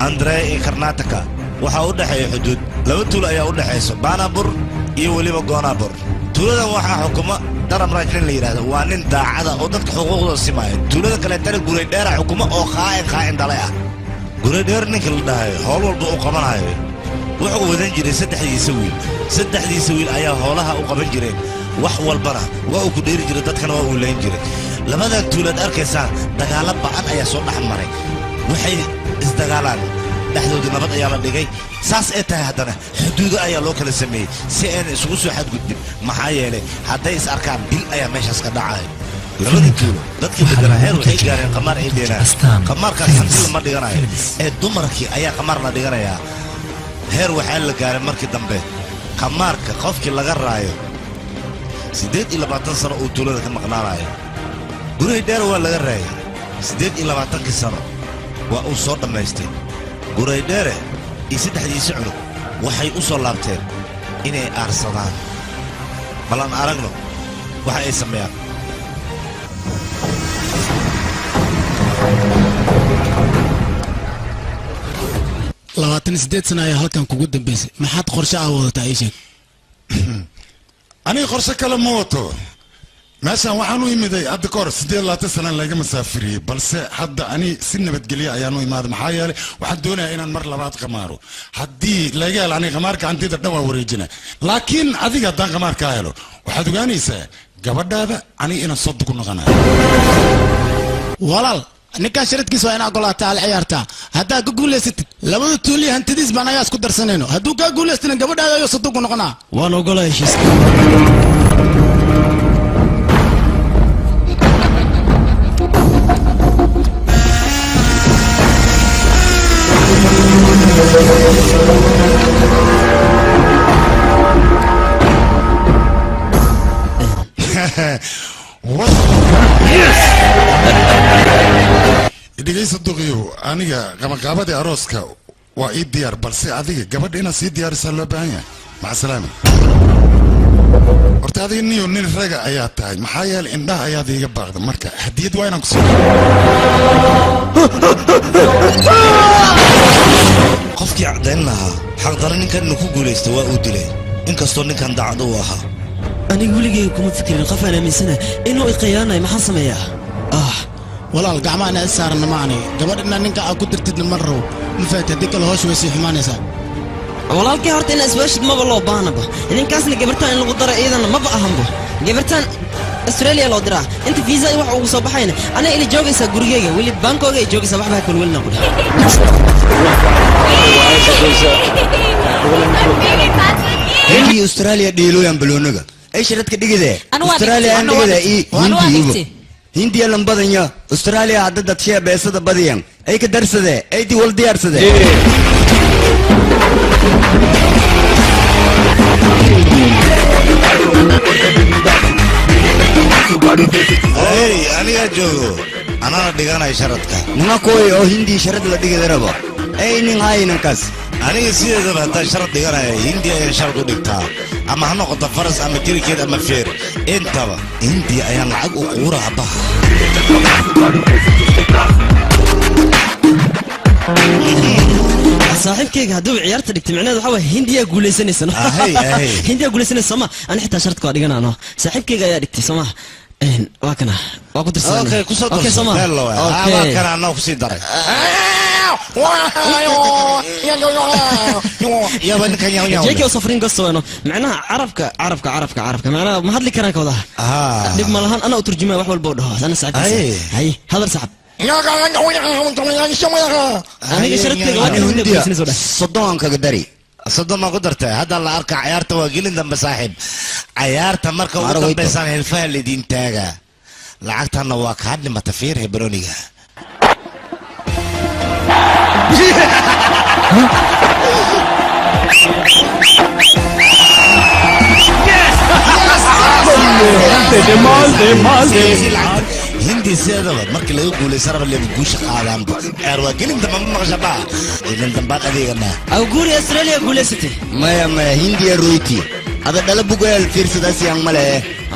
Andre iyo Karnataka waxa u dhaxeeya xuduud laba tuulo ayaa u dhaxayso Banabur iyo waliba Gonabur tuulada waxa xukuma daram raajin la yiraahdo waa nin daacada oo dadka xuquuqdooda simaayo tuulada kale tan guray dheer xukuma oo qaa'in dalay ah guray dheer ninka la dhahay howl walba uu qabanayo wuxuu wadan jiray saddexdiisa wiil ayaa howlaha u qaban jireen wax walbana waa uu ku dheeri jiray dadkana waa uu leen jiray labada tuulad arkaysaan dagaal ba'an ayaa soo dhaxmaray waxay isdagaalaan dhexdooda nabad ayaa la dhigay saas ay tahay haddana xuduudo ayaa loo kala sameeyay si aan isugu soo xadgudbin maxaa yeelay hadday is arkaan dil ayaa meeshaas ka dhacay labada tuulo dadkii deganaa heer waxay gaareen qamaar ay dheenaan qamaarkaas hanti lama dhiganayo ee dumarkii ayaa qamaar la dhiganayaa heer waxaa la gaaray markii dambe qamaarka qofkii laga raayo 28 sano uu tuulada ka maqnaanayo guriga dheer waa laga raayay 28 sano waa uu soo dhamaystay guriga dheer iyo saddexdiisa cunug waxay u soo laabteen inay aarsadaan balan aragno waxa ay sameeyaan 28 sano ayaa halkan kugu dambeysay maxaad qorshe ah wadataa ii sheeg aniga qorshe kale ma wato meeshaan waxaan u imiday hadda ka hor 28 sano laga masaafiriyey balse hadda ani si nabadgelyo ayaan u imaaday maxaa yeelay waxaan doonayaa inaan mar labaad qamaaro haddii laga helo aniga qamaarka hantida dhan waa wareejina laakiin adiga haddaan qamaarkaa helo waxaad ogaanaysaa gabadhaada aniga inaan soo dugu noqonayo walaal ninkaan sharadkiisa waa inaa golaataa al ciyaartaa haddaa ka guulaysatid labada tuuliya hantidiis baan ayaa isku darsanayno hadduu kaa guulaystina gabadhaada ayuu saduuqu noqonaa waan ogolaa heshiiska dhegaysa duqiyo aniga qabaqaabadii arooska waa ii diyaar balse adiga gabadha inaad sii diyaarisaa loo baahan yahay maca salaama horta adiga niyo nin raga ayaa tahay maxaa yeelay indhaha ayaad iiga baaqda marka hadiyad waa inaan ku soo qofkii cadayn lahaa xaqdara ninkan inuu ku guulaysta waa uu dilay inkastoo ninkan daacad uu ahaa aniga weligay kuma fikirin qof aan aaminsanahay inuu iqiyaanayo maxaan sameeyaa walaal gacmaana is saarna maani gabadhina ninka aad ku dirtidna ma rabo ma fahat haddii kale hoosh way sii xumaanaysaa walaalkii horta inaa iswaashid maba loo baahnaba ninkaasna gabartaan in lagu daro iyadana maba ahanba gabartaan Australia loo diraa inta visa wax ugu soo baxayna ana ila joogaysaa gurigeyga weli baankooga ay joogaysaa waxba kale welna qudha Hindi Australia dhiilooyan baloonaga ay sharadka dhigidee Australia aan dhigidee hindi lan badanya Australia hadda dadshee beesada badiyan ay ka darsadee ay di wal diyaarsadee hey aniga joogo anana dhiganay sharadka nima kooy oo hindi sharad la dhigida rabo ay nin haynan kas aniga sideedaba haddaan sharad dhiganaya hindi ayaan sharad u dhigtaa ama ha noqoto faras ama kirikeed ama feer intaba hindi ayaan lacag u quuraha baha saaxiibkayga hadduu ciyaarta dhigtay micnaheedu waxaa waay hindiyaa guulaysanaysa hindiyaa guulaysanaysa sooma ani xitaa sharadka waa dhiganaano saaxiibkayga ayaa dhigtay sooma waa kana waa ku dirsan okay kusoo darso meel waa kana anoo kusii daray يا بنك يا جيك وصفرين قصة معناها عرفك معناها ما هذلي كلام كذا دب مالهان أنا أترجمه وحول بودها أنا سعد هاي هذا سحب أنا قشرت لك صدقان كقدري صدق ما قدرت هذا اللي أركع عيارته وقيل دم بصاحب عيارته مركب ودم بيسان الفهل اللي دين تاجا لعقتها نواك هذا ما تفير هبرونيها hindi sideedaba markii laga guulaysan raba leeyahay guusha qaadaanba waa gelin dambe ma maqashabaa gelin dambe adeegana aw guuri Australia guulaysatay maya hindi royti hada dhala bugal fiirsadaas yang male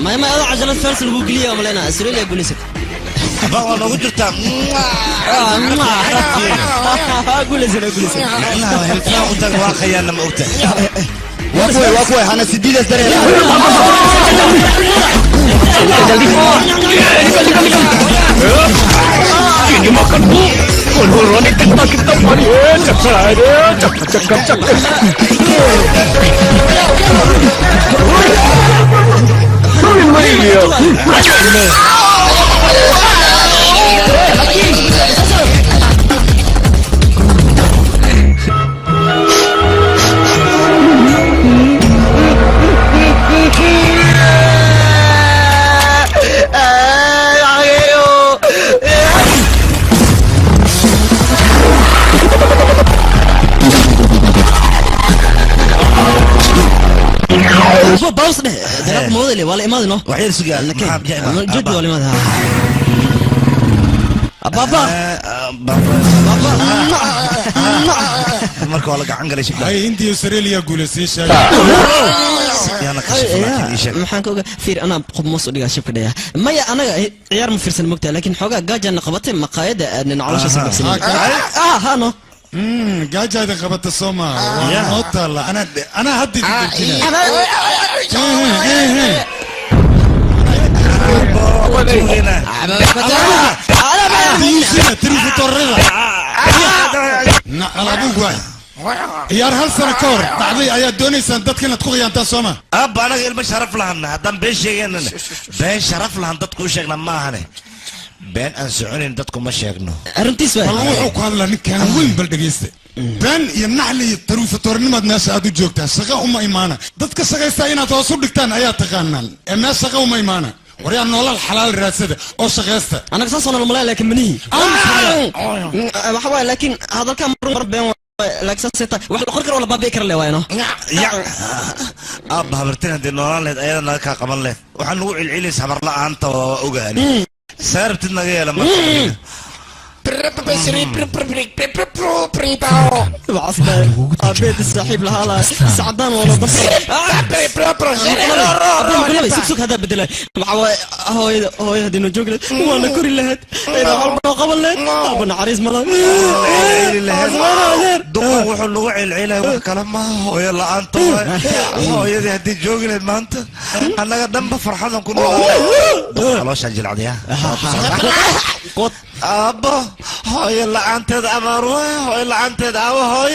maya ada cajalad fars lagu geliyo malena Australia guulaysatay baa noogu jirtaa guulaysan hilfaa u tag waa khayaana ma ogta waa hana sidiidas dareen ini makan bu ini kita mari cak باوس ده دراك موديل ولا إمادي نو وحيد سجال جد ولا إمادي بابا marka wala gacan galay shibda ay intii Australia guuleysay yana ka shaqeeyay maxaan ka ogaa fiir ana qof moos u dhigaa shibka dhaya maya anaga ciyaar ma fiirsan mogtaa laakiin xoogaa gaajana qabatay maqaayada aan nolosha sababsan no gaajada qabata Soomaa waa nootala ana haddi ciyaar hal sano ka hor dhacday ayaa doonaysaan dadka inaad ku khiyaantaan Soomaa abba anaga ilma sharaf lahan haddaan been sheegaynana been sharaf lahan dadku u sheegna ma ahane been aan soconayn dadku ma sheegno arrintiis waa wuxuu ku hadlaa ninkan weyn bal dhageysta been iyo naxli iyo taruufatornimaad meesha aad u joogtaa shaqo uma imaana dadka shaqaysta inaad hoos u dhigtaan ayaa taqaanaan ee meesha shaqo uma imaana waryaa nolol xalaal raadsada oo shaqaysta anaga saas oo nolol laakiin manihi waxa waa laakiin hadalka mar been laakiin saasita wax la qorkar wala baabi kar leeyno abba habartina de nololeed ayadana ka qaban leh waxaan ugu cilcilis habar la'aanta oo ogaani saartid naga yeela marka أبيت الصاحب لهلا سعدان ولا بس سكسك هذا بدله هو هذي نجوك وانا كوري لهد إذا عربنا قبل لهد أبنا عريس ملا دقة وحلو العيلة وكلام ما هو يلا أنت هو يدي هدي جوك لهد ما أنت أنا قدام بفرحان نكون خلاص أجل عليها أبا هو يلا أنت أمروه هو يلا أنت دعوة هو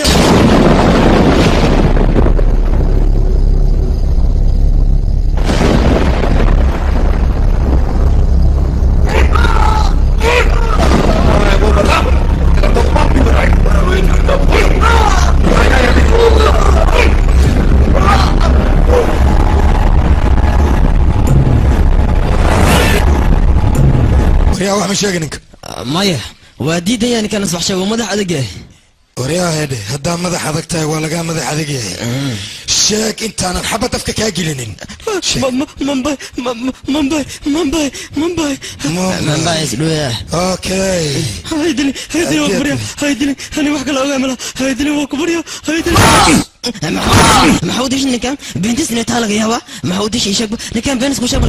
يا واحد مش شايفينك مايا ودي ده يعني كان أصبح شيء ومدح أدقى وريا هدي هدا مدح أدقتها ولا جا مدح أدقى شاك أنت أنا حبت أفكك أجلنين منباي سلوية أوكي هيدلي وكبريا هيدلي أنا وحكي لا أعملها هيدلي وكبريا هيدلي ما حوديش نكام بنتس نتالق يا ما حوديش يشك نكام بينس مشابه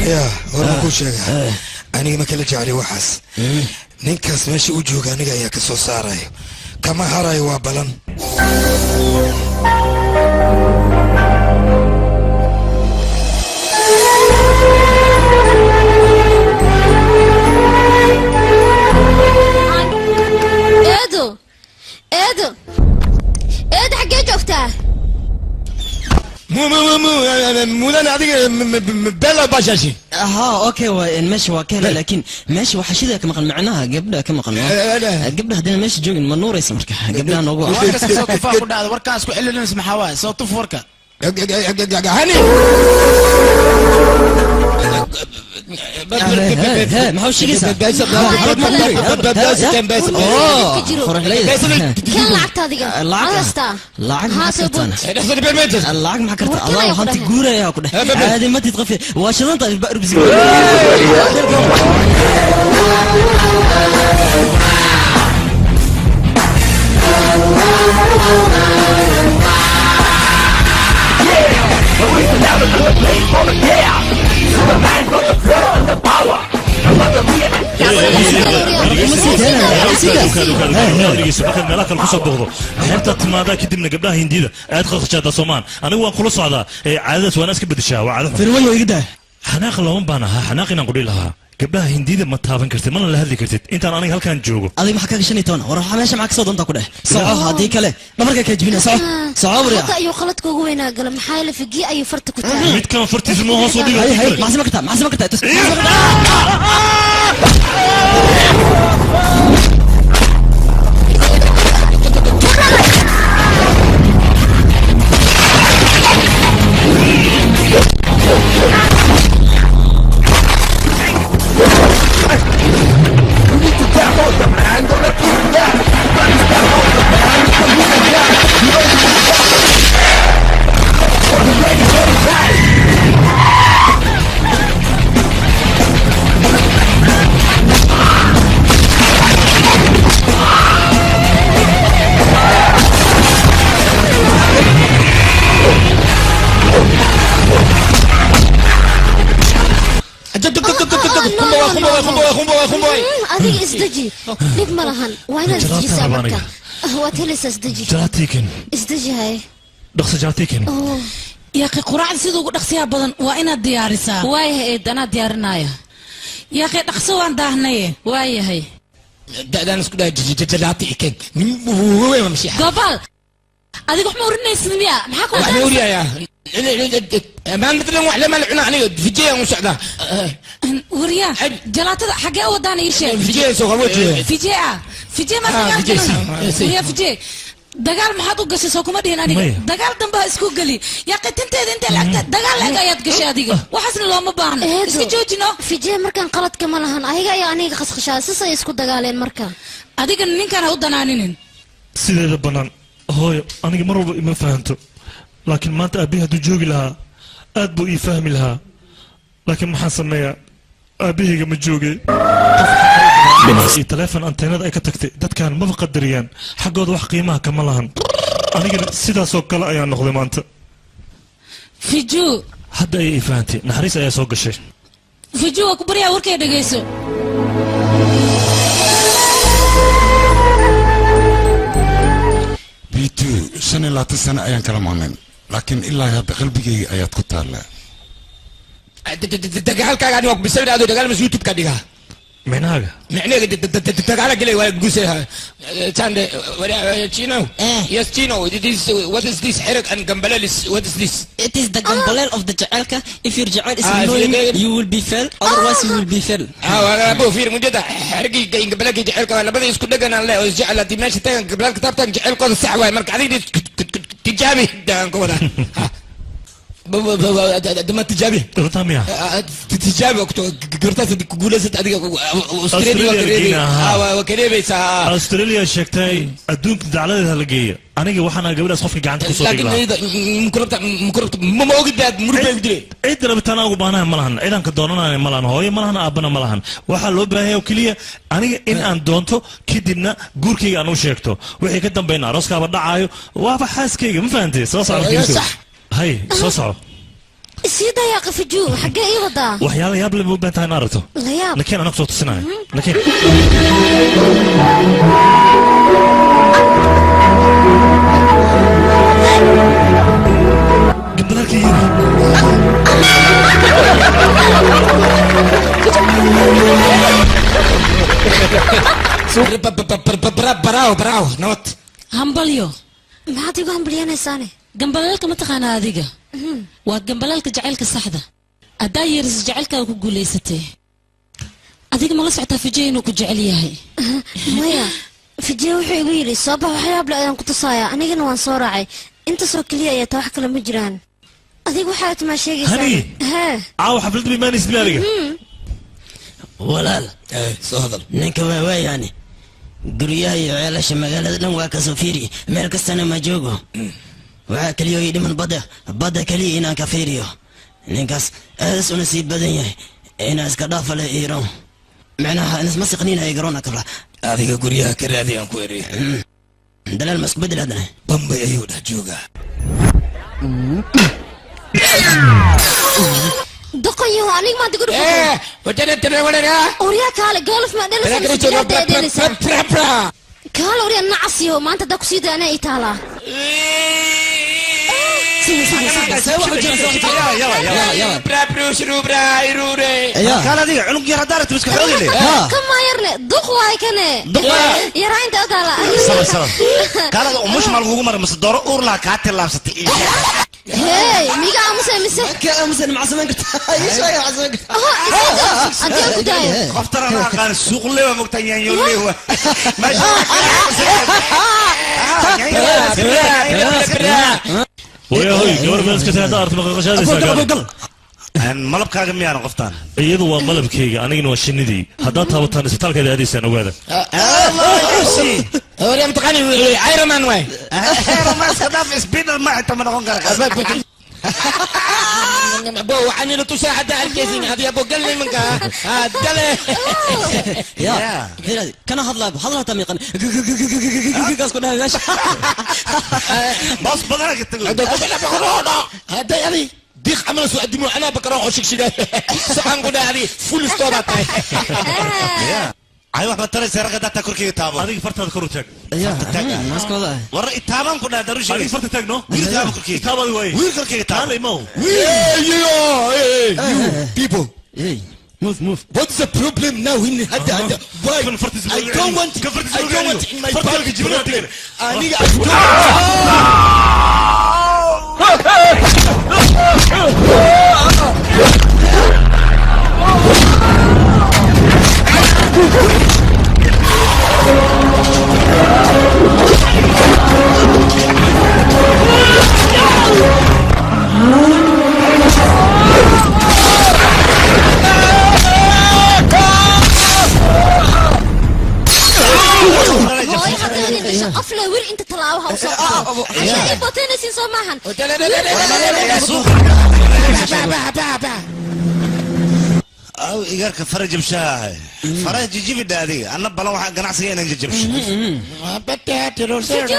يا ورا كل شيء أنا ما كل جاري وحس نينكاس ماشي وجهك أنا جاي كسو ساراي كما هراي وابلن ايدو حقيت شفتها مو انا هذيك بلا باشاشي اوكي ماشي وكاله لكن ماشي وحشيده كما قال معناها قبلها كما قال قبلها هدينا ماشي جوجن منور يسمر قبلها نوغو صوت فاق وداد وركاس كو إلا نسمع حواي صوت فوركا هاني ما هو شيء كان لعبت هذه لعب ما كرت اللعب ما كرت الله هانتي جورا يا كده هذه ما تتغفي واشنطه البقر بزي Superman got the thrill and the power. meelaha kale kusoo booqdo xeebtaa timaadaa kadibna gabdhaha hindida aad qaqashaada soomaan anigu waan kula socdaa caadadaas waana iska bedeshaa waa caado firwayo igda xanaaq looma baan ahaa xanaaq inaan qudhi lahaa gabdhaha hindida ma taaban kartid mana la hadli kartid intaan aniga halkaan joogo adiga maxaa kaga 15 war waxaa meesha maxaa kasoo doontaa ku dheh soco haddii kale dhabarka ka jibina soco bariya hada ayuu qaladka ugu weynaa gala maxaa la figi ayuu farta ku taagay mid kan fartiisa ma hoos u dhigo maxsima kartaa adiga isdaji dhib ma lahan waa inaad isdajisaa marka waad helaysaa isdaji isdaji hay dhaqso jaatiikin yaaqi quraacda sida ugu dhaqsiyaa badan waa inaad diyaarisaa waayahay eed anaa diyaarinaya yaaqi dhaqso waan daahnaye waayahay da'daan isku dhaha jaatiikin gobal adiga wax ma urinaysid miya maxaa ku waxaan uriyayaa maan midlan wax lama cuna aniga fijiya aan u socdaa wariyaa jalaatada xagee u wadaan ii sheeg fijiya soo qaboojiyay fijiya ma fijiya dagaal maxaad u gashay soo kuma dhihin aniga dagaal dambe ha isku geli yaa qitinteeda inta lacagta dagaal lag ayaad gashay adiga waxaasna looma baahna iska joojino fijiya markaan qaladka ma lahan ayaga ayaa aniga qasqashaa sis ay isku dagaaleen marka adiga ninkaan ha u danaaninin sideeda bannaan hooyo aniga mar walba ima fahanto laakiin maanta aabbihi hadduu joogi lahaa aad buu ii fahmi lahaa laakiin maxaan sameeyaa aabbahayga ma joogay taleefon anteenada ay ka tagtay dadkan maba qadariyaan xaggooda wax qiimaha kama lahan anigana sidaasoo kale ayaa noqday maanta fiju hadda ayay ii fahantay naxariis ayaa soo gashay fiju waa ku baryaa warkay dhegayso b2 25 sano ayaan kala maqnayn laakiin ilaa hadda qalbigayga ayaad ku taallaa dagaalkaaga aniga bisawir aad dagaal mas youtube ka dhigaa micnaaga dagaala gelay waa guusay tande chino yes chino what is this herek and gambalelis what is this it is the gambalel of the jacelka if your jacel is annoying you will be fail otherwise you will be fail wala abo fiir mujada heregi gambalaki jacelka labada isku dhaganaan le oo jacel hadii meesha tagan gambalka taabtan jacelkooda sax waay marka adiga tijaabi daan ku wada دم تجابي رتاميا تجابي قرطاس كقولة أديك أستراليا وكريبي أستراليا شكتاي أدونك دعالة هالجية أنا جي وحنا قبل أصحابي قاعد تقصد لكن مكربت ما موجود ده مربع يدري إدرا بتنا وبانا ملهن إذا كدورنا ملهن هاي ملهن أبنا ملهن وحلو بهاي وكلية أنا إن أندونتو كدينا جوركي أنا وشكتو وحي كدم بين راسك بدأ عايو وافحاس كي ما فهمتي صح هاي صوصو سيدا يا قفجو حقا ايه وضع وحيالا ياب اللي بنتها نارته لا ياب لكن انا قصوت السنة لكن قبلك براو نوت همبليو ما تيجو همبليانا ساني gambalaalka ma taqaanaa adiga waa gambalaalka jacaylka saxda haddaa yeeris jacaylkaa ku guulaysatay adiga ma la socotaa fijiya inuu ku jecel yahay maya fijiya wuxuu igu yidhi soo bax waxyaab le ayaan ku tusaaya anigana waan soo raacay intaasoo keliya ayaa taa wax kale ma jiraan adiga waxaa timaa sheegaysaa caawa xafladda bimaanaysa bilaaliga walaal soo hadal ninka waa yani guryaha iyo ceelasha magaalada dhan waa kasoo fiiri meel kastana ma joogo waxaa keliya ii dhiman badda keliya inaan ka fiiriyo ninkaas aadaas una sii badan yahay inaa iska dhaafa leh iiroon macnaha inisma siqniina igaroona kabla adiga guryaha ka raadi aan ku erey dalaal ma isku bedel haddana bambay ayuu dhex joogaa دقيو أنا ما تقول ايه وجدنا ترى ولا لا أوريا كاله قالف ما دلس كاله أوريا نعسيو ما أنت داك سيدا أنا إيطالا كان هذه عنق يا ردارة مسك حولي لي كم ما يرني دقوا هاي كنه يا راين تقالا سلام كان هذا مش مالغو مر مس دور اور لا كاتل لابستي هاي ميجا أمس أمس مع زمان قلت إيش يا مع زمان أنت يا بداية خفتر أنا كان السوق اللي هو مقتنعين يقول لي هو ماشي ويا هوي gabar baan iska tahay daarta maqashadaysa aan malabkaaga miyaan qoftaan iyadu waa malabkayga aniguna waa shinnidii haddaad taabataan isbitaalkeeda aadaysaan ogaada هوري متقني ايرون مان واي ايرون مان صدف سبيدر ما انت ما نقول بو عني لو تساعد على الجيزين هذه ابو قال لي منك قال يا كان هضلا تميقا قاس كنا ماشي بس بدرك تقول هذا يعني ديخ عمل سو قدموا انا بكره وشك شده سبحان الله هذه فول ستوب ايوه ما ترى سرقه داتا كركي تابو adiga fartaada kor u taag maskooda war itaaban ku dhaadarushi adiga farta taagno wiilkaaga kurkii taabadi way wiil kurkii taabo taale mo you people move what's the problem now in hada why I don't want in my package أفلا وير أنت تلاوها وصار عشان يبطينا سين صماحن أو إيجارك فرج مشاه فرج جيب الدادي أنا بلا واحد قناع سيئنا نجيبش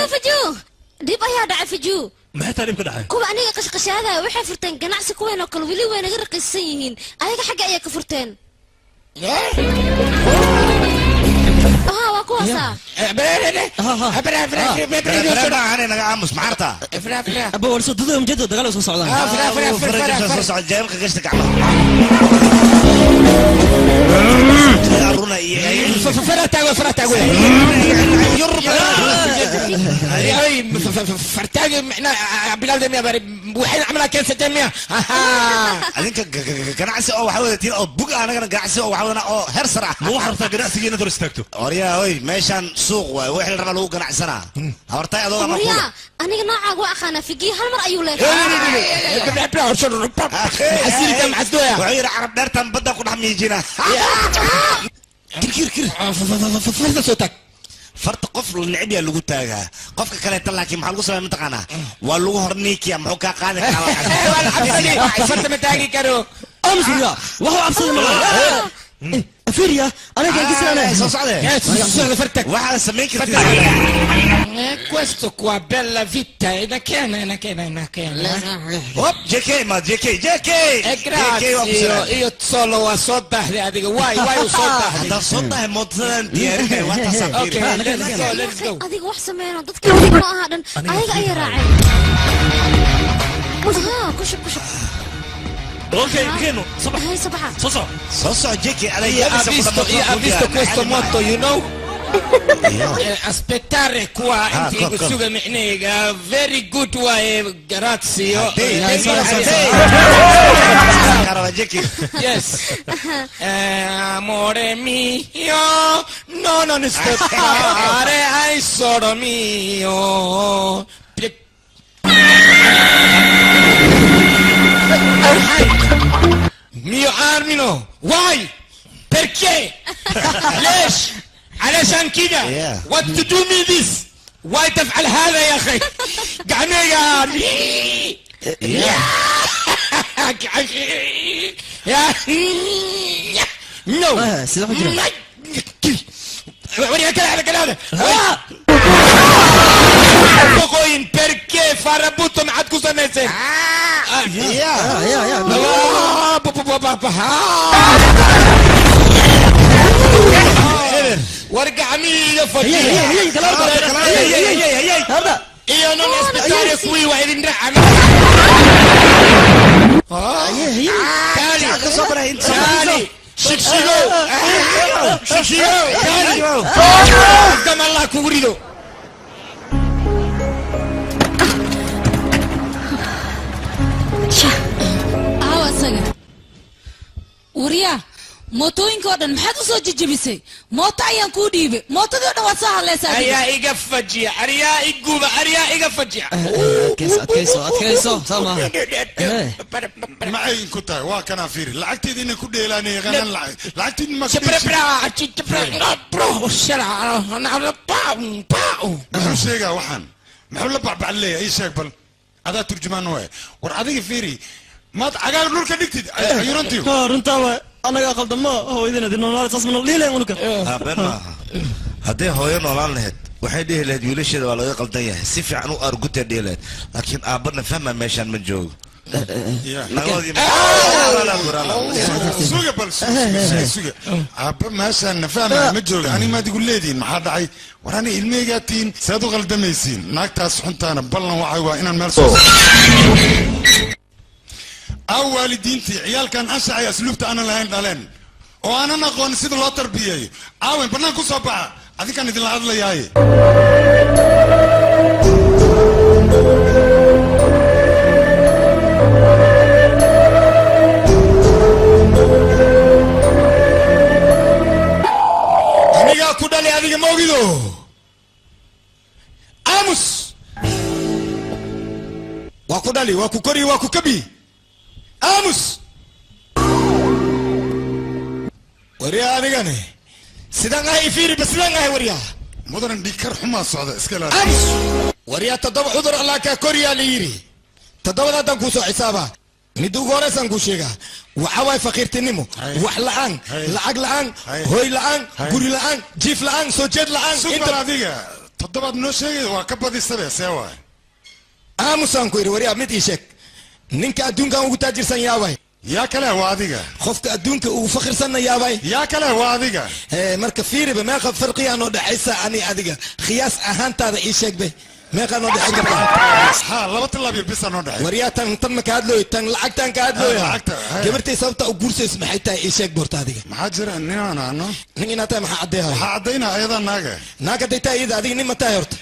فجو ديب أيها دع فجو maxay tahay dhibka dhacay kuwa aniga qashqashaada waxay furteen ganacsi kuweyn oo kale weli way naga raqiisan yihiin ayaga xagga ayaa ka furteen waa kuwaasa أنا نعمس معرتا أبو ورسو ضدهم جد دقالوا سو صعدان فرج صعد جايبك قشتك عمل فرتاق فرتاق احنا بلاد ميا وحين عملها كنسة جميع أدينك قناعسي أو حاول تين أو بقى أنا قناعسي أو حاول أنا أو هرسرع مو حرفتا قناعسي جينا دور استاكتو أوريا هوي ماشان سوق وحين ربع له قناعسنا هورتاي أدوغا أوريا أنا نوعا وأخانا في جي هالمر أيو لك حسيري كم حسدويا وعير عرب دارتان بدأ كنا هم يجينا كير فرد صوتك فرت قفل النعبية اللي قلتها قفك كلا يطلع كي محل قصة منطقنا واللو هرنيكي محوكا قادك على فرت متاقي كارو أمسك وهو أبصر من فيريا أنا قاعد أسأله فرتك واحد سميك questo qua bella vita e da che JK ma JK e grazie io solo a soda dico why soda da soda è mozzanti wata sapir okay let's go adiga wax sameeyno dadka ma aha dhan ayaga ay raacay kushub اوكي كينو صباح هاي صباحا صوصو JK على ha visto questo motto you know aspettare qua in suga micnega very good way grazie yes amore mio no non aspettare ai solo mio mio Armino why perché ليش علشان كده what to do me this why تفعل هذا يا اخي قعني يا نو وريها كده هذا Pocoin perché fare butto ma cosa mese وارجع ميجا فجأة إيه أنا نسبتاري كوي واحد نرعى تالي شكشيغو تالي قدام الله كوريدو وريا mootooyinka oo dhan maxaad u soo jijibisay mooto ayaan kuu dhiibay mootadii oo dhan waad soo hadlaysaa ayaa iga fajiya ariyaa iguba ariyaa iga fajiya adkayso sama maxay ku tahay waa kana fiiri lacagteedii inay ku dheelaanay yaqaanaan lacagteedii ma muxuu sheegaa waxaan muxuu la bacbac leeyahay ii sheeg bal adaa turjumaan waay war adiga fiiri maad cagaar dhulka dhigtid ayurantiyo runtaa anaga qaldamo hooyadina dinoolaal sasmano liileen ulka been maaha haddii hooyo noolaan lahayd waxay dhihi lahayd wiilasheeda waa laga qaldan yahay si fiican u argutay dhihi lahayd laakiin aabana fahma meeshaan ma joogo suga bal suga aabba meeshaan nafahma ma joogo ani maad igu leediin maxaa dhacay war ani ilmeygaa tihiin saad u qaldamaysiin naagtaas xuntaana ballan waxay waa inaan meel soo aw waalidiintii ciyaalkan anshaxay asluubta aanan lahayn dhaleen oo aanan aqoon sida loo tarbiyeeyo aawen bannaan ku soo baxa adinkaan idinla hadlayaaye anigaa ku dhalay adiga ma ogido aamus waa ku dhali waa ku kori waa ku kabi aamus waryaa anigane sidaan ahay fiiri ba sidaan ahay waryaa mudaran dhikar xumaa socda iska ilaali aamus waryaa toddoba cudur allah kaa koriyaa la yidhi toddobada haddaan kuu soo xisaabaa mid ugu horeysaan kuu sheegaa waxa waay faqiirtinimo wax la'aan lacag la'aan hooy la'aan guri la'aan jiif la'aan soo jeed la'aan inta adiga toddobaad noo sheegay waa ka badisabe see waay aamusaan ku yidhi waryaa mid ii sheeg ninka adduunkan ugu taajirsan yaabay yaa kale waa adiga qofka adduunka ugu fakhirsanna yaabay yaa kale waa adiga marka fiiriba meeqa farqiyaa noo dhexaysa ani adiga khiyaas ahaantaada ii sheegbe meeqaa noo dhexayn kartaa ha laba tilaabyo bisa noo dhexay waryaa tan ma ka hadlooyo tan lacagtan ka hadlooya gabartay sababta u guursays maxay tahay ii sheeg boorta adiga maxaa jira ninaan ano nin inaad tahay maxaa caddeehay waxaa caddaynaa ayadaa naaga naag hadday tahay iyada adiga nin ma tahay horta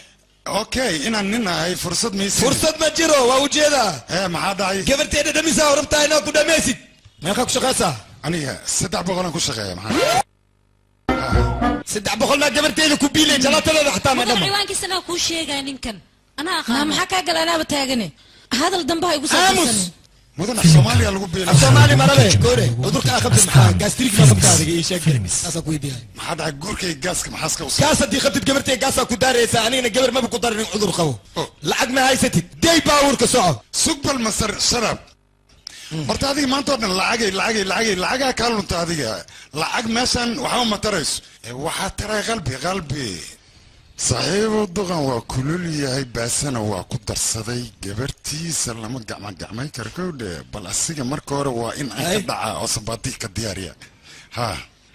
okay inaan nin ahay fursad maysi fursad ma jiro waa ujeedaa maxaa dhacay gabarteeda dhamisaa rabtaa inaad ku dhamaysid meeqaa ku shaqaysaa aniga 300 ku shaqeeya maxaa 300 maa gabarteeda ku biilay jalaatadeeda xataa ma dhama ciwaankiisana kuu sheegaya ninkan anaa aqaan maxaa kaa gala anaaba taagane hadal dambe ha igu soo mudan Soomaaliya lagu biilay Soomaali marale goore udurka aqabta maxaa gastric ma qabtaada ii sheeg asa ku idiyaa maxaa dhacay guurkay gaaska maxaa iska usoo gaas hadii qabtid gabartay gaasa ku daaraysa anina gabar ma ku darin cudur qabo lacag ma haysatid day baawurka soco sugbal masar sharab horta adiga maanta oo dhan lacagaa kaa lunta adiga lacag meeshan waxba ma tarayso waxaa taray qalbi saaxiibo duqan waa kulul yahay baasana waa ku darsaday gabartiisa lama gacmayn karo kowdhe bal asiga marka hore waa in aan ka dhacaa oo sabaati ka diyaariya ha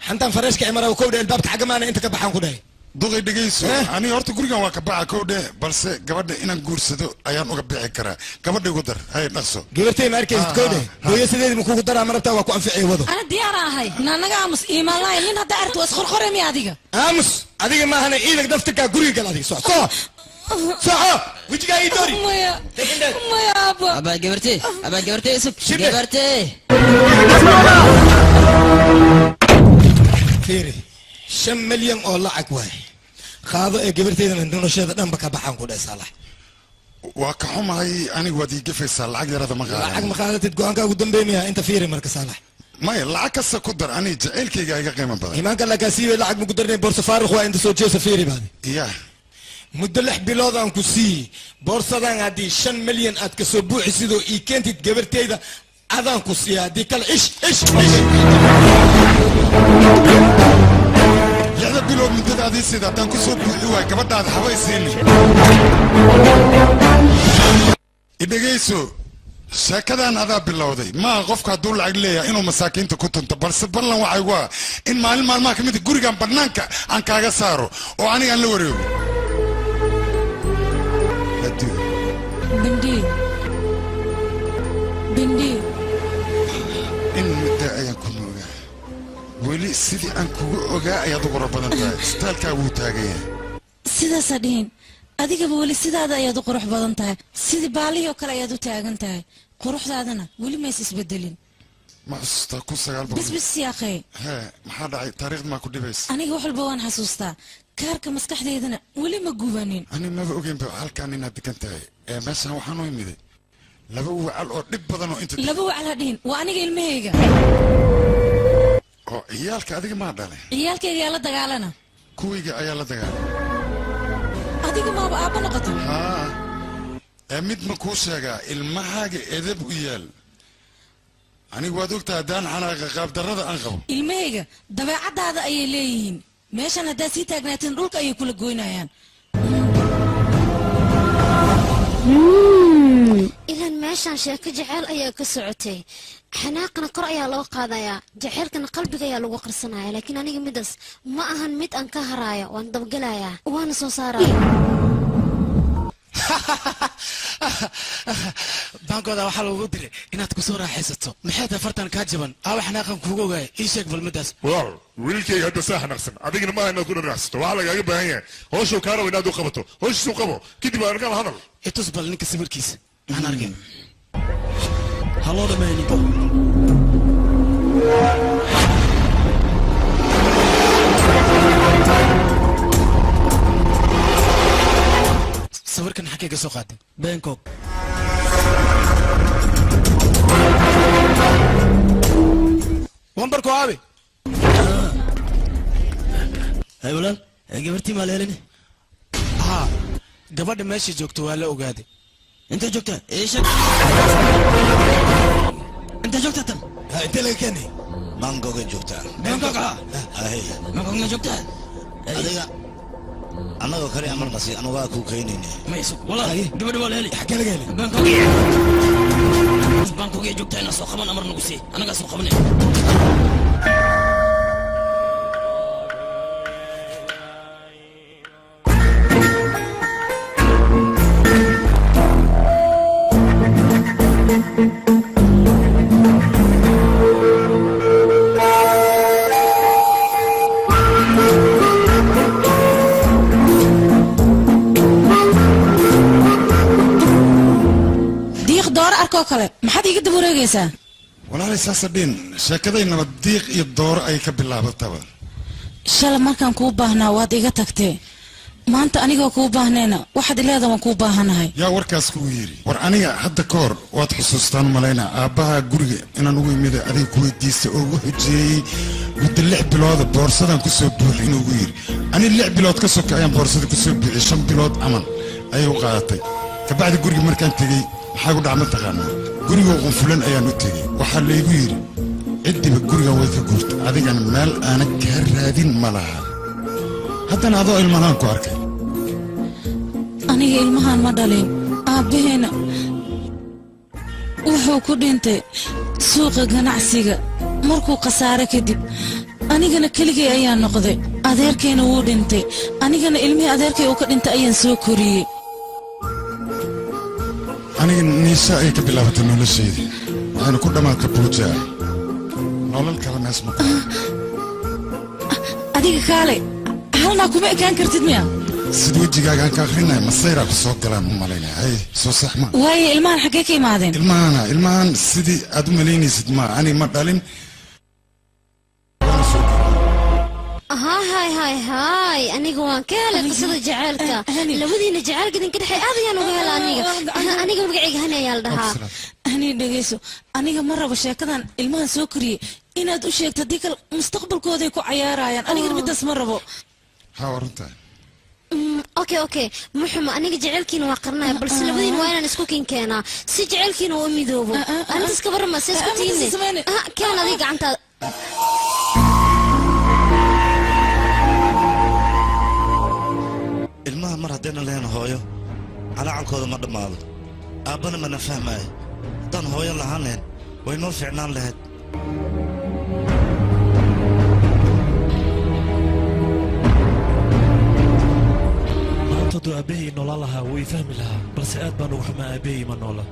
xantan fareeshka imara kowdhe albaabka xagamaana inta ka baxaan ku dhahay duqay dhegayso ani horta gurigan waa ka baxa kowdhe balse gabadha inaan guursado ayaan uga bixi karaa gabadha igu dar hay dhaqso gabartay ma arkaysid kowdhe hooyo sideedii ma kugu daraa marabtaa waa ku anficay wado ana diyaar ahay naanaga aamus iimaan lahayn nin hadda aragto isqorqore miya adiga aamus adiga maahana ciidag daftirkaa guriga gal adiga soco wejigaa ii doori maya abaa gabartee isug gabartee fiiri 5 milyan oo lacag waay qaado ee gabarteedana nolosheeda dhanba ka baxaan ku dhahay saalax waa ka xumahay aniga waad ii gafaysaa lacag yarada ma qaadan lacag ma qaadatid go-aankaa ugu dambeynaya inta fiiri marka saalax maya lacag kasta ku dar ani jacaylkayga iga qiimo badan imaanka lagaa siibay lacag ma ku darnay boorsa faaruq waa inta soo jeesa fiiri baadi ya muddo 6 bilood aan ku sii boorsadan haddii 5 milyan aad ka soo buuxi sidoo ii keentid gabarteyda adaan ku siiya haddii kale ish lixda bilood muddadaadii sida haddaan ku soo buuxi waay gabadhaada habay siini idhegayso sheekadan adaa bilowday maa qofka hadduu lacag leeyahay inuu masaakiinta ku tunto balse ballan waxay waa in maalin maalmaha ka mid gurigan bannaanka aan kaaga saaro oo anigaan la wareego bindii in muddo ayaan ku noogaa weli sidii aan kugu ogaa ayaad ugu badan tahay istaalkaa wuu taagan yahay sidaasaa dhihin adigaba weli sidaada ayaad u qurux badan tahay sidii baalihii oo kale ayaad u taagan tahay quruxdaadana weli mays isbedelin ma xusuustaa kun sagaal boqol bisbis yaaqee hee maxaa dhacay taariikhda maa ku dhibaysa aniga wax walba waan xasuustaa kaarka maskaxdeydana weli ma gubanin ani maba ogeynba halkaan inaad degan tahay meeshaan waxaan u imiday laba wacal oo dhib badan oo inta laba wacal ha dhihin waa aniga ilmahayga oo ciyaalka adiga maa dhalay ciyaalkayga yaa la dagaalana kuwayga ayaa la dagaalay adiga maaba aabba noqota haa mid ma kuu sheegaa ilmahaaga edab u yaal anigu waad ogtahay haddaan xanaaqa qaabdarrada aan qabo ilmahayga dabeecaddaada ayay leeyihiin meeshan haddaad sii taagnaatiin dhulka ayay kula goynayaan ilan meeshaan sheeko jaceyl ayaa ka socotay xanaaqana kor ayaa loo qaadayaa jaceylkana qalbiga ayaa lagu qarsanaya laakiin aniga midaas ma ahan mid aan ka haraayo waan dabagelayaa waana soo saaraya baankooda waxaa lagugu diray inaad ku soo raaxaysato maxay tahay fartan kaa jaban aawa xanaaqan kuuga ogaaya ii sheeg balmadaas walaal wiilkayga hadda saa xanaaqsan adigana maaha inaad ku dharaaxsato waxaa lagaaga baahan yahay hooshuu kaa rabo inaad u qabato hooshiisuu qabo kadib aan arkaan hadal itus bal ninka sawirkiisa aan arkeen haloo dhameeyo ninka sawirkan xaggee ka soo qaaday bangkok wambarko aabe hay walaal gabartii maa leelini haa gabadha meesha joogto waa la ogaaday intay joogtaa sheeg intay joogtaa tan intee laga keenay bangkokay joogtaa bangkok bangkokna joogtaa adiga annagoo kale amarna si anugaa kuu kaynayne mayso walaal gabadha waa la heli xaggee laga heli bangkok ay joogtaa inaa soo qaban amar nagu sii annagaa soo qabanay kale maxaad iga daba wareegaysaa walaalay saasa dhin sheekadaynaba diiq iyo dooro ay ka bilaabataba shala markaan kuu baahnaa waad iga tagtee maanta anigoo kuu baahnayna waxaad ileeda waan kuu baahanahay yaa warkaas kugu yidhi war aniga hadda ka hor waad xusuustaan malaynaa aabbaha guriga inaan ugu imida adiga ku weydiista oo ugu xujeeyey muddo 6 bilooda boorsadan ku soo buuxi inuu ugu yidhi ani 6 bilood ka soka ayaan boorsada ku soo buuxiyey 5 bilood camal ayay u qaadatay kabacdi guriga markaan tegey maxaa ku dhacma taqaanaa gurigoo qunfulan ayaan u tegey waxaa laygu yidhi ciddiba gurigan way ka guurta adigana meel aanan kaa raadin ma laha haddana adoo ilmahaan ku arkay aniga ilmahaan ma dhalin aabbaheena wuxuu ku dhintay suuqa ganacsiga markuu khasaare kadib anigana keligay ayaan noqday adeerkayna wuu dhintay anigana ilmihii adeerkay uu ka dhintay ayaan soo koriyey aniga niisa ayay ka bilaabatay noloshayda waxayna ku dhammaadka buujaa nolol kale mees ma adiga kaale halnaa kuma ekaan kartid miya sid wejigaagaan ka akrinaya masayraa ku soo galaan u malaynaya hay soo sax ma waaye ilmahan xaggee ka imaadeen ilmahan sidii aad u malaynaysid ma ani ma dhalin هاي أنيق وان كهلا قصة جعلك لودينا جعلك إذا كده حيادي أنا وهلا أنيق بقعيق هنا يا لدها هني دقيسو أنيق مرة بشيكدان الماء سكري إن أدو شيك تديك المستقبل كودي كو عيارايان أنيق بدس مرة بو ها ورنتا اوكي محمد أنيق جعلكين واقرنا بس لودين وين نسكوكين كينا سي جعلكين وأمي دوبو أنت سكبر ما سيسكوتيني كان أديك عنتا ilmaha mar haddayna leena hooyo calaacankooda ma dhammaado aabbana mana fahmaayo haddaan hooyo lahaan lahayd way noo fiicnaan lahayd maanta hadduu aabbahay noolaan lahaa wuu i fahmi lahaa balse aad baan ugu xumaa aabbahay ma noola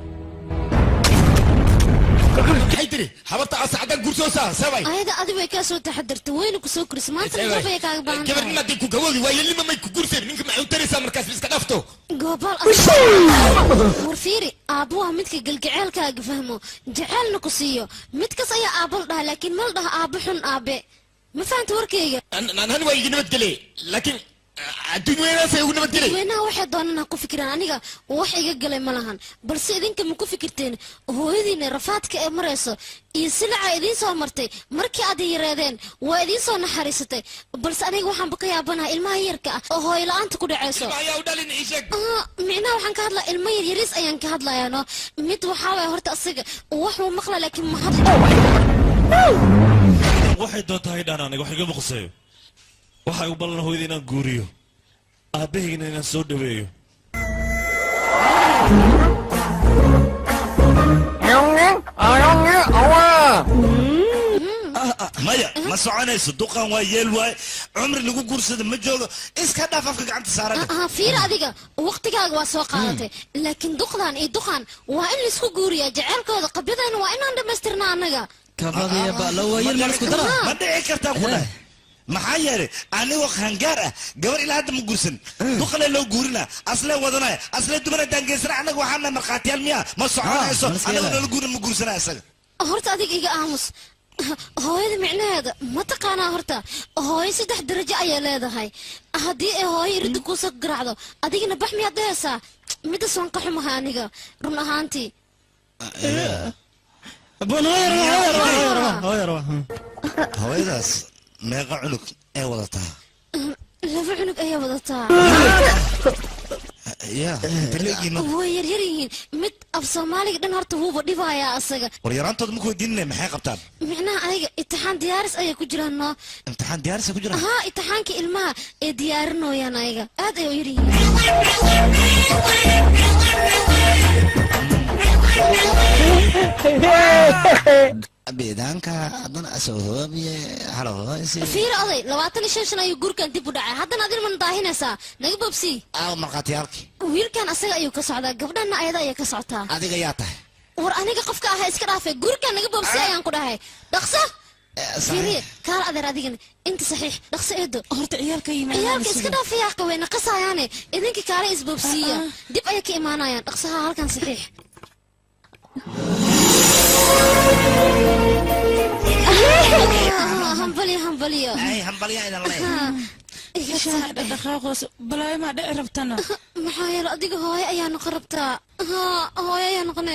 maxay tiri habarta asacdan gursoosaa sabay ayada adi way kaa soo taxadartay wayna ku soo korisay maanta gabay kaaga baahan gabar nimadii ku gawoodi waayo lima may ku gurseen ninka maxay u taraysaa markaas iska dhafto goobal war fiiri aabbo waa midka galgaceelkaaga fahmo jaceelna ku siiyo midkas ayaa aabal dhaha laakiin mal dhaha aabbo xun aabe ma fahanta warkayga anhan waa igi nabadgelay laakiin adduunyadaasay ugu nabadgelay dadweynaha waxay doonaan ha ku fikiraan aniga wax iga galay ma lahan balse idinka ma ku fikirteen hooyadiina rafaadka ee marayso iyo silaca idiin soo martay markii aad yareedeen waa idiin soo naxariisatay balse aniga waxaanba ka yaabanahay ilmaha yarka ah oo hooyo la-aanta ku dhacayso micnaha waxaan ka hadlaa ilmo yar yariis ayaan ka hadlayaano mid waxaa waaya horta asaga wax uu maqla laakiin ma hadla waxay doontahay dhaan aniga wax igama quseeyo waxay u ballan hooyada inaan guuriyo aabbahayna inaan soo dhaweeyo maya ma soconayso duqan waa yeel waay cumri lagu guursada ma joogo iska dhaaf afka gacanta saaran fiir adiga waqtigaaga waa soo qaadatay laakiin duqdan iyo duqan waa in laisku guuriyaa jaceylkooda qabyadana waa inaan dhammaystirna annaga ma dhici kartaa ku dhahay maxaa yeelay anigoo qaangaar ah gabar ilaa hadda ma guursan duqale loo guurinaa aslee wadanaya aslee dumana daangeysana annaga waxaana markhaatiyaal miya ma soconayso annaga nala guurin ma guursanaa isaga horta adiga iga aamus hooyada micnaheeda ma taqaanaa horta hooyo 3 darajo ayay leedahay haddii ay hooyo iridda kuusoo garaacdo adigana bax miyaad dhehaysaa midas waan ka xumahay aniga run ahaantii hooyadaas meeqa cunug ee wadataa 2 cunug ayay wadataa way yaryar yihiin mid af soomaaliga dhan horta wuuba dhibayaa asaga war yaraantooda ma weydiinine maxay qabtaan micnaha aniga imtixaan diyaaris ayay ku jiraan noo imtixaan diyaaris ku jiraan haa imtixaankii ilmaha ee diyaarinooyaan ayaga aad ayay u yar yihiin biidaanka haddana asoohoobiye halohoysi fiir oday 25 sano ayuu guurkan dib u dhacay haddana adin man daahinaysaa naga bobsi markhaatiyaalkii wiilkan asaga ayuu ka socdaa gabdhana ayada ayay ka socotaa adiga yaa tahay war aniga qofka ahaa iska dhaafay guurkan naga bobsi ayaan ku dhahay dhaqso fiiriye kaal adeer adigana inta saxiix dhaqso eedo horta ciyaalka yimaadaan ciyaalka iska dhaafayaa qaweyna qasayaane idinka kaale isbobsiiya dib ayay ka imaanayaan dhaqsaha halkan saxiix hambalyo hambalya idan dhaqaaqoos balaayo maa dhici rabtana maxaa yeele adiga hooyo ayaa noqon rabtaa hooyo ayaa noqone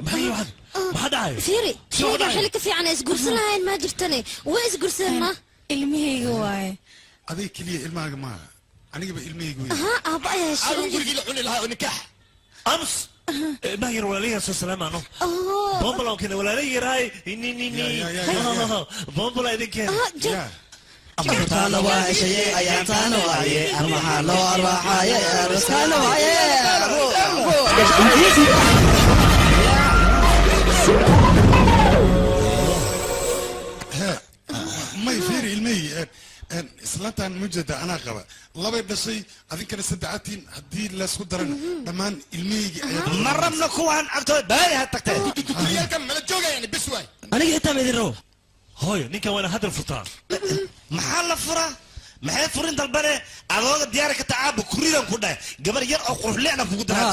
maxaa dhacay fiiri shayga xili ka fiican ay isgursan lahayn maa jirtane way isgursadeenna ilmahayga waaye adiga keliya ilmahaaga maaha anigaba ilmahayga wey aabba ayaa heshay gurigii la cuni lahaa oo nikaax أمس ما هي ولا سلام عنه بومبلا كنا ولا لي راي ني ني ني بومبلا إذا كان أمتانا وعشية أيامتانا وعيه أرمحانا وأرواحايا أرسكانا وعيه ما يفير المي islaantan mujada anaa qaba labay dhashay adinkana saddexaatiin haddii laysku darana dhammaan ilmahaygi ma rabna kuwaan agtooda baari ha tagtay dukuliyaalkan mala joogayaan bis waay aniga xitaa maidin rabo hooyo ninkan waana hadal furtaa maxaa la furaa maxay furin dalbane adooga diyaari ka tacaaba kuridan ku dhahay gabar yar oo quruxleena kugu daraa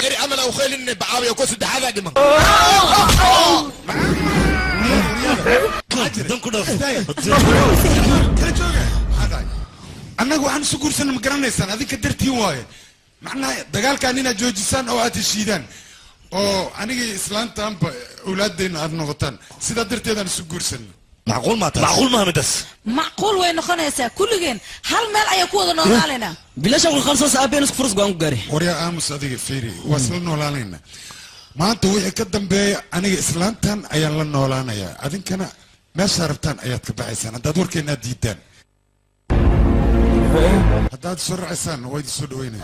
غير عمل او خيل ان بعاوي وكوس الدحابه دم annaga waxaan isu guursan ma garanaysaan adinka dartiin waaye macnaha dagaalkaan inaad joojisaan oo aad heshiidaan oo anigii islaantaanba awlaadeenna aad noqotaan sidaa darteedaan isu guursan macquul ma taas macquul ma midas macquul way noqonaysaa kulligeen hal meel ayaa ku wada noolaanayna bilasha uu khalsas aabeen isku furs go'aan ku gaari waryaa aamus adiga fiiri waa isla noolaanayna maanta wixii ka dambeeya aniga islaantan ayaan la noolaanayaa adinkana meeshaa rabtaan ayaad ka baxaysaan haddaad warkeenaad diidaan haddaad soo racaysaan waa idin soo dhaweynaya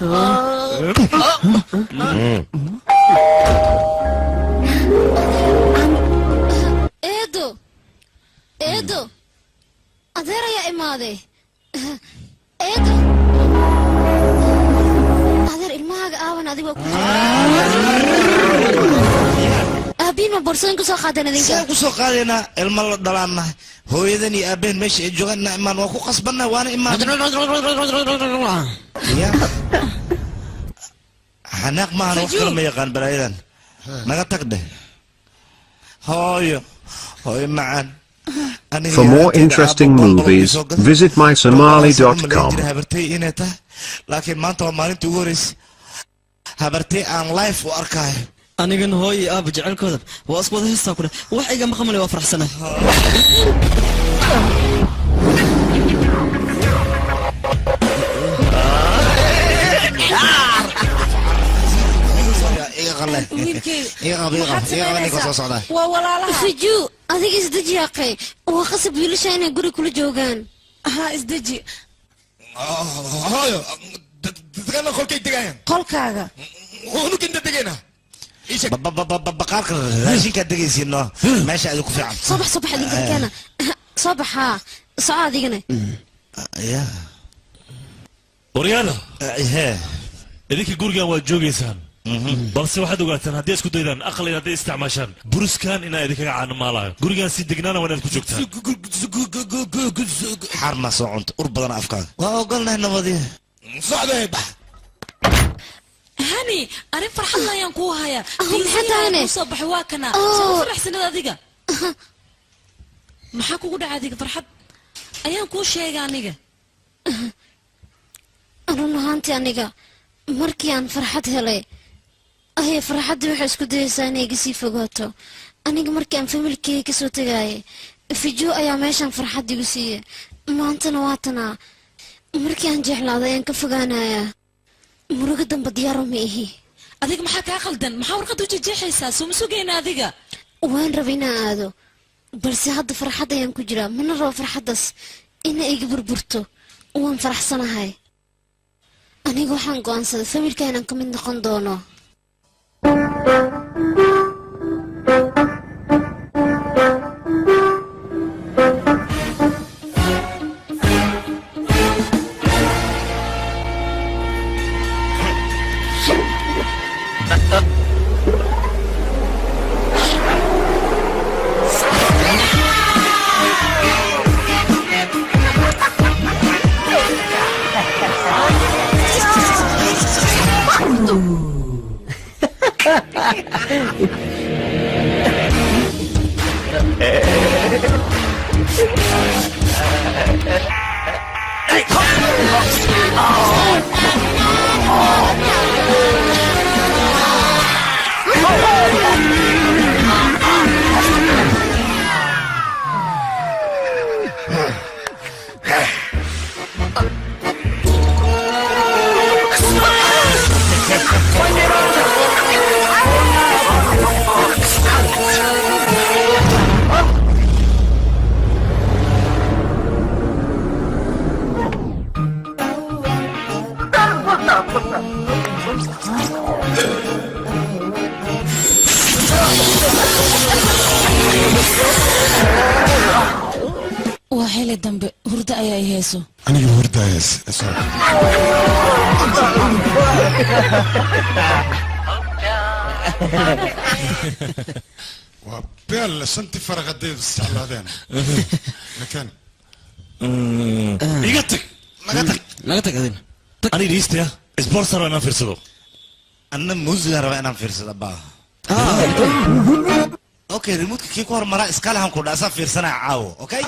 eedo adeer ayaa imaaday eedo adeer ilmahaaga aawan adiga aabiin ma boorsooyin kusoo qaadeen idinka saan kusoo qaadaynaa ilmo la dhalaanna hooyadan iyo aabeen meesha ay joogaan imaan waa ku qasbanna waana imaan xanaaq maahan wax kale ma yaqaan balaayadan naga tag dheh hooyo macaan For more interesting movies, visit mysomali.com. laakiin maanta waa maalintii ugu horeysay habartay aan live u arkaayo anigan hooyo aaba jecelkooda waa isku wada heestaa ku dheh wax iga maqamale waa faraxsanay waa walaalaha fiju adiga isdeji yaaqay waa qasab wiilasha inay guri kula joogaan ha isdeji hooyo dadkana qolkay degayaan qolkaaga unug inta degayna baqaarka raashinkaad degaysiino meesha adigu ku fiican soo bax idinkakeena soo bax haa soco adigana waryaada idinka gurigan waad joogaysaan balse waxaad ogaataan haddii isku daydaan aqal in hadday isticmaashaan buruskan inaa idinkaga caanamaalayo gurigan si degnaana waa inaad ku joogtaan xarma soo cunta ur badan afkaaga waa ogolnahay nabadiya socday bax hani arrin farxad ayaan kuu hayaa maxaataane soo baxay waa kana soo faraxsanad adiga maxaa kugu dhacay adiga farxad ayaan kuu sheegay aniga run ahaantii aniga markii aan farxad helay ahay farxaddii waxay isku dayaysaa inay iga sii fogaato aniga markii aan familkeyga kasoo tagaayay fijo ayaa meeshaan farxad igu siiyey maantana waatanaa markii aan jeclaaday ayaan ka fogaanayaa murugo damba diyaaro ma ihi adiga maxaa kaa qaldan maxaa warqad u jejeexaysaa soo ma sugayna adiga waan raba inaan aado balse hadda farxad ayaan ku jiraa mana rabo farxaddaas ina iga burburto waan faraxsanahay aniga waxaan go'aansaday familka inaan ka mid noqon doono waa xili dambe hurdo ayaa i heeso aniga hurdaayas waa beel shantii faraq hadday isjeclaadeen lakin iga tag naga tag adina ani dhiistaya sponsor inaan fiirsado anna muusigaan raba inaan fiirsado baa okay remote kii ku hormara iska lahan ku dhaasa fiirsanaa caawo okay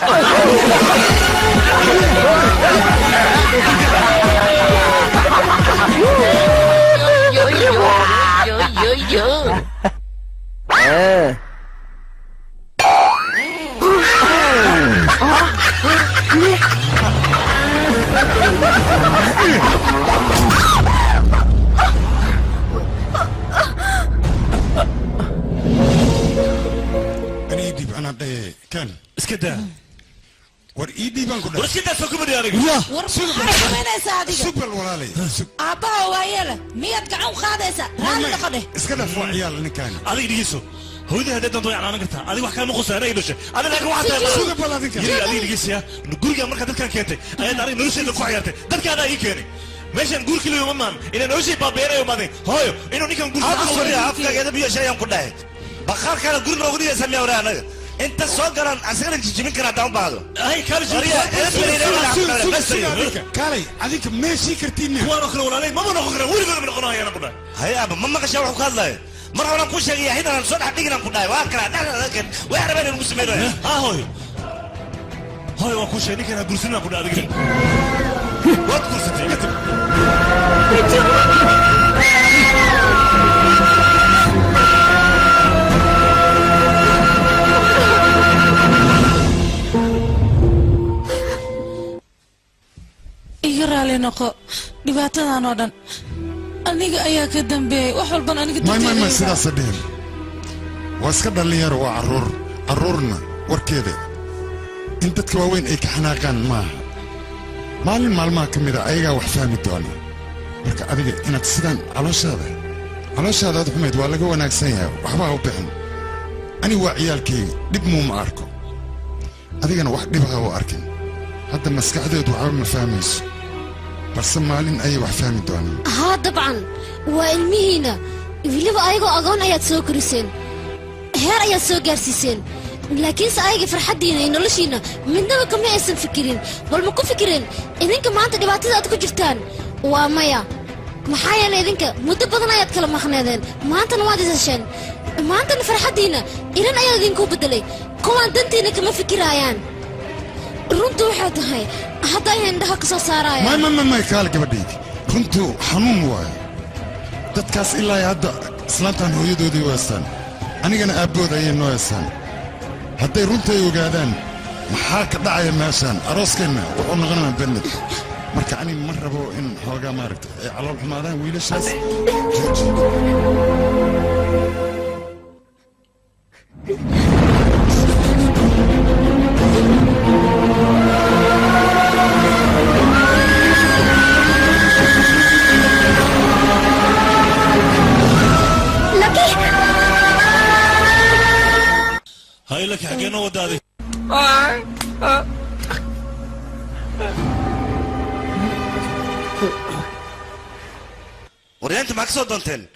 أنا يدي أنا ده كان اسكت وريدي بانكو ده اسكت سوق بدي أنا war maxaa samaynaysaa adiga سوبر ولا لي aabbaha waa yeela miyaad gacan u qaadaysaa raalli noqo dheh اسكت فوق عيال اللي كان adiga dhigeyso hooyada haddaad doonto yacnaanan kartaa adiga wax kaama qosay anaga dhashay adiga laakiin waxaa tahay سوق ولا ذيك yiri adiga dhigeysiya guriga markaa dadkan keentay ayaad aniga nolosheeda ku ciyaartay dadkaada ii keenay meeshan guurkii la yoma maan inay noloshii baabeerayo maadeen hooyo inuu ninkan guurka afkageeda biyo shayaan ku dhahay bakhaar kale guri noogu dhigaysa miyaa wara anaga inta soo garan asagana jijimin kara haddaan u baahdo ay kala كالي هذيك ماشي كرتيني kuwaan oo kale walaalay mama noqon kara weligood ma noqonaayaan ku dhahay hay aba ma maqashaa wax ku hadlayo mar horaan ku sheegay hidan soo dhex dhiginan ku dhahay waa kala dhexdan way rabeen inuu sameeyo ha hooyo hooyo waa ku sheegay ninkan guursanaa ku dhahay adiga waad guursatay iga raali noqo dhibaatadan oo dhan aniga ayaa ka dambeeyey wax walban aniga ما سيدا صدير واسكت اللي يروى عرورنا وركيدي انت تكواوين ايك حناقان معها مال ما كميدا ايغا وحفامي دوني marka adiga inaad sidaan calooshaada aad xumayd waa laga wanaagsan yahay waxba u bixin ani waa ciyaalkayga dhib muuma arko adigana wax dhibaha u arkin hadda maskaxdeedu waxba ma fahmayso balse maalin ayay wax fahmi doonaan haa dabcan waa ilmihiina weliba ayagoo agoon ayaad soo koriseen heer ayaad soo gaarsiiseen laakiinse ayaga farxaddiina iyo noloshiina midnaba kama aysan fikirin bal ma ku fikireen idinka maanta dhibaatada aad ku jirtaan waa maya maxaa yeelay idinka muddo badan ayaad kala maqneedeen maantana waad isasheen maantana farxaddiina ilan ayaa idinku beddelay kuwaan dantiina kama fikiraayaan runtu waxay tahay hadda ay indhaha ka soo saarayaan may kaal gabadhaydi runtu xanuun waayo dadkaas ilaa hadda islaantaan hooyadoodii weestaan anigana aabbooda ayay noo heestaan hadday runtay ogaadaan maxaa ka dhacaya meeshaan arooskeenna wuxuu noqonayaa benned marka ani ma rabo in xoogaa maaragta ay calool xumaadaan wiilashaas هاي لك حكينا ودادي ورينت معك صوت دونتين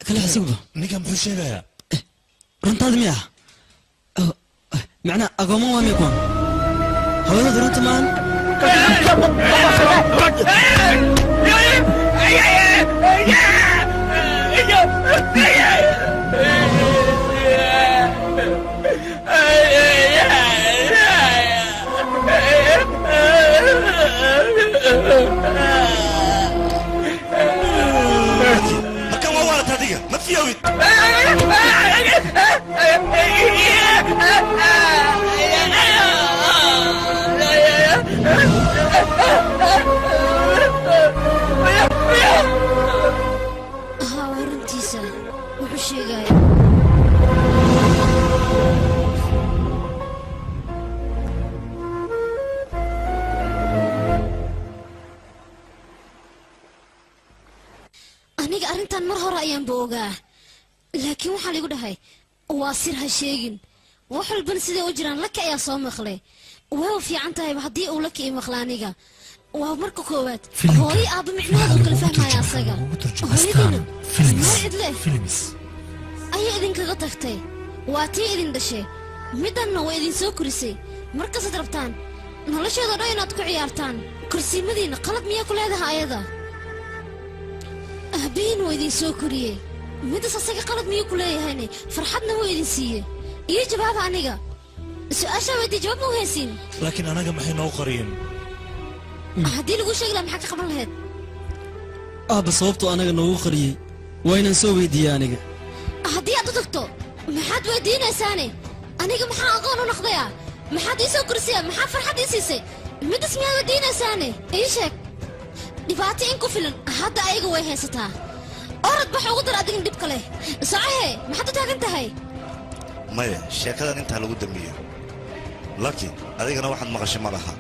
kala xasuuba ninkan muxuu sheegayaa runtaada miya macnaa agoomo waa miya kuwan hooyada runta maan مكان ووالد هذيك ما في يويت ها ورنتيسا wuxuu sheegaya aniga arrintan mar hore ayaan boogaa laakiin waxaa ligu dhahay waa sir ha sheegin wax walban siday u jiraan laka ayaa soo maqlay waa u fiican tahayba haddii uu laka ii maqla aniga waa marka koowaad hooyo aabba micnaheeda u kala fahmaya asaga hooyadiina meel cidle ayay idinkaga tagtay waa tii idin dhashay middanna waa idin soo korisay markasaad rabtaan nolosheedoo dhan inaad ku ciyaartaan korsiimadiinna qalad miyaa ku leedaha ayada aabbihiin waa idin soo koriyey middas asaga qalad miyuu ku leeyahayne farxadna waa idin siiye iyo jawaaba aniga su-aashaa weydii jawaab ma u haysiin laakiin anaga maxay noo qariyeen haddii lagu sheegi laha maxaa ka qaban lahayd aabba sababtu anaga noogu qariyey waa inaan soo weydiiyey aniga haddii aad u tagto maxaad weydiinaysaane aniga maxaa aqoon u noqdayaa maxaad ii soo korsiyaa maxaa farxad ii siisay midas miyaad weydiinaysaane ii sheeg dhibaato in ku filan hadda ayaga way haysataa orad bax ugu dar adigin dhibka leh socohe maxaad u taagan tahay maya sheekadan intaa lagu dambeeyo laakiin adigana waxaad maqashay ma laha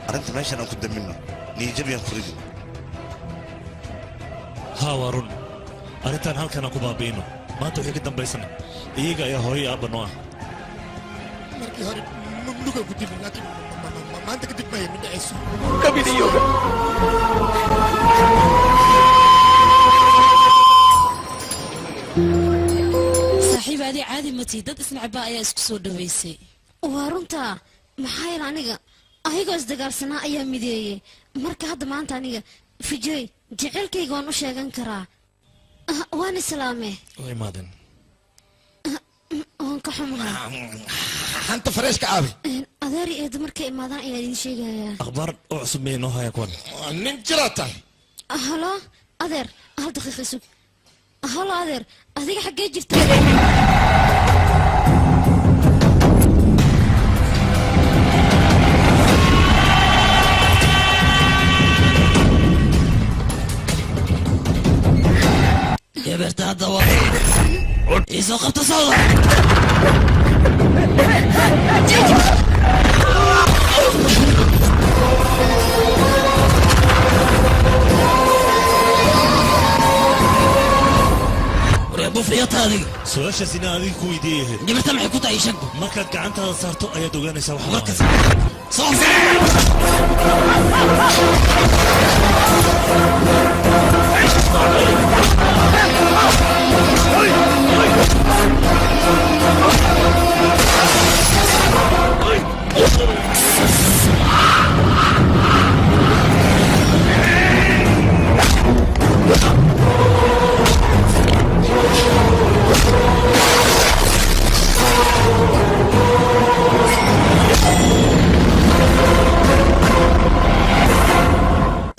arrinta meeshan aan ku damminno niyajabiyaan ku ridi haa waa run arrintan halkan aan ku baabi'ino maanta wixii ka dambaysana iyaga ayaa hooyo iyo aabba noo ah markii hore muluga ku dili laakiin maanta kadib maya midhacayso kabidiyooga saaxiib adii caadi matii dad isnacbaa ayaa isku soo dhawaysay waa runtaa maxaa yeele aniga ayagoo isdagaalsanaa ayaa mideeyey marka hadda maanta aniga fijey jecelkayga waan u sheegan karaa waan islaame waa imaadeen waan ka xumahay hanta fareeshka aabi adeer iyo eedo markay imaadaan ayaa idiin sheegayaa akhbaar oo cusub miyay noo haya kuwan nin jiraa tahay halo adeer hal daqiiqa sug halo adeer adiga xaggee jirta gabarta hadda waa isoo qabta sawda bufriyata adiga su-aashaas inaan adiga ku weydiiyahay gabarta maxay ku tahay shagbu markaad gacantaada saarto ayaad ogaanaysaa wax warkas soo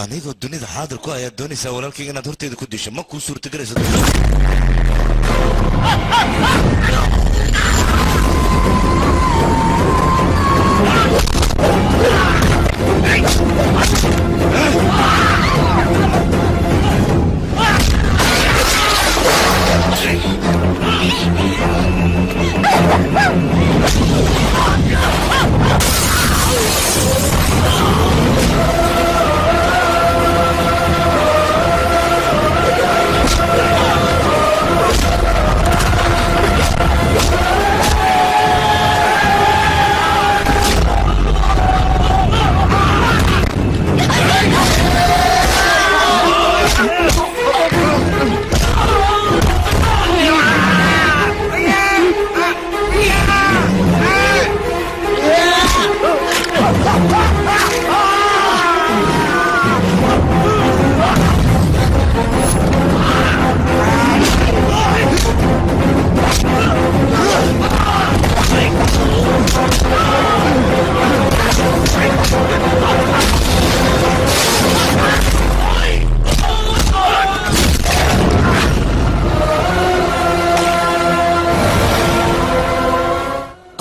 anigoo dunida xaadir ku ayaad doonaysaa walaalkayga inaad horteeda ku disho ma kuu suurtagelayso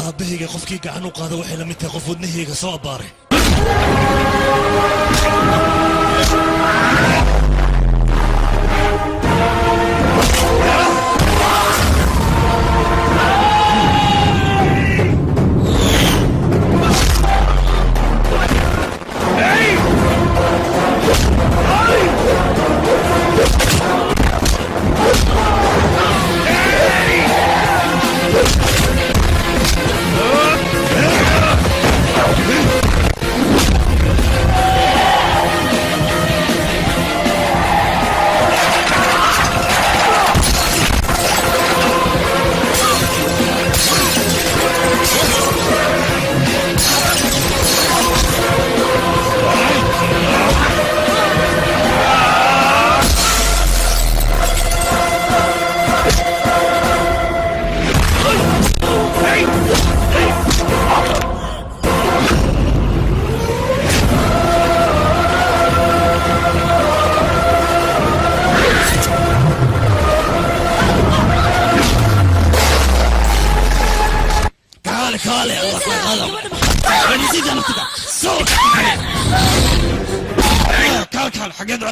aabbahayga qofkii gacan u qaada waxay la mid tahay qof wadnahayga soo abbaaray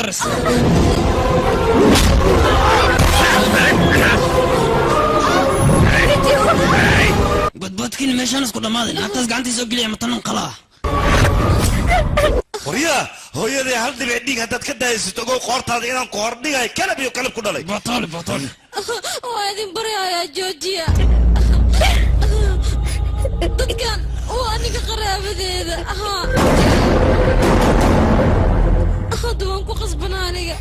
قرص بدبطكين ماشي انا اسكت ماضي انت قاعد تسوق لي متنن قلاه وريا هو يدي هل دي بعديك هتاد كده يستوقو قورتاد إنان قورديغاي كلب يو كلب كدالي بطل وادين بريا يا جوجيا dadkan waa aniga qaraabadeeda hadda waan ku qasbanaa aniga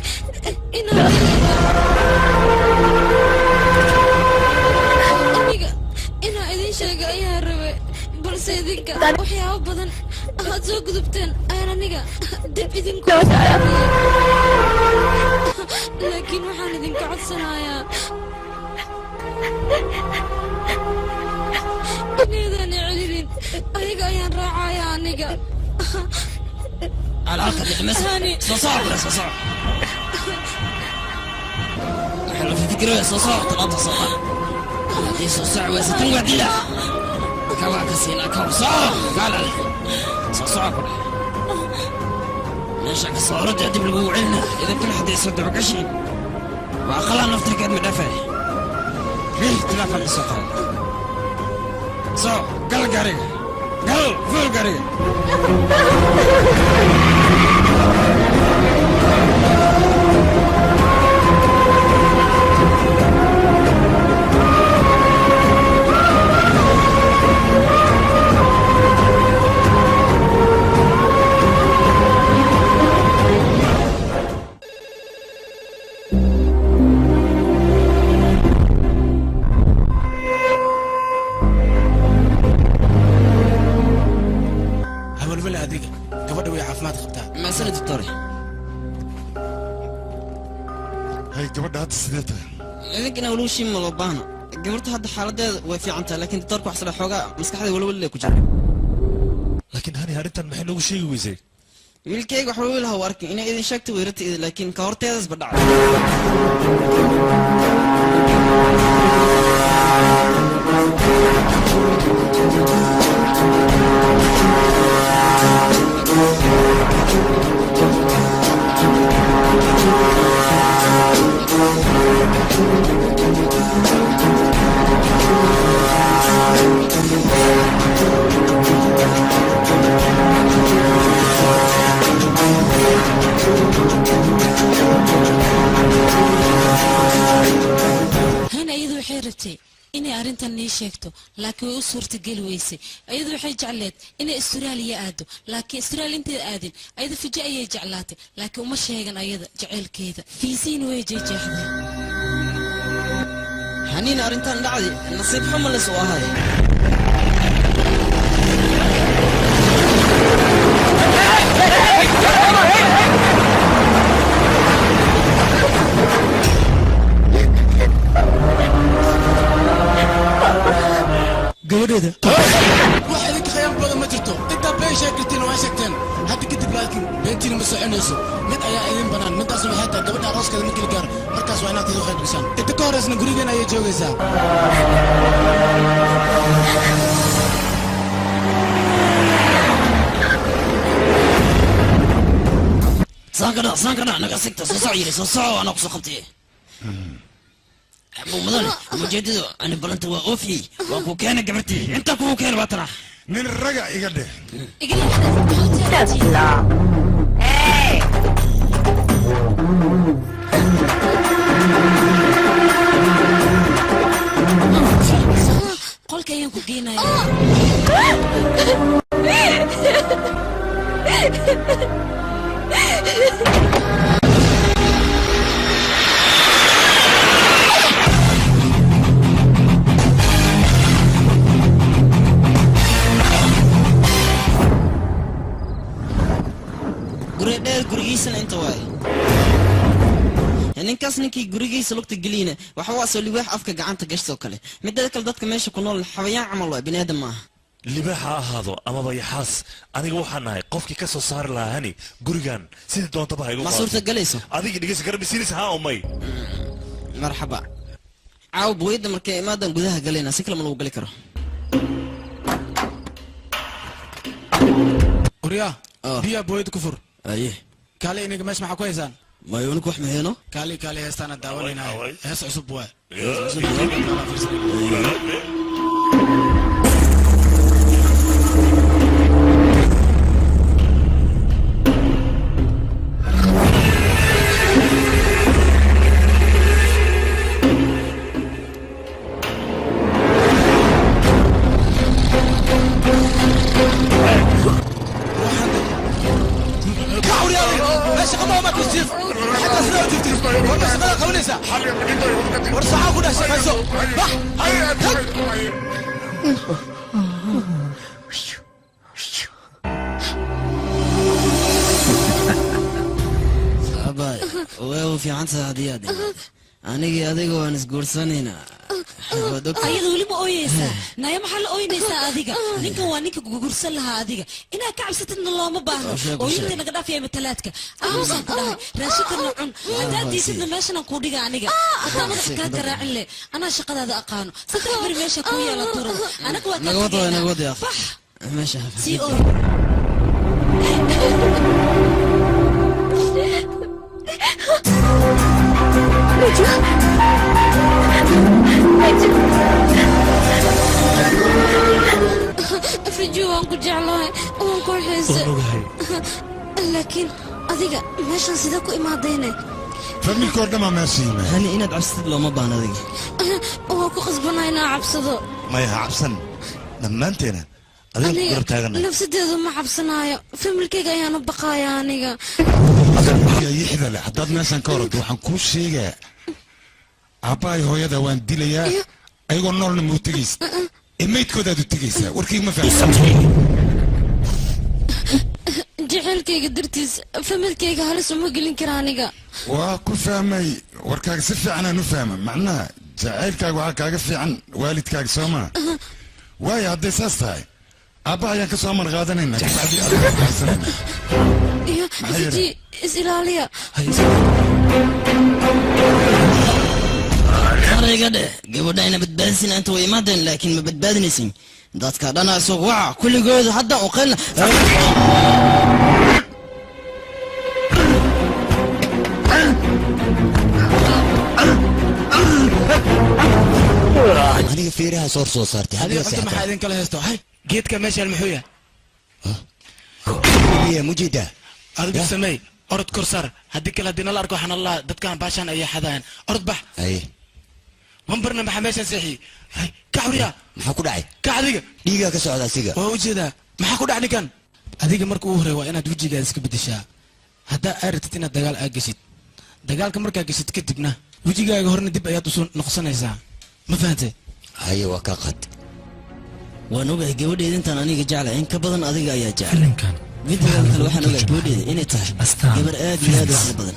inaa idin sheega ayaa rabe balse idinka waxyaabo badan aad soo gudubteen ayaan aniga dib idinku laakiin waxaan idinka codsanayaa إني نعلن أيق أيان راعي أنيقا على الأرض المسها صصعب ولا صصعب حلو في فكرة صصعب طلعت صصعب دي صصعب وستن وعدلة كوا كسينا كوا صعب قال عليه صصعب ليش الصورة تعدي بالبوعلنا إذا كل حد يصدع قشي وأخلا نفتكر مدافع ليه تلافى الصقر So, gal garing. Gal, full garing. لكن أولو شيء ما لبانا قبرت هذا حالة وفي عنتها لكن تترك وحصل حوجة مسكحة ولا ولا كجرا لكن هني هرنت المحل وش شيء ويزي الكيك وحلول لها ورك إن إذا شكت ويرت لكن كهرت هذا بدع هنا أيضا حيرتي إني أرنتن نيشيكتو لكن وصورة قلويسي أيضا حي جعلت إني استراليا آدو لكن استراليا انت آدين أيضا في جاية جعلاتي لكن ومش هيغن أيضا جعل كيدا في سين ويجي جاحدي هنين أرنتن دعدي نصيب حمل سواهاي gabadheeda wax idinka khayaan badan ma jirto intaa been sheegteen waa sheegteen hadda kadib laakiin beentiina ma soconayso mid ayaa idin banaan midaasna waxay tahay gabadha arooskeeda markii la gaaro markaas waa inaad idin qayb gashaan inta ka horeysna gurigeena ayay joogaysaa سانكنا أنا قصدت صصعيري صصعوا أنا قصو خبتي أبو مدن مجدد أنا بلنت وأوفي وأبو كان قبرتي أنت أبو كان بطرح من الرجع يقدر قول كيان كوكينا gurigiisana inta waay ninkaas ninkii gurigiisa lugta geliyna waxa waa soo libaax afka gacanta gashtoo kale midda kale dadka meesha ku nool xawayaan camal waa bini aadam maaha libaax ha ahaado amaba yaxaas aniga waxaan nahay qofkii ka soo saari lahaa hani gurigan sidii doontaba ha igu ma suurtagelayso adiga dhegeysa garabisiinis haa umay marxaba caaw booyadda markay imaadan gudaha galayna si kale ma lagu gali karo وريا بيا بويد كفر ايه كالي انك مش معك كويسان ما يونك وحمي هنا كالي كالي هستانا داولينا هس عصب واي أباي وهو في عنصر هدية أنا أديك وأنا سكورسانينا ayada weli ma ooyeysaa naya maxaa la ooynaysaa adiga ninkan waa ninka gugursan lahaa adiga inaa ka cabsatidna looma baahno ooyinta naga dhaafaya matalaadka aamusaan ku dhahay raashidkana cun haddaad diisidna meeshanaan kuu dhiga aniga hataa madax kaa garaacin leh anaa shaqadaada aqaano saddex beri meesha kuu yeela turada anaga waa نقود ماشي sii ooy فرجوا وانكو جعلوها وانكو حيسة لكن أذيك ماشان سيداكو إماديني فمي كوردما ماشينا هني إنا بعصت لو ما بانا ذيك وانكو خصبنا إنا عبصدو ما يها عبسن لما انتنا أذيك قرب تاغنا نفسي ديدو ما عبصنايا فيلم الكيكا يانا بقايا أنيقا يا يحدى لي حداد ماشان كورد وحن كل شيء عباي هو يدا وان ديليا أيقو نور نموتيس الميت كودا دو تيجيسا وركي ما فهم جعلكيكا درتيس فيلم الكيكا هلس وما قلين كرانيقا وكل فهمي وركاك سفي أنا نفهم معناها جعلكاك وعاكاك في عن والدكاك سوما واي هدي ساستاي أبا يا كسوما غادن إنك بعدي أبا حسنين يا سيدي إسئلاليا طريقة قبل أنا بتبادسين أنت وإمادن لكن ما بتبادنسين داتك أنا سوق وع كل جود حتى وقلنا أنا فيرها صور صارتي هذه قلت ما حد كله هستو هاي جيت كماشي المحوية هي مجيدة أرد سمي أرد كرسر هديك الدين الله أركو حن الله دت كان باشان أي حدا أرد بح أي منبرنا محماشة سيحي هاي كعوريا محاكو داعي كعديك ديجا كسعودة سيجا ووجدا محاكو داعني كان هذيك مركو هري وأنا دوجي جالس كبدشة هدا أردتنا دجال أجسد دجال كمركا أجسد كتبنا وجي جاي هرنا دب أيات وصل نقصنا إذا ما فهمت هاي وكاقد ونوجه جودي أنت أنا نيجي جعله إنك بدن أذيك أي جعل فيلم كان فيديو الواحد نوجه جودي إني تاه جبر آدي هذا واحد بدن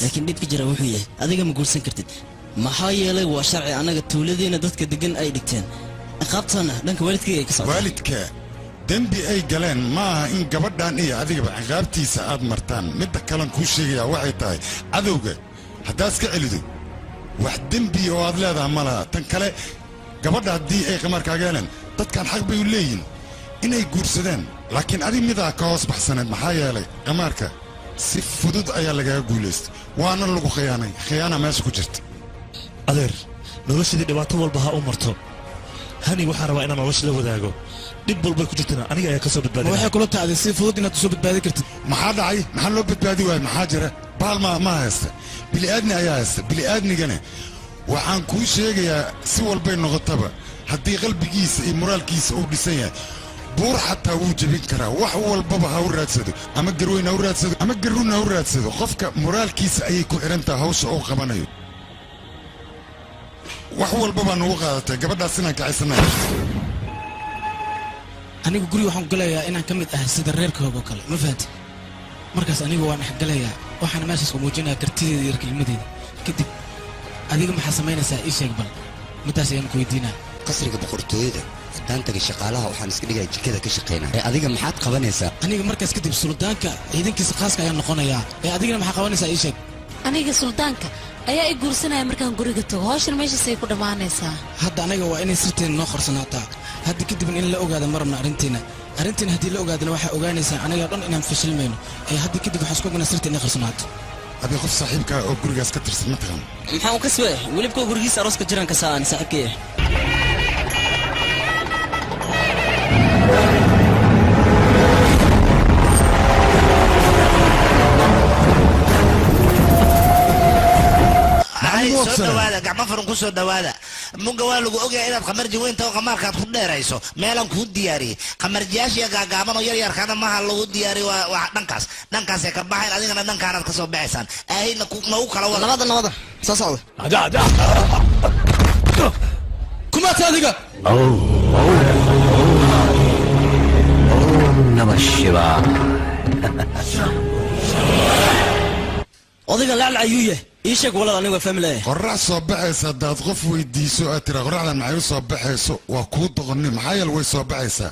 لكن ديك جرا وحية أذيك مقول سكرتد ما حاي له وشرعي أنا قلت ولدي ندتك دقن أي دكتين أخذتنا لأنك والدك يكسر والدك dembi ay galeen maaha in gabadhan iyo adigaba ciqaabtiisa aad martaan midda kalan kuu sheegaya waxay tahay cadowga haddaad iska celido wax dembi oo aad leedahay ma laha tan kale gabadha haddii ay qamarkaaga heleen dadkan xaq bay u leeyihin inay guursadeen laakiin adig midaa ka hoos baxsaneed maxaa yeelay qamaarka si fudud ayaa lagaga guulaystay waana lagu khiyaanay khiyaana meesha ku jirta adeer noloshadii dhibaato walba ha u marto hani waxaan rabaa inaan nolosha la wadaago dib walbay ku jirtana aniga ayaa ka soo badbaadinaya waxay kula tahay si fudud inaad soo badbaadi kartid maxaa dhacay maxaa loo badbaadi waayay maxaa jira baal ma haysta bili-aadni ayaa haysta bili-aadnigana waxaan kuu sheegayaa si walbay noqotaba haddii qalbigiisa iyo moraalkiisa uu dhisan yahay buur xataa wuu jebin karaa wax walbaba ha u raadsado ama garweyn ha u raadsado ama garrun ha u raadsado qofka moraalkiisa ayay ku xihan tahay hawsha uu qabanayo wax walbabaa nagu qaadatay gabadhaas inaan kacaysanayo anigu guri waxaan galayaa inaan ka mid ahay sida reerkooga oo kale ma fahanti markaas anigu waan dhexgalayaa waxaana meeshaas ku muujinayaa kartideeda iyo kelmadeeda kadib adiga maxaa samaynaysaa ii sheeg bal midaas ayaan ku weydiinaa qasriga boqortooyada haddaan tagay shaqaalaha waxaan iska dhigaa jikada ka shaqaynaa ee adiga maxaad qabanaysaa aniga markaas kadib suldaanka ciidankiisa khaaska ayaan noqonayaa ee adigana maxaa qabanaysaa ii sheeg aniga suldaanka ayaa i guursanaya markaan guriga tago hawshan meeshaasay ku dhammaanaysaa hadda anaga waa inay sirteena noo qorsanaataa hadda kadibna in la ogaada ma rabna arrinteena haddii la ogaadana waxaa ogaanaysaa anaga dhan inaan fashilmayno ee hadda kadib waxaan isku ognaa sirta inay qorsanaato هذا قف صاحبك أو قرقاس كتر سمتهم محاو كسوه ولبكو قرقيس أروس كجيران كسان صاحبكي soo dhawaada gacmo furan ku soo dhawaada muga waa lagu ogahay inaad qamarji weynta oo qamaarkaad ku dheerayso meelan kuu diyaariyey qamarjiyaashiya gaagaaban oo yaryarkaana maaha lagu diyaariyo waa dhankaasay ka baxayn adigana dhankaanaad ka soo baxaysaan aahayna nagu kala wada nabada soo socda kumaata adiga Namashivaa odayga laclac ayuu yahay ii sheeg walad aniga waa family qorax soo baxaysa hadaad qof weydiiso aad tira qoraxdan maxay u soo baxayso waa kuu doqonni maxaa yeele way soo baxaysaa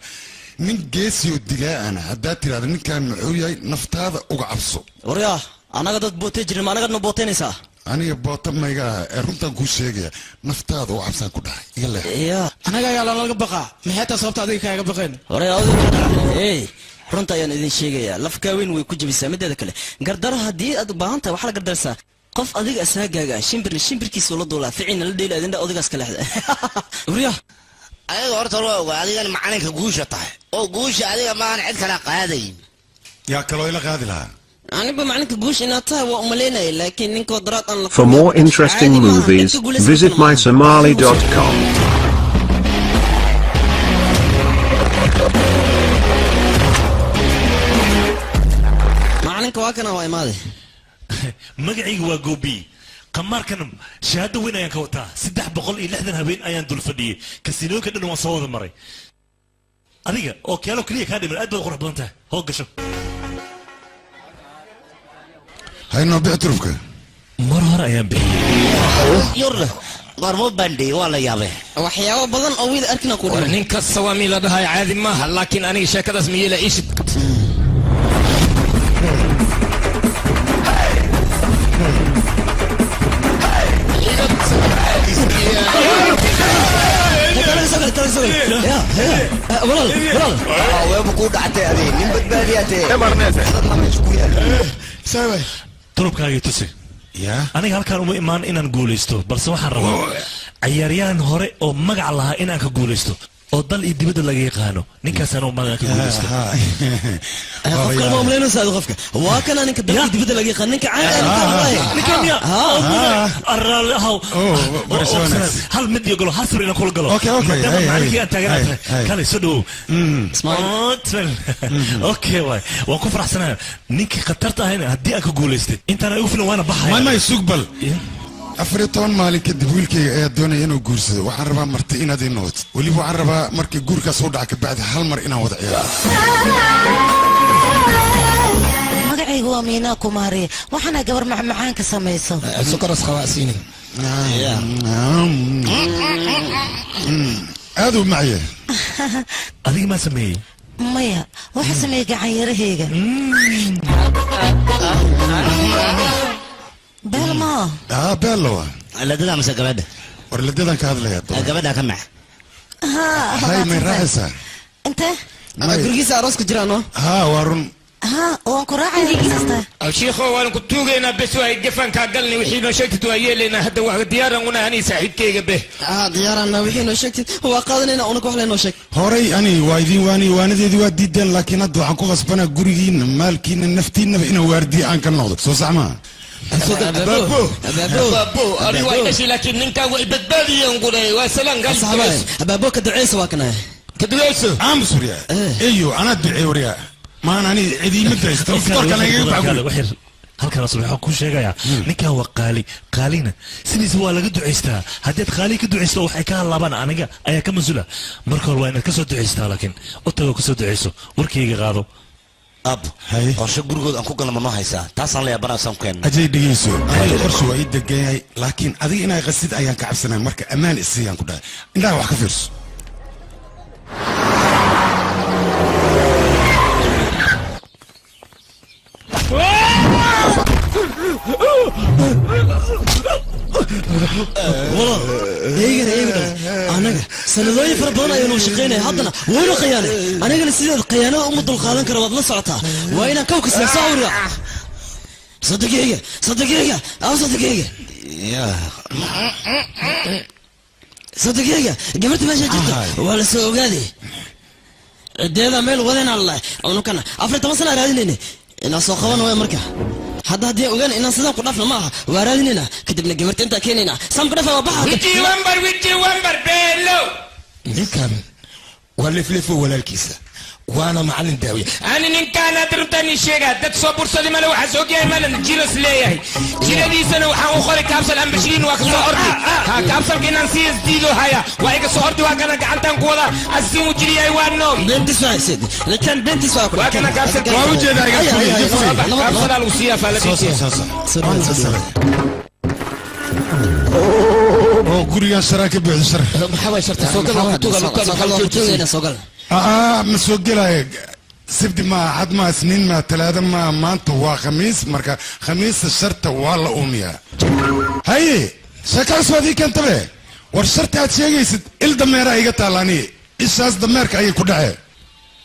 nin geesiyo dilaa'ana haddaad tiraahdo ninkan muxuu yahay naftaada uga cabso waryaa anaga dad bootay jirin ma anagadna bootaynaysaa aniga boota mayga ee runtan kuu sheegaya naftaada uga cabsaan ku dhahay iga leex anaga ayaa lalaga baqaa maxay taa sababta adiga kaaga baqeen runta ayaan idin sheegayaa lafkaaweyn way ku jabisaa mideeda kale gardaro haddii aad u baahan tahay waxaa la gardarsaa qof adiga asaagaaga shimbirkiisa la duulaa ficiina la dheela adinda odaygaas ka leexda wariya ayaga horta waa ogaa adigana macalinka guusha tahay oo guusha adiga maahan cid kala qaadayn yaa kaloo ila qaadi lahaa aniba macalinka guusha inaad tahay waa umaleynaya laakiin ninka wadaraad aan la For more interesting movies, visit mysomali.com. macalinka waa kana waa imaade magacayga waa goobi qamaarkan shahaado weyn ayaan ka wataa 360 habeen ayaan dul fadhiyey kasiinooyinka dhan waan soo wada maray adiga oo keelo kaliya kaa dhiman aad baad qurux badan tahay hoo gasho haynoo bicturufka mar hore ayaan bixiyey yurle qormo bandhi waa la yaabay waxyaabo badan oo wiil arkina ku dhiman nin kasta waa mid la dhahay caadi maaha laakiin aniga sheekadaas miyela ishid turubkaagii tusi aniga halkaan uma imaan inaan guulaysto balse waxaan rabaa cayaaryahan hore oo magac lahaa inaan ka guulaysto oo dal iyo dibadda laga yaqaano ninkaasaan u magan ka guulaysto qofka ma umleynaysa qofka waa kana ninka dal iyo dibadda laga yaqaan ninka caan hal mid iyo galo hal sir inaan kula galo maadaama macalinki aan taaganahay kale soo dhowow okay waay waan ku faraxsanahay ninkii khatarta ahayna haddii aan ka guulaystay intaan ay u filan waana baxaya may sugbal 14 maalin kadib wiilkayga ayaa doonaya inuu guursado waxaan rabaa marti inaad ii noqoto weliba waxaan rabaa markii guurkaas u dhaca kabacdi hal mar inaan wada ciyaaro magacaygu waa miinaa kumaariye waxaana gabar macmacaan ka samayso sukaras khawaasiini aad u macye adiga maa sameeyey maya waxa sameeyey gacanyarahayga beelmo beello ladada mase gabadha war ladadan ka hadlaya gabadha ka mac hay may raacaysaa intee gurigiisa arooska jiraano haa waa run waan ku raacaya alshiikho waan ku tuugaynaa bes waa gafankaa galni wixii noo sheegtid waa yeelaynaa hadda waa diyaaran una ani saaxiibkayga be diyaarana wixii noo sheegtid waa qaadanayna una wax leynoo sheeg horay ani waa idin waanadeedii waa diideen laakiin hadda waxaan ku qasbanaa gurigiina maalkiina naftiinaba inaan waardiye aan ka noqdo soo sax maa بابو أنا وايد لكن نكا ويبدبادي ينقولي وسلام قال بابو كدعيس واكنا كدعيس عم سوريا ايوه انا ادعي وريا ما انا عيدي مدرس تفكر كان يقول halkan asal waxaan ku sheegayaa ninkan waa qaalina sidiisa waa laga ducaystaa haddaad qaali ka ducaysto waxay ka halabaan aniga ayaa ka mas-uula marka hore waa inaad ka soo ducaystaa laakiin u tagoo ka soo ducayso warkayga qaado ab qorshe gurigood aan ku galno ma haysaa taasaan la yaabanaasaan ku keenna ajay dhegeyso aniga qorshe waa ii degan yahay laakiin adiga inaa qasid ayaan ka cabsanaya marka ammaan isiyaan ku dhahay indhaha wax ka fiirso anaga sanadooyin fara badan ayaanu shaqaynaya haddana waynu khiyaanay anigana sideed khiyaanada uma dulqaadan kara waad la socotaa waa inaan kawka siyaaso awriga صدقيقة أو صدقيقة صدقيقة قبلت ما جيت ولا سوق هذه الديدا ميل ودين الله أو كنا أفرت مثلا راديني إن سوقنا ويا مركا هذا دي وين إن صدق قرفنا معها ورادينينا كتبنا قبلت أنت كينينا سام قرفة وبحر ويجي ومبر بيلو نكمل ولا فلفو ولا الكيسة وانا معلم داوية انا ان كان ادربتني شيغا دك صبر صدي مالو حسوق يا مالن جيرس ليهي جيرا دي سنه وحا اخري كابسل ام 20 واك سو اردي ها كابسل كينان سيس ديلو هيا وايك سو اردي واكنا غانتان كولا اسيمو جيري اي وانو بنت ساي سيد لكن بنت ساي واكنا كابسل كو جيدا كابسل الوصيه فالتي oo guriga sharaaka buuxsar maxaa sharta soo gal ma soo galay سبت ما حد ما سنين ما ثلاثة ما أنت وخميس مركا خميس الشرط والله أمية هاي شكل سوادي كنت به والشرط هاتشيء يسد الدمير أيقا تالاني إيش هذا الدمير كأي كده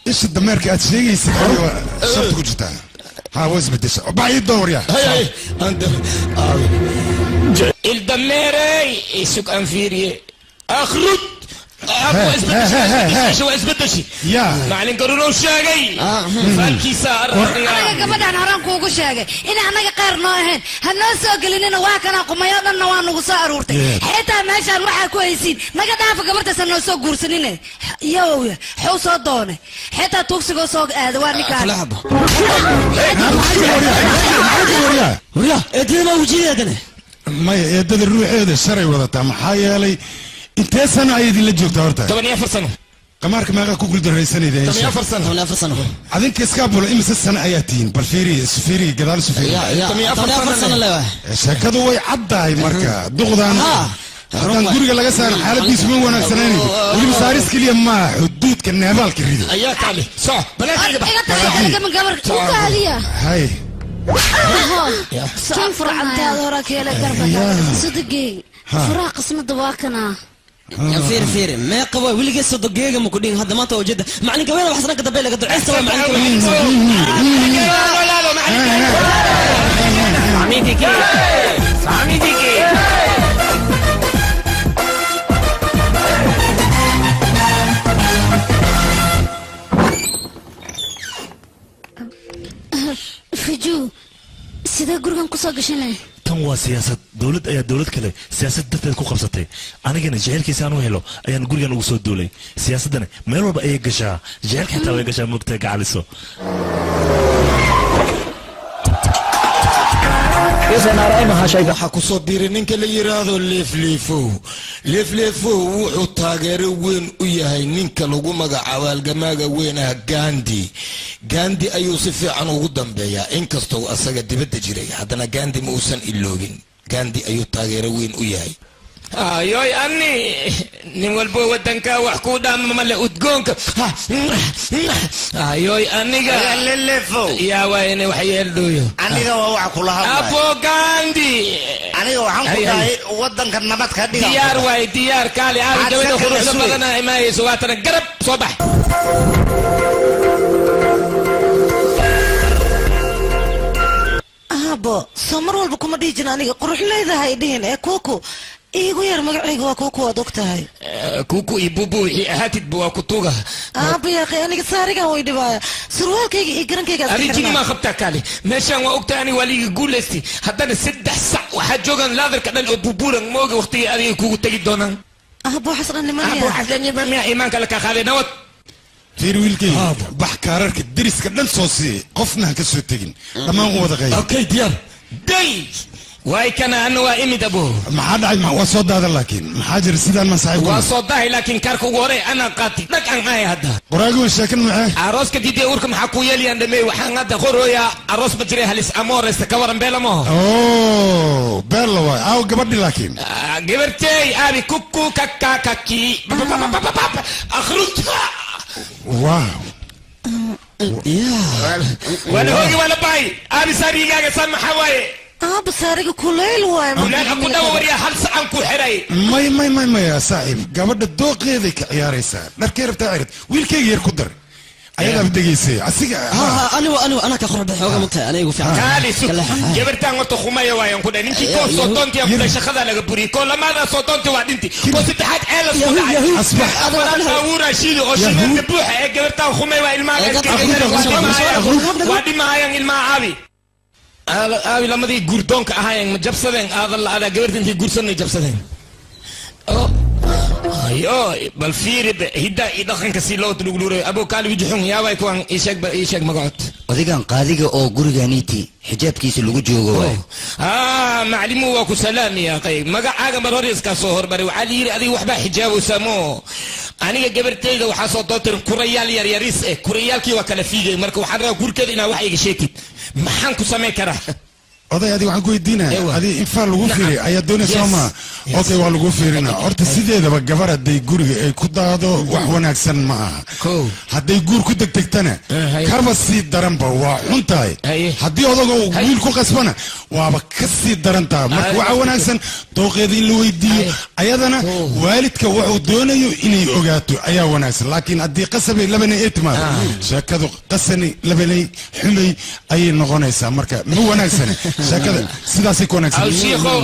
إيش الدمير كهاتشيء يسد أيوة شرط كجتا ها وز بديش بعيد دور يا هاي أنت الدمير إيشك أنفيري أخرج شو اسبت شيء يا معلن قرروا شاقي فالكي صار انا قبدان هران كوغو شاقي ان انا قير نوهن هنو سو غليننا وا كان قميادن waa nagu soo aruurtay xitaa meeshan waxa ku haysiin naga dhaaf gabarta sanoo soo guursanine yow xoo soo doonay xitaa tuugsigo soo aad waa ninkaan wariya eedina wajiyadana ma eedada ruuxeeda sharay wadata maxaa yeelay انت سنه ايدي اللي جوجت هورتا 8 سنه قمارك ما كوكل دريسنيده 8 سنه عدنك اسكابول امس السنه اياتين بالفيري سفيري قدال سفيري 8 سنه لا شكدو way caddahay marka duqdan hadan guriga laga saar xaaladiisu ma wanaagsanayni wali masaaris kaliya ma xuduudka neebaalka rido ayaa taale soo balaaga gabar tuugaaliya hay كان فرعتها وراك يا لقربة صدقي فراق قسم الدواكنا فير ما قوي ولي قصة دقيقة مكودين هذا ما توجد معني كوين وحسنا كده بيلك قدر عيسى معني كوين عميدي كي عميدي كي فجو سيدا غورغان كو سو غشنay tan waa siyaasad dawlad ayaa dawlad kale siyaasad darteed ku qabsatay anigana jeelkiisa aan u helo ayaan gurigan ugu soo duulay siyaasadana meel walba ay gashaa jeelka xitaa way gashaa mugta gacaliso waxaa ku soo biiray ninka la yiraahdo leefleefo wuxuu taageero weyn u yahay ninka lagu magacaabo halgamaaga weyn ah gandi ayuu si fiican ugu dambeeyaa inkastoo asaga dibadda jiray haddana gandi ma uusan iloogin gandi ayuu taageero weyn u yahay ayoy ani nin walbo wadanka wax ku dhaama male udgoonka ayoy aniga lelefo yaa waayne wax yeeldooyo aniga waa wax kula hadlay apo gandi aniga waxaan ku dhahay wadanka nabad ka dhiga diyaar waay diyaar kaali aan gabadha quruxda badan ay maayso waatan garab soo bax abo samar walba kuma dhijin aniga qurux leedahay dhihin ee kuku iigu yar magacayga waa kuku waad ogtahay kuku ibubu wixii ahaatid waa kutuga aabi yaqi aniga saarigan way dhibaaya surwaalkayga iyo garankayga arijini ma qabtaa kaali meeshaan waa ogtahay ani waa liiga guulaysti haddana 3 sac waxaa joogan laadarka dhan oo buburan mooga waqtigii adiga kugu tegi doonaan abo xasan nimaniya iimaanka la ka qaaday nabad فير ويلكي بحكارك الدرس كدن صوصي قفنا كسو تجين تمام وضع غير اوكي ديار داي واي كان انا وامي ابو ما حد عايز ما وصود هذا لكن محاجر سيدان ما صاحب وصود لكن كاركو غوري انا قاتي لك ان هاي هذا وراغو شاكن معاه عروس كدي وركم حكو يلي اندمي وحان هذا غورويا عروس بجري هلس امور استكورن بيلا مو اوه بيلا واي او قبدي لكن قبرتي ابي كوكو كاكا كاكي اخرج واو وانا هوجي وانا باي ابي ساريغا سمح حواي ابو ساريغا كليل واي لا اكو دوريا هل سان كو خيري ماي يا صاحب قبل الدوق هذيك عياريسا دركير بتاعرت ويلكي ير كدر ayadaa degeysay asiga أنا كخرب حوجة متى أنا يقول فعلا كالي سو جبرتان وقت خماية ويان كده نيجي كون صوتونتي أقول شخذا لك بري كل ما أنا صوتونتي وعدنتي بس تحت عيلة صوت أصبح أنا أورا شيء أشيل نبوح جبرتان خماية وإلما وادي ما هاي إلما عابي أبي لما دي جوردونك هاي مجبسدين هذا جبرتين دي جورسون جبسدين ايوه بالفير هدا يدخن كسيلو تلوغلوري ابو كالو يجحون يا واي كوان ايشك مقعد odigan qaadiga oo gurigaaniiti xijaabkiisa lagu joogo waay معلمو وكو سلام يا قي مقعاga mar hore iska soo horbari waxa liiri adiga waxba xijaabo samo aniga gabartayda waxa soo dootir kurayal yar yaris kurayalkii waa kala fiigay marka waxaan rabaa gurkeeda inaa wax iga sheegtid maxaan ku sameyn karaa oday adiga waxaan ku weydiinaya adiga infaal lagu fiiriy ayaa doonaysa ma okay waa lagu fiirina horta sideedaba gabar hadday guriga ay ku daado wax wanaagsan ma aha hadday guur ku degdegtana kaba sii daranba waa xun tahay haddii odaga uu wiil ku qasbana waaba ka sii daran tahay marka waxa wanaagsan dooqeeda in la weydiiyo ayadana waalidka wuxuu doonayo inay ogaato ayaa wanaagsan laakiin haddii qasabay labanay ay timaado sheekadu qasani labanay xumay ayay noqonaysaa marka ma wanaagsan شكله سيداسي كونكس او شيخو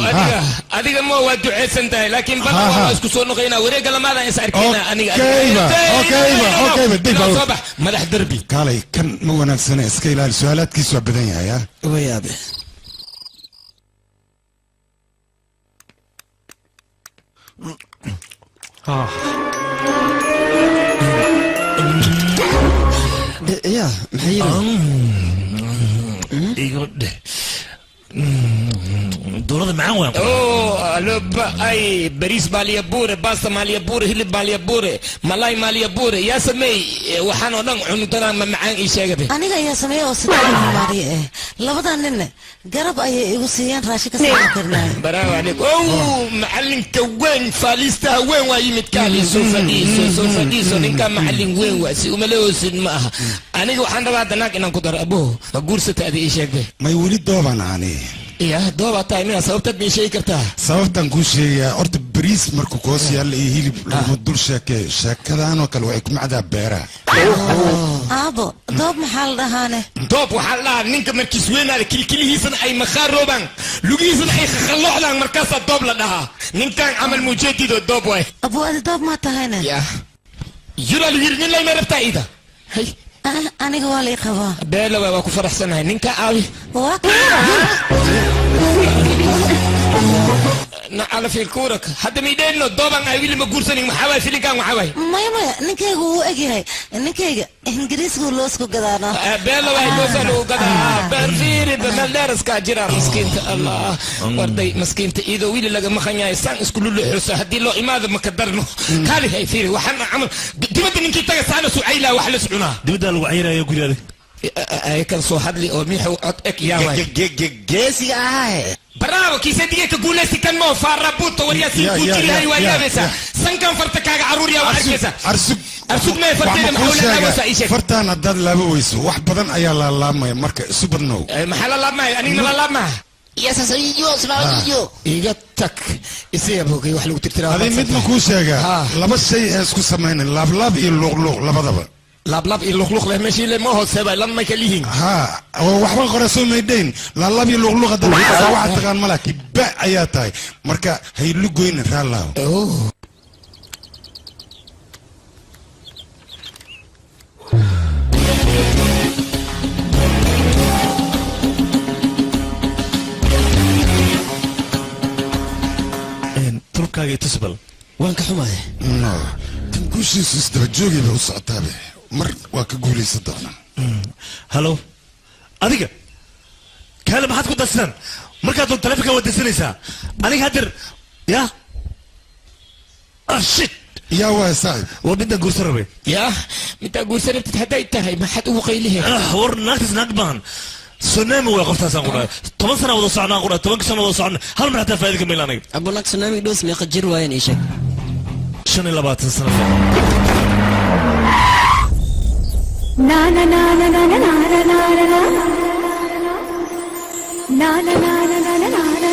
اديك مو ودعي سنتاي لكن بلا اسكو سو نقينا وريق لما ذا يساركينا اني اوكي بدي صباح مدح دربي قالي كان مو وناكسنا اسكي لا سؤالات كيسو بدن يا ويابي يا محيرة يقول دولة معاه وين؟ اوه لب اي بريس باليا بوري باستا ماليا بوري هلب باليا بوري ملاي ماليا بوري يا سمي وحانو دان عنتنا معان اي شيغبي aniga ayaa sameeyay oo sidoo maariye labada nin garab ay igu siiyaan raashika soo karnaa برافو عليك اوه معلم كوين فاليستا وين وايمت كالي سوفاديسو نينكا معلم وين واسي وملوس معها aniga waxaan rabaa danaag inaan ku daro abo ma guursata adii ii sheegbe may weli dooban ani يا دوبا تايمين sababtad ma sheegi kartaa sababtan ku sheegaya horta bariis markuu koos yaal iyo hilib lagu dul sheekadaan oo kale waxay ku macdaa beera abo doob maxaa la dhahaane doob waxaa la dhahaa ninka markiis weynaada kilkilihiisana ay makhaarooban lugihiisana ay khallooxdaan markaasaa doob la dhahaa ninkan camal mujeedido doob waay abo adi doob ma tahayne ya yural wirnin layma rabtaa ida hay aniga waa lay qabaa beela waa ku faraxsanahay ninka aawi على في الكورك حتى ميدين له دوبان اي ويلي ما غورسني ما حواي فيلين كان حواي ما نينكيغا هو اغيهاي نينكيغا انجليزكو لوسكو غدانا بيلا واي لوسلو غدا برفيري بمالدرس كاجرا مسكينت الله وردي مسكينت اذا ويلي لغا مخنيا سان اسكو لو حس هدي لو اماده ما كدرنو كالي هي فيري وحنا عمل دبد نينكي تاغ سانا سعيلا وحلا سعنا دبد لو عيرا يا غوريده اي كان سو حدلي او ميحو اك يا واي جيسي برافو كي سديه تقول لي كان مو فاربوتو وريا سيكوتي هاي ويا بس سنكن فرتكاغ عرور يا واركيسا ارسق ما فرتين محاوله وسا ايش فرتان دad laba weyso wax badan ayaa la laamay marka subadno maxaa la laamay aniga la laamay يا سيديو سيديو igatag isiyabogay wax lagu tirtiraa adii mid ma ku sheegaa laba shay ee isku sameeyeen laab iyo luqluq labadaba laab iyo luqluq leh meeshii le ma hooseba lama kalihin ha waxba qorasoo meedeyn laab iyo luqluq hadda waxa tagaan malaki ba ayaa tahay marka hay lugoyn raalaw turkaaga tusbal waan ka xumahay kan guushiisu isdaba joogayba u socotaabe mar waa ka guulaysan doonaa halo adiga kaale maxaad ku darsan markaad doon taleefanka wadaysanaysaa aniga hadeer ya shit yaa waay saaxib waa midaan guursan rabay ya midaan guursan rabtid hadday tahay maxaad ugu qaylihe war naagtaas naag baan سونامي وقفتها سانقول 10 سنة ولا صعنا قول 10 سنة ولا صعنا هل من حتى فايدك من لانك أبو لك سونامي دوس ميقا جير وين إيشك شنو اللي بات السنة نا نا نا نا نا نا نا نا نا نا نا نا نا نا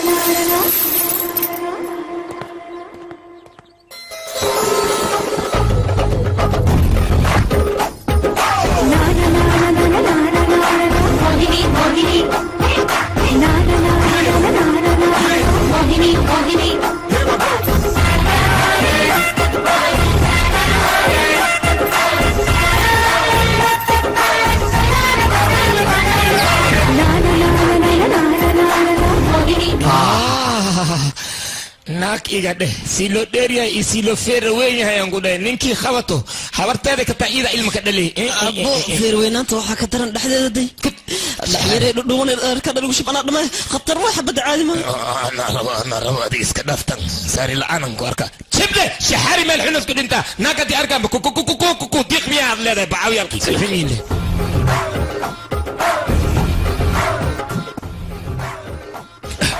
naag iga dheh si loo dheeryahay iyo si loo feera weyn yahay aan ku dhahay ninkii qabato habarteeda ka taa iyada ilma ka dhalay abo feerweynaanta waxaa ka daran dhexdeeda day dhexdeeda dhudhuwan ka dhalugu shibana dhamay khatar waxa bad caadi ma ana rabo adiga iska dhaaftan saari la'aanan ku arka jibde shahari meel xunus ku dhinta naagadi arkaan ku diiq miyaad leedahay bacawyaalkii fahmiile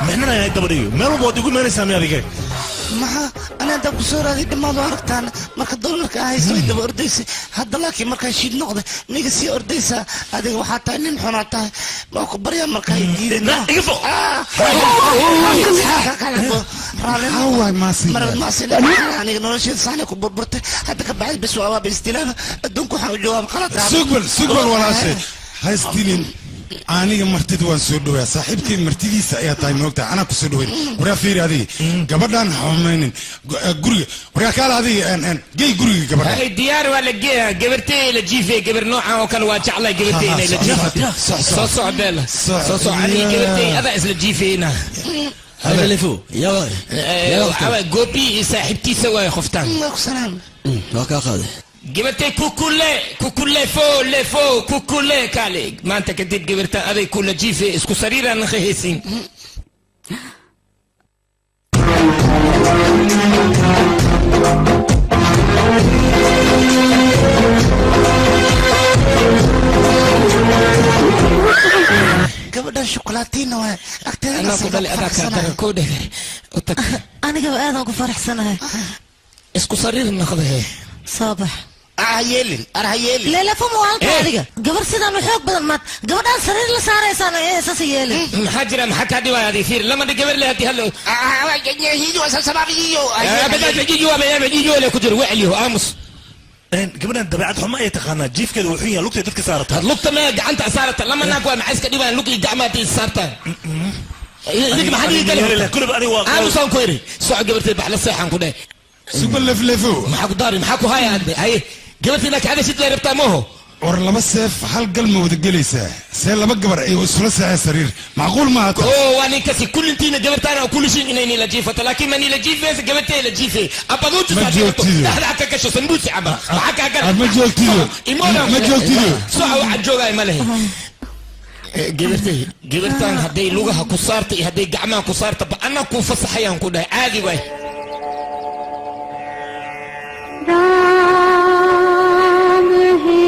مهنا يا دبريو ما هو بودي يقول ما نسمع هذيك ما أنا أنت بصور هذه دم ما أركتان ما كدول لك هاي سوي دب أرديس هذا لكن ما كان شيء نقطة نيجي أرديسة هذه وحتى إن حناته ما كبر يا ما كان يجيد لا يفو هو ما سي ما سي يعني نور شيء صحيح كبر برته هذا كبعد بس وأبى بالاستلام دونكو حاول جواب خلاص سقبل ولا شيء هاي ستيلين aniga martida waan soo dhaweeyaa saaxiibkay martidiisa ayaa tahay moogtaa anaa ku soo dhaweyn waraa fiiri adiga gabadhaan xumaynin guriga waraa kaala adiga gey guriga gabadha ay diyaar waa la geeyaa gabartay la jiifay gabar noocan oo kale waa jeclay gabartay inay la jiifay soo socdeel soo socday gabartay ada isla jiifayna هذا اللي فوق يا ولد جوبي صاحبتيسا واي خفتان سلام وكا قاضي جبرتي كوكولي فو كوكولي كالي ما انت كديت جبرتا ابي كل جيفي اسكو سريرا نخيسين gabadhan shukulaatiin waa agteeda ana ku dhalay adaa kaa daran koo dhegay aniga aadaan ku faraxsanahay isku sariir noqday صباح أهيلين أرهيلين لا لا فمو هالك هذيك قبل سيدان وحوك بدل ما قبل أن سرير لسارة سنة إيه أساس يلين محاجرة محكا دي وهذه فير لما دي قبل لها هلو يجيو أساس سباب يجيو بدأت يجيو ولا كجر وعليه أمس قبل أن تبعت حما يتخانى جيف كده وحية لوكتي تلك صارت لوكتي ما قعنت صارت لما ناقوا معسك دي وان لوكي قعماتي صارت ليك ما حد يقول كل بقى أنا واقع أنا صان كويري سوى قبل تبع للصيحة كده سوبر لفلفو maxaa ku daari maxaa ku haya hadda hay gabartina ka hadashid la rabtaa mooho war laba seef hal galma wada gelaysaa see laba gabar ay isla saacay sariir macquul ma hata oo waani kasi kullintiina gabartaana oo kullishin inay la jiifato laakiin mani la jiifaysa gabartay la jiifay abaduutu saadiqto dhaxda ka kasho sanbuusi aba maxaa ka ma joogtido ma joogtido soo waxa joogay ma lehe gabartan hadday lugaha ku saarta iyo hadday gacmaha ku saarta ba ana ku fasaxayaan ku dhahay caadi way Ram है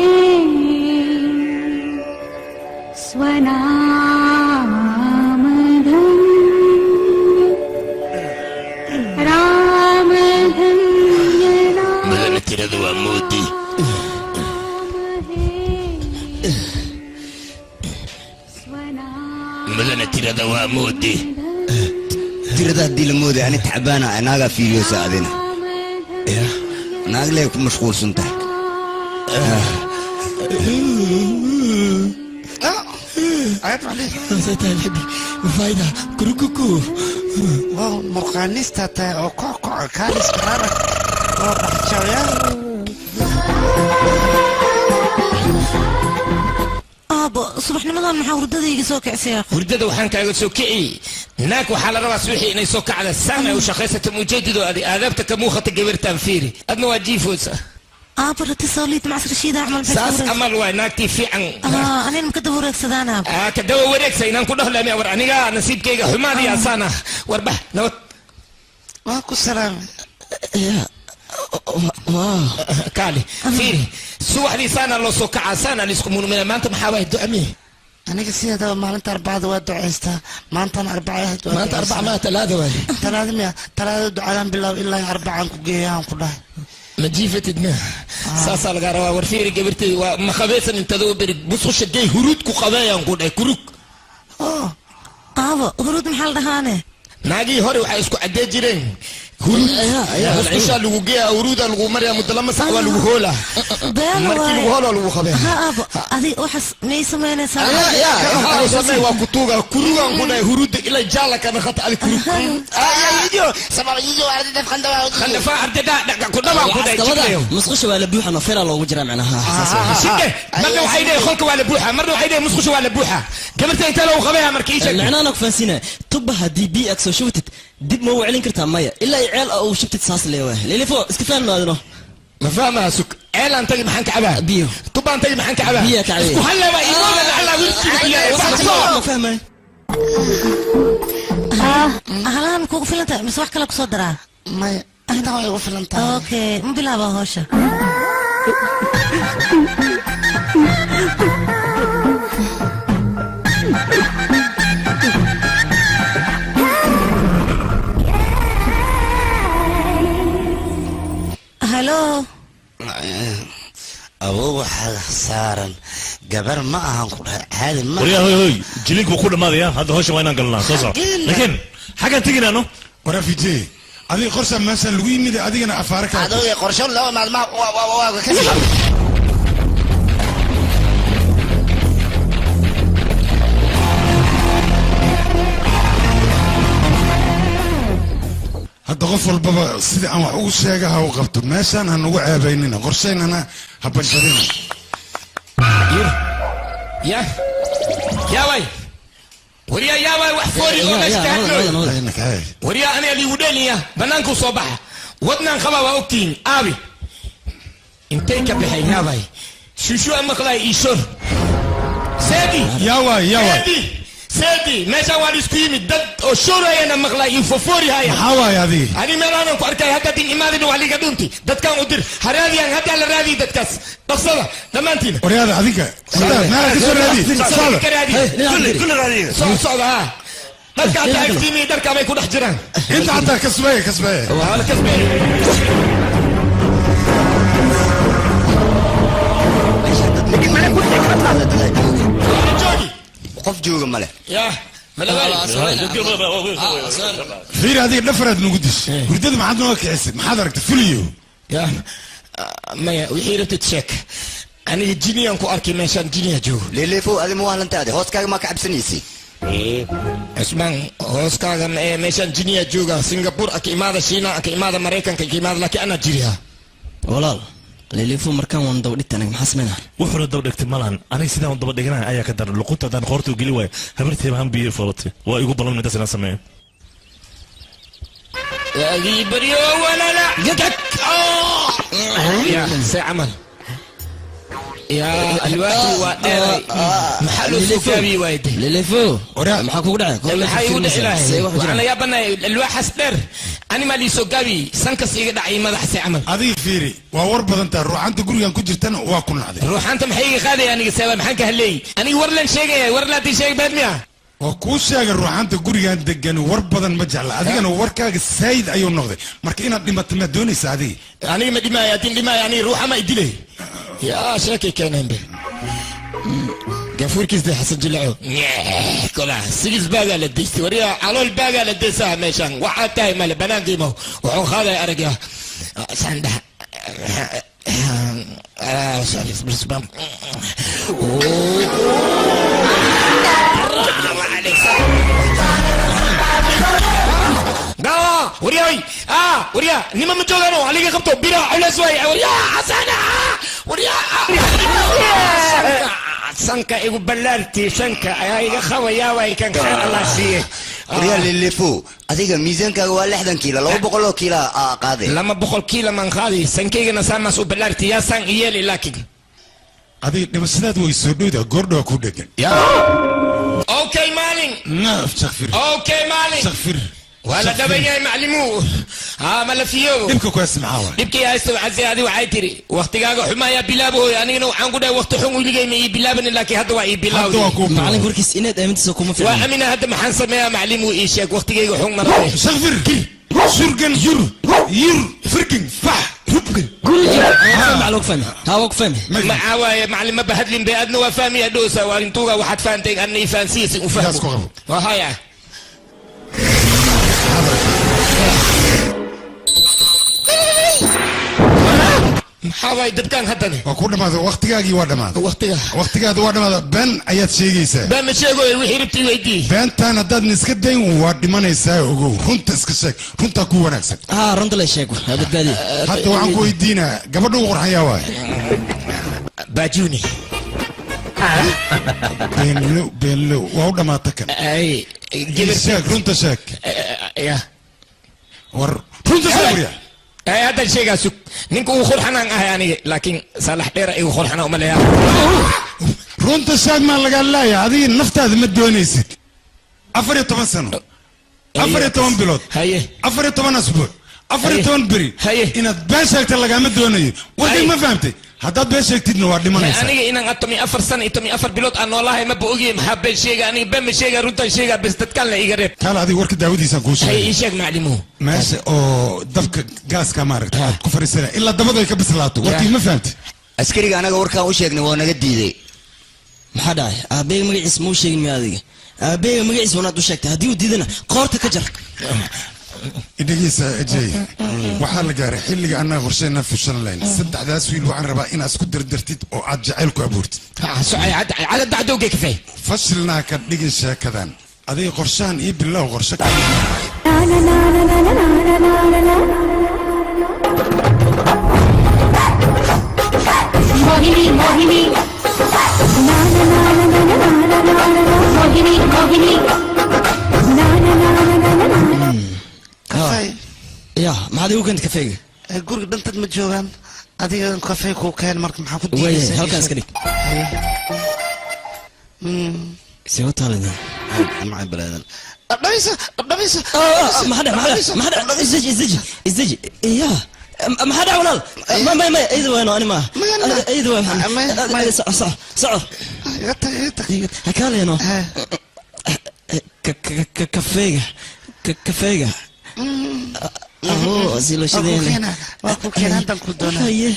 स्वनाम धन्य राम धन्य मदन तिरदवा मोदी مدن تيردا ومودي تيردا دي المودي انا تعبانه انا فيديو ساعدنا ناقلك مشغول سنتك عيب عليك زيت الحبي فايدة كروكوكو واو مرقانيستا تا او كوكو كاريس كرارك واو بحتشاويا subaxnimadan maxaa hurdada iga soo kicisay hurdada waxaan kaaga soo kiciyey naag waxaa la rabaa subaxii inay soo kacda saana u shaqaysato mujeedido aadaabta ka muuqata gabartaan fiiri adna waa jiifoosa برتي صليت مع رشيدة أعمل بس ساس أمل ويناكتي في عن أنا مكدب وريك سدانا كدوا وريك سينان كله لا ميور أنا نسيب كيجا حمادي يا سانا وربح نوت ماكو سلام يا كالي فيري سوى لي سانا لو سوكا سانا لسكمون من ما أنت محاوي دعمي أنا قصير هذا ما أنت أربعة دوات دعيستا ما أنت أربعة ما أنت أربعة ما ثلاثة وين ثلاثة دعاء بالله إلا أربعة كوجيان كلها مجيفة دنا ساسا لقاروا ورفيري قبرتي وما خبيثا انت ذو بريد بصو شدي هرود كو خبايا نقول اي كروك هرود محل دهاني ناقي هوري وحا اسكو عدي جيرين هرود اسكو لغو جيا هرودا لغو مريا مدلما سعوا لغو هولا مركي لغو هولا لغو خبايا هذه وحس ميسا مينا سعوا يا سمي وكتوغا كروغا نقول اي هرود الى جالا كان خط على كروك jijo sabab jijo arday qandaba qandaba ardada ku dhaba ku day musqusha waa la buuxa ma fira loogu jira macnaha shide marna waxay leeyahay qolka waa la buuxa marna waxay leeyahay musqusha waa la buuxa gabarta inta loo qabeeya markii sheeg macnaha fansina tuba hadii bi ak soo shubtid dib ma waclin kartaa maya ilaa ceel oo shubtid saas leeyahay lilifo iska fahmaadno ما فاهمها سك عيل انت ما حنك عبها بيو طبعا انت ما حنك عبها بيك عليه وهلا بقى يقول على ما فاهمه هلا كوكو فلنتا مش واحد كلك صدرها ما انا هو فلنتا اوكي مو بلعبها هوشه هلو أبوه حسارا جبر معهم هذا ما وريا هوي جليك وكل ما ذي هذا هوش وين قلنا صوصا لكن حاجة تيجي لانه ورا في جي هذه قرصة مثلا لوي ميدا هذه أنا أفارك هذا قرصة لا ما كذا هذا غفل بابا سيدي أنا وحوش شاقها وقفته ماشان هنوقع بيننا قرصين أنا هبنشرين يا وي وريا يا وي وحفوري وريا أنا اللي ودانية بنانكو صباح ودنا خبا وأكتين أبي انتيك بحي يا وي شو أمك لا يشور سيدي يا وي سيدي ماشا واريس كيمي دد وشورا أنا مغلا يفوفوري هاي حواي هذه أنا مرانا كاركا هذا دين إمادة وعلي قدونتي دد كان أدير هرادي أن هذا على رادي دد كاس تصلا دمانتين ورياضة هذيك ما كسر رادي كل رادي صعب ها دد كان تاكتيمي دد كان يكون حجران أنت عندك كسبة وهذا كسبة لكن ما نقول لك جوجي قف جوجا ماله يا ملا فير هذه نفرد نقدش ردد ما عندنا كاسب ما حضرك فيليو يا ما وحيرة تتشك أنا الجيني أنكو أركي ماشان جيني جو للي فوق هذه مو أنت هذا هوس كاغ ما كعب سنيسي اسمع هوس كاغ ماشان جيني جوجا سنغافور أكي ماذا شينا أكي ماذا مريكان أكي ماذا لكن أنا جيريها والله للي فوق مركان وان دودت أنا محسمنها وحنا دودت مالان أنا سيدا وان دودت جنا أيا كدر لقطة دان خورتي وقلي هبرتي بهم بير فلتي ويقول بالله من الناس سمعين يا بريو ولا لا يدك يا سعمل يا الوقت وقت محلو سكابي وايدي للي فوق محاكو قدعي محايو دعي وأنا يا بنا الواحد سدر أنا مالي سكابي سانكس يقدع أي ماذا حسي عمل هذه فيري ووربض أنت روح أنت قولي أن كنت جرتنا وأكون هذا روح أنت محيي خالي يعني سوى محنك هلي أنا ورلن شيء ورلا تي شيء بدميا وكوشاga ruuxanta gurigan degan war badan ma jecla adigana warkaaga saayid ayuu noqday marka inaad dhimato ma doonaysa adiga aniga ma dhimaaya tin dhimaaya ani ruuxa ma idilay yaa sheekay keenan be gafuurkiis de xasan jilco kula sigis baaga la deystay wariya calool baaga la deysaa meeshan waxa tahay mal banaankiimo wuxuu qaaday aragya sanda بالنسبة لا ورياي وريا نما مجوغانو عليك خبطو بيرا على سوي وريا حسنا وريا سانكا ايغو بلارتي سانكا ايغا خويا واي كان خير الله سيه وريال اللي فوق adiga miisaanka waa 60 kiilo 200 kiilo qaade lama 100 kiilo man qaadi sankeyga sama soo balaarti ya san iyeli laakiin adiga dhimashadaad way soo dhowda goordho ku dhagan ya okay maalin naaf takhfir okay maalin takhfir ولا دبي معلمو ما لا فيو دبك كويس معاه دبك يا استاذ عزيز هذه وعي تري وقتيغا حمايا بلابو يعني نو عن قدا وقت حمو لي مي بلابن لكن هذا واي بلابو معلم وركيس اناد امنت كوما في وامين هذا ما حنسميها معلمو ايشك وقتيغا حم مره شغفر شرقن ير فركن فح ربكن معلوك فهم هاوك فهم معاوي معلم ما بهدلين بأدنى وفامي ادوسا وانتوغا واحد فانتك اني فانسيس وفهم وهايا حواي دبكان هدني وكل ما وقتك waa dhamaaday waqtigaada waa dhamaaday been ayaad sheegaysaa been ma sheegoy wixii rabtay weydii beentaan haddaad iska dayn waa dhimanaysaa ogow runta iska sheeg runta ku wanaagsan runta la sheego badbaadi hadda waxaan ku weydiinaa gabadha ugu qorxayaa waay baajuni beenlow waa u dhamaata kan sheeg runta sheeg war runta sheeg waryaa هذا الشيء قاسك نينكو خرحنا يعني لكن صالح دير ايو خرحنا وما لها رونت الشاق ما لقى لا يا هذه النفط هذه ما تدونيسي افري 8 سنه افري 8 بلود هي افري 8 اسبوع افري 8 بري ان باشك لقى ما تدوني ودي ما فهمتي هذا باشك تدنا وادي ما نسى انا ان اتمي افر سنه اتمي افر بلود انا والله ما بوغي محب الشيء يعني بم الشيء رونت الشيء بس تتكلم ايغرب قال هذه ورك داودي سانكوش هي شيء معلمو ماشي او دفك غاز كامارك كفر السنه الا دبده كبسلاتو ودي ما فهمتي askariga anaga warkaan u sheegnay waa naga diiday maxaa dhacay aabbeey magaciis muu sheegin miya adiga aabbeey magaciis wanaad u sheegtay haddii uu diidana qoorta ka jar idhigiisa ejey waxaa la gaaray xilliga annaga qorsheenaan fushan lahayn saddexdaas wiil waxaan rabaa inaad isku dirdirtid oo aad jacayl ku abuurtid cadad dacdowga kafay fashilnaa ka dhigin sheekadan adiga qorshahan iyo bilow qorshe ka Mohini मोहिनी ना ना ना ना ना ना ना ना ना मोहिनी मोहिनी ना ना ना ना ना ना kafay ya maxaad ugu keentay kafayga guriga dhantad ma joogaan adiga kafay ku keen marka maxaa ku diiday halkaas ka dhig soo taalada macay balaadan dhabisa maxaa isdaji ya ما حدا ولال ما ايده وينه انا ما ايده وين صعب هكالي انه كفيقة اهو زيلو شدين واكو كان انت كدونا هي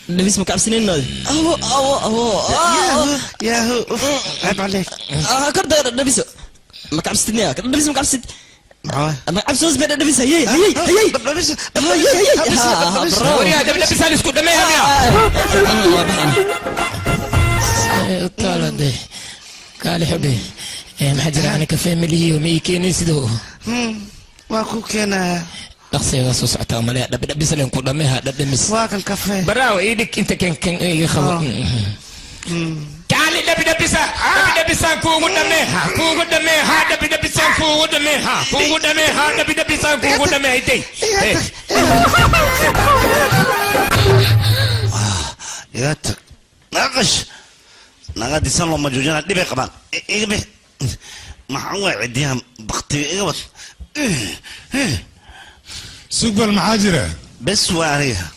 لبس مكعب سنين نادي اهو ياهو عيب عليك كرد لبسه مكعب سنين لبس مكعب سنين أنا أبصر بين النبي هي وريا دبل بس هالي سكوت دمي هذا طالع ده قال حبي محجر عني كفي ملي ومي كيني سدو واكو كنا نقصي واسوس عتا ملي دبل بس لين كوت دمي هذا دمس واكن كفي براو ايدك انت كان اي خبر كالي دبي دبي كوغو دمي كوغو دمي ها دبي كوغو دمي ها كوغو دمي ها دبي كوغو دمي ايتي ياتك ناقش نغادي سنلو مجوجنا دبي قبان ايبي ما حنوي عديها بختي ايوت سوق بالمحاجرة بس واريها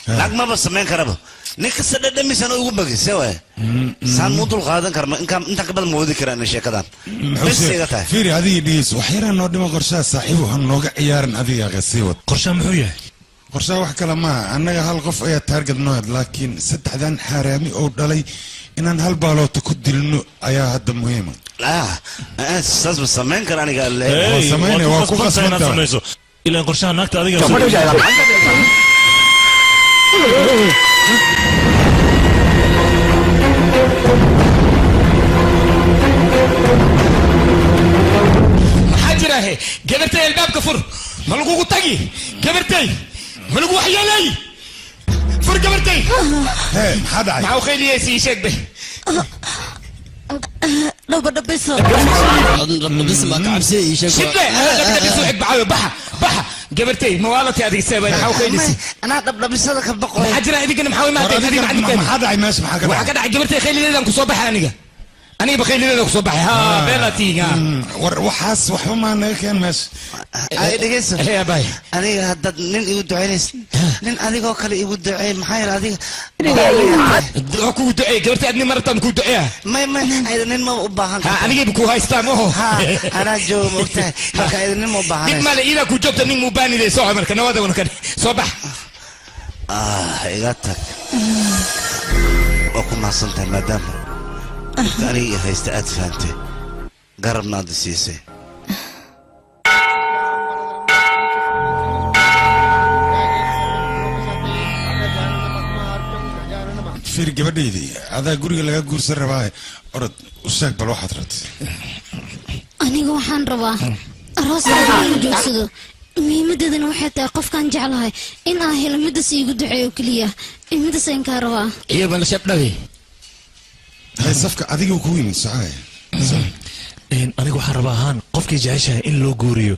لك ما بس مين كربو ninka sadhadhamisan ugu bagisa waay saan muu dul qaadan karma inta qabal moodi karaan sheekadan bas iga tahay fiiri adiga dhiis waxyaraan noo dhimo qorshaha saaxiibu han nooga ciyaarin adiga qasii wad qorshaha muxuu yahay qorshaha wax kale ma annaga hal qof ayaa taarget noo had laakiin saddexdan xaaraami oo dhalay inaan hal baaloota ku dilno ayaa hadda muhiima saas ma samayn kara aniga samayna waa ku qasbantaa ilaan qorshaha naagta adiga محاجرة هي قبرتي الباب كفر ملقوق تاجي قبرتي ملقوق حيالي فر قبرتي حدا معو خيلي يا سي شيك به لو بدنا بس ما كعبسي يشك شبه انا بدي اسوق بعاوي بحا قبرتي موالتي هذه السبب انا حاول خيلي انا دبل بس هذاك بقول محاجرة هذيك انا محاول ما تدري ما عندك ما حدا ماشي ما حدا وحكى قبرتي خيلي لي انكم صباح أنا بخيل لك صباحي ها بلاتي وحاس وحما أنا كان ماشي أي دقيقة يا باي أنا هذا نين يود عينيس نين أنا قال يود عين محير هذه أكو دعاء قلت أني مرة أكو دعاء ما هذا نين ما أباهن أنا جيبكو هاي ستان ها أنا جو مقتى هذا نين ما أباهن ديك ماله إذا كنت جبت نين مباني لي صاحب مركنا هذا ونكن صباح إيجاتك وكم حصلت مدام أنا هيستأت فانتي قرب نادي سيسي fiir gabadhaydii adaa guriga laga guursan rabaa orod u sheeg bal waxaad rabtay aniga waxaan rabaa arooska inuu joogsado muhiimadeedana waxay tahay qofkaan jeclahay in aan helo midas iigu duceeyo keliya midas ayaan kaa rabaa iyo bal shabdhawi hay safka adiga ku yimid socay aniga waxaan rabaa ahaan qofkii jeceshahay in loo guuriyo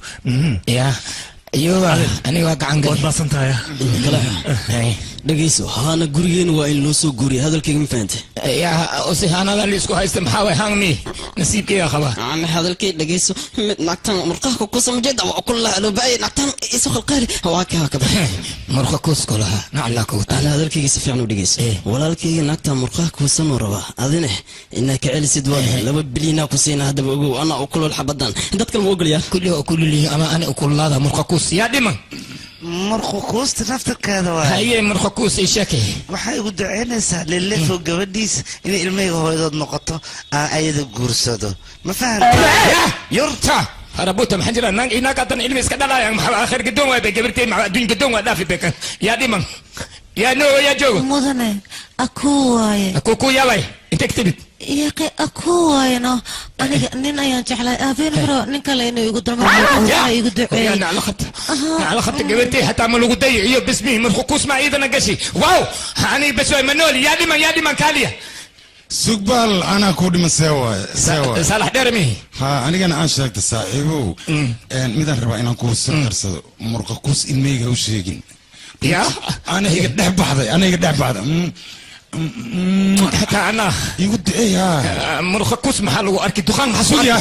ya iyo aniga waa gacan gal waad maasantahay dhegeyso haana gurigeena waa in loo soo guuriya hadalkayga ma fahantay yaa ose haanada la isku haysta maxaa way hangmi nasiibkayga qaba ana hadalkay dhegeyso mid naagtan murqaha ku samjeeda waa kullah loo baay naagtan isu khalqaali waa ka murqa kuskolaha nacla ku ana hadalkayga si fiican u dhegeyso walaalkayga naagtan murqaha ku san raba adina inaa ka celisid waa 2 bilyan ku siina hadaba ogow ana u kulul xabadan dadka ma ogolyaa kulli ama ana u kullada murqa kus yaa dhiman marquusta naftarkeeda waa haye marquus ay sheekay waxay ugu duceynaysaa lilefo gabadhiisa inay ilmahayga hooyadood noqoto aan ayada guursado ma fahamta yurta harabuta maxaa jira nang inaga tan ilmi iska dhalaya maxaa akhir gadoon waa gabartay ma adduun gadoon waa dhaafi bekan yaa dhiman yaa no yaa joogo mudane aku waaye aku yaabay inta ktibid yaqi aku waaye no aniga nin ayaan jeclay aabeen hore nin kale inuu igu darmo igu duceeyay ana ala khatta gabartay hataa ma lagu dayiyo bismihi marquus ma idana gashi waaw ani bas way manoli yaa dhiman kaaliya sugbal ana ku dhiman sewa salax dhermi ha anigana aan sheegta saaxiibow midaan rabaa inaan ku soo qarsado murqa kus ilmeyga u sheegin ya aniga dhex baxday hataa ana igu duceeya murqa kus maxaa lagu arki duqaan xasuuya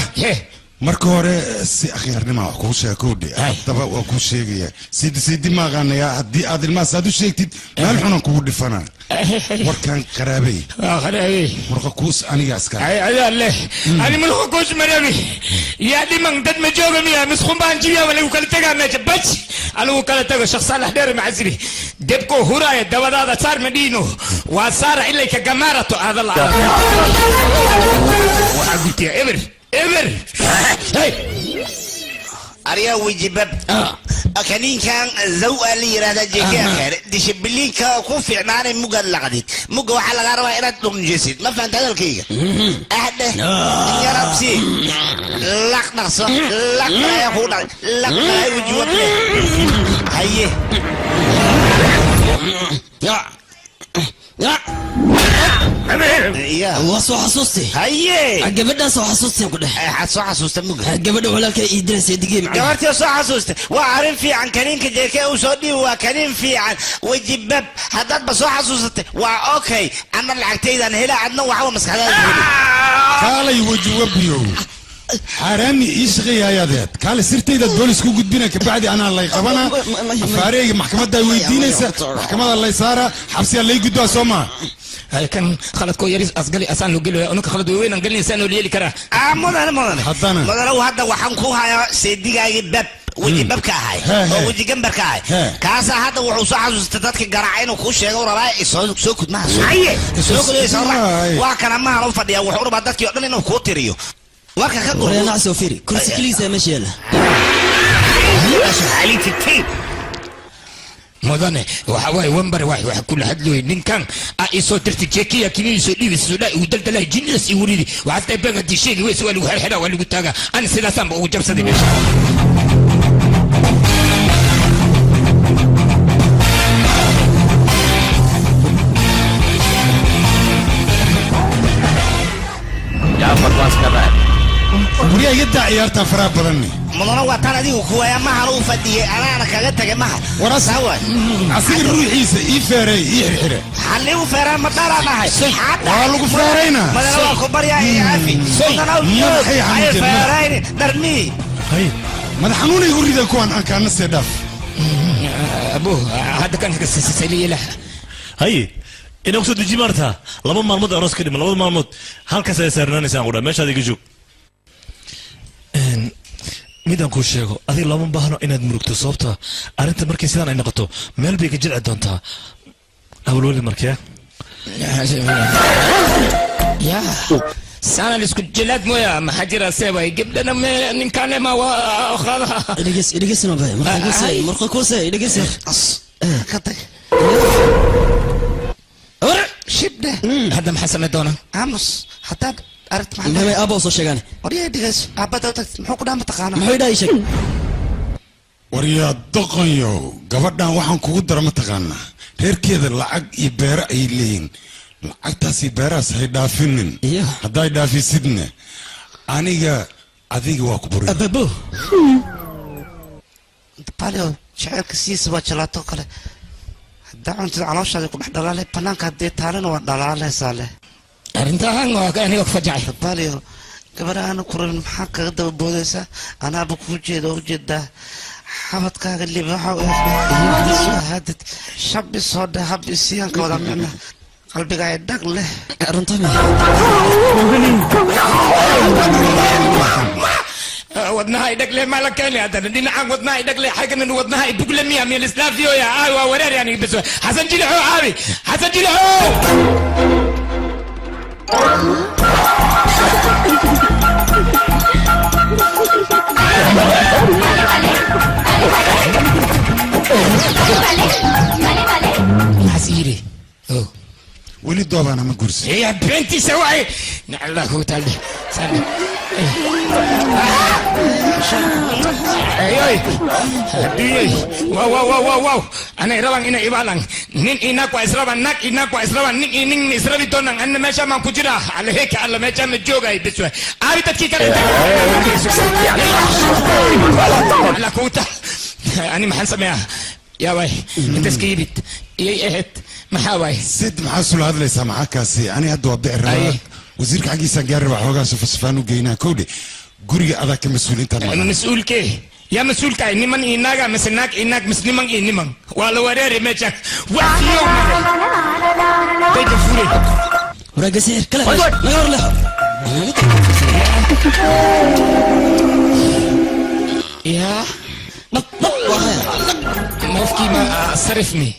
marka hore si akhyaarnima wax kuu sheekoodhe haddaba waa kuu sheegaya sidi maaqaanaya haddii aad ilmahaas aad u sheegtid meel xunan kugu dhifana warkaan qaraabey marka kuus aniga iska ayaa leh ani mulka kuus marabi yaa dhiman dad ma jooga miya misqun baan jibiya wala u kala tagaa meesha baj alagu kala tago shaqs salax dheer macasiri debko huraaya dabadaada saar madhiino waa saara ilay ka gamaarato aadala waxaa gutiya eber أريا وجبب أكنين كان ذو اللي يرادا جيكا ديش بلين كون في عناني موجا لقديت موجا وحلا غاروا إيراد لهم جسد ما فهمت هذا الكيكة أحد يا ربسي لك نصر لك يا خونا لك يا وجود هيه يا وصو حسوستي هيه قبلنا سو حسوستي كده حسو حسوستي مو قبل ولا كي يدرس يدقي معي قبلت سو حسوستي وعارف في عن كريم كجيكا وصدي وكريم في عن وجبب هذا بس حسوستي اوكي انا العقتين انا هلا عندنا وحاول مسخره قال يوجب بيو حرامي يشغي يا ذات قال سرتي ذات بوليس كو قدبنا كبعدي انا الله يقبنا فاريق محكمه دا ويدينيسا محكمه الله يسارا حبسي الله يقدوا سوما هاي كان خلد كو يريز اسقلي اسان لو قلو انك خلد وين انقلني سان ليلي كرا مدن لو هذا waxaan ku hayaa seedigaaga bab wiji babka ahay oo wiji gambarka ahay kaasa hada wuxuu soo xasuustay dadka garaacay inuu ku sheego rabaa soo kudmaha soo kudayso waa kana ma hal fadhiya wuxuu rabaa dadkii oo dhan inuu ku tiriyo warka ka qoro ana sofiri kursi kaliisa meesha yala حالي تكتي مدن وحواي ومبر واحد كل حد له إن كان أيسو ترتجيكي أكيد يسوي لي السوداء ودلدله جنس يوريدي وحتى يبغى تشيل ويسوي له حدا ولا قتاجا أنا سلاسام وجب صدي بيش क्या बकवास कर रहा है وريا يدعي عيارتها فراغ بدني مدن وطن دي كويا ما هلو فدي انا كاغا تاغي ما وراس هوا عصير روحيسا يفيري يحري حليو فيرا ما دارا ما هي والو فيرينا مدن واكو بريا يا عافي انا فيرين درني هاي ما حنوني يريد كون ان كان نسدف ابو هذا كان سيلي له هاي إنه أقصد جمرتها لما مرمود أراس كريم لما مرمود هل كسر سرناني سانقولا ماشي هذا يجوك midaan kuu sheego adiga lama baahno inaad murugto sababta arrinta markay sidaan ay noqoto meel bay ka jilci doontaa awalwali markee ya sana lisku jilaad mooya maxaa jira seebay gabdhana ninkaane ma qaadaha idhigesna bay marqa kuusay idhigesa ka tag shibdhe hadda maxaa samay doonaa aamus haddaad aragt maxay aabbo soo sheegaan waryaa dhigayso aabada tag muxuu ku dhaan mataqaana muxuu dhahay sheeg waryaa doqonyo gabadhan waxaan kugu dara mataqaanaa reerkeeda lacag iyo beero ay leeyihin lacagtaas iyo beerahaas hay dhaafinin hadday dhaafisidna aniga adiga waa ku buri ababo balio jaceylka sidiisa waa jalaato kale haddaa cuntida calooshaada ku dhex dhalaalay banaanka haddii taalina waa dhalaalaysaa leh arrintahan waa aniga ku fajacay balio gabar aana ku rabin maxaa kaga daba boodaysaa anaaba kuu jeeda oo ujeedaa xabadkaaga libaxa hadad shabi soo dheh hab isiyaanka wada micna qalbiga ay dhag leh wadnaha ay dhagle ma la keeni haddana dhinacan wadnaha ay dhagle xaggan wadnaha ay dugle miya miya lislaafiyo ya aawi waa wareer yani bas xasan jilixo aawi xasan jilixo حسيري ولي دوبانا ما قرسي يا بنتي سواي نعلاه تعالى سلام اي اي واو واو واو واو انا روان انا ايبالان نين انك واسربان نك انك واسربان نين نين اسربي تونن انا ماشا ما كجرا على هيك على ماشا نجوغاي بس ابي تكي كده على كوتا انا ما حنسمعها يا واي انت سكيبت اي اهت محاوي سيد محاسول هذا ليس معاكاسي انا هدو ابدع الرواق وزيرك حقيسا قارب حوغا سفسفانو جينا كودي قرية اذاك مسؤول انت انا مسؤول كي يا مسؤول كاي نيمان إناغا مسناك إناك مسنيمان إنيمان ولا وريري ميجاك وفيو بيجا فوري وراجع سير كلام نغير له يا مفكي ما صرفني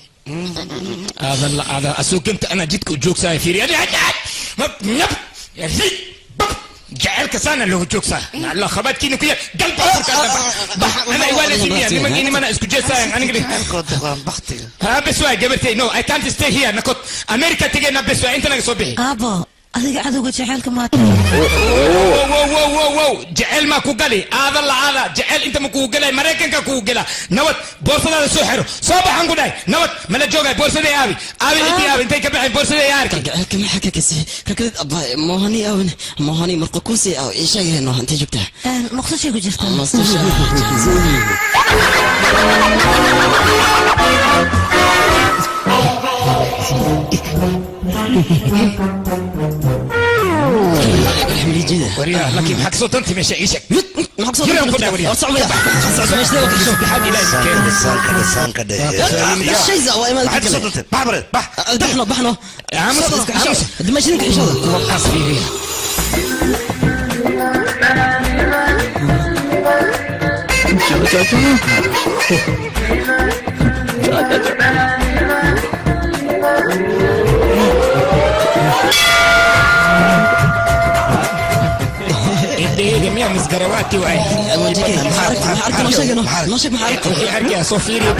هذا اسوق انت انا جيتك وجوك ساي فيري يا زيد جعلك سنه لو جوك ساي الله خبات كينو كيا قلب انا ايوان سميا لما اني ما انا اسكو جي ساي انا قلت بختي ها بس واي جبرتي نو اي كانت ستي هير نكوت امريكا تيجي نبس انت نك صبحي ابا adiga cadowga jaceylka maata wow jecel ma ku gali aada la aada jecel inta ma ku galay mareykanka ku gala nabad boorsadaada soo xiro soo baxan ku dhahay nabad mala joogay boorsadii aabi intii aabi intay ka baxay boorsadii yaarka kama xaka kasi kakad abba mohani awna mohani marqa ku si aw ishaga no inta joogta maqsashay ku jirta وريا لكن حق صوت انت مش ايشك حق صوت انت وريا صعب يا مش ده وقت شوف حد لا لسان كده شيء زعوا ما حق صوت انت بعبر بحنا يا عم دمشقك ان شاء الله وقص فيه دقيقة مية مسقرواتي وعي نشك محارك وحي عرقيا صوفيري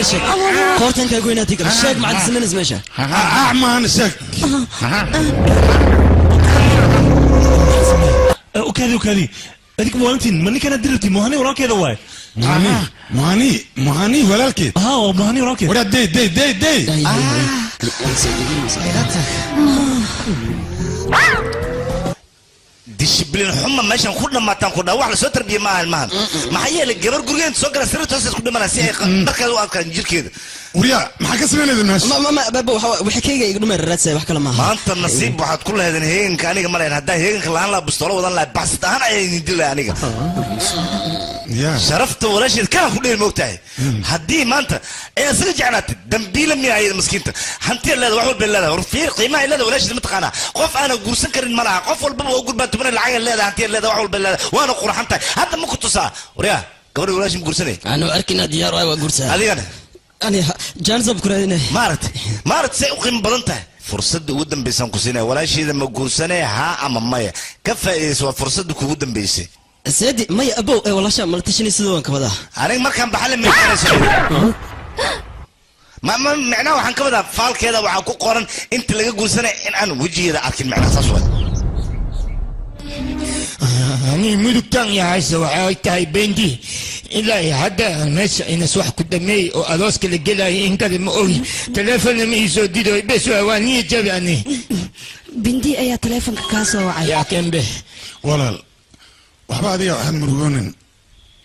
شك كورتن كاغوينا تيكر شك مع السنن زمشا اعمان شك وكذي هذيك موانتين ماني كانت درتي مهني وراك كذا واي مهني ولا الكيد مهني وراك ولا دي disciplin xuma meeshan ku dhamaataan ku dhawax la soo tarbiye ma almaan maxay yeelay gabar gurigeen soo gala sirta hoos ku dhimanaa si ay markaa u adkaan jirkeeda wariya maxaa ka sameynayda meesha ma baba waxa kayga igu dhumay raadsa wax kala maaha maanta nasiib waxaad ku leedahay heeganka aniga ma leeyahay hadaa heeganka laan la bustolo wadan la baxsad ahaan ay idin dilay aniga sharafta walaashid ka ku dheel moogtahay haddii maanta ay asaga jeclaatay dambiila miya ay miskiinta hantiya leedahay wax walba leedahay warfiir qiimaha leedahay walaashid ma taqaana qof aan guursan karin malaha qof walba oo gurbaan tuman lacag leedahay hantiya leedahay wax walba leedahay waana qurxantahay hadda ma ku tusaa wariya gabadha walaashid ma guursanay aanu arkina diyaar waa guursaa adigana أنا جانزب كرهنا مارت سيقيم بلنته فرصة ودن بيسان كسينة ولا شيء ذا مقول سنة ها أما مايا كفى سوى فرصة ودن بيسي سيدي مايا أبو والله شام ملتشني سدوان كذا أنا ما كان بحال من ما معناه وحن كذا فال كذا وعكو قرن أنت اللي تقول سنة إن أنا وجهي ذا أكيد معناه صسوة أنا ملكتان يا عيسى وعايتاي بندي إلا هذا الناس إن سوح قدامي وألاس كل جلا إنك المؤوي تلفون ميزو ديدو بس واني جباني بندي أي تلفون كاسو وعي يا كم به walaal waxba adiga waxaan murugoonin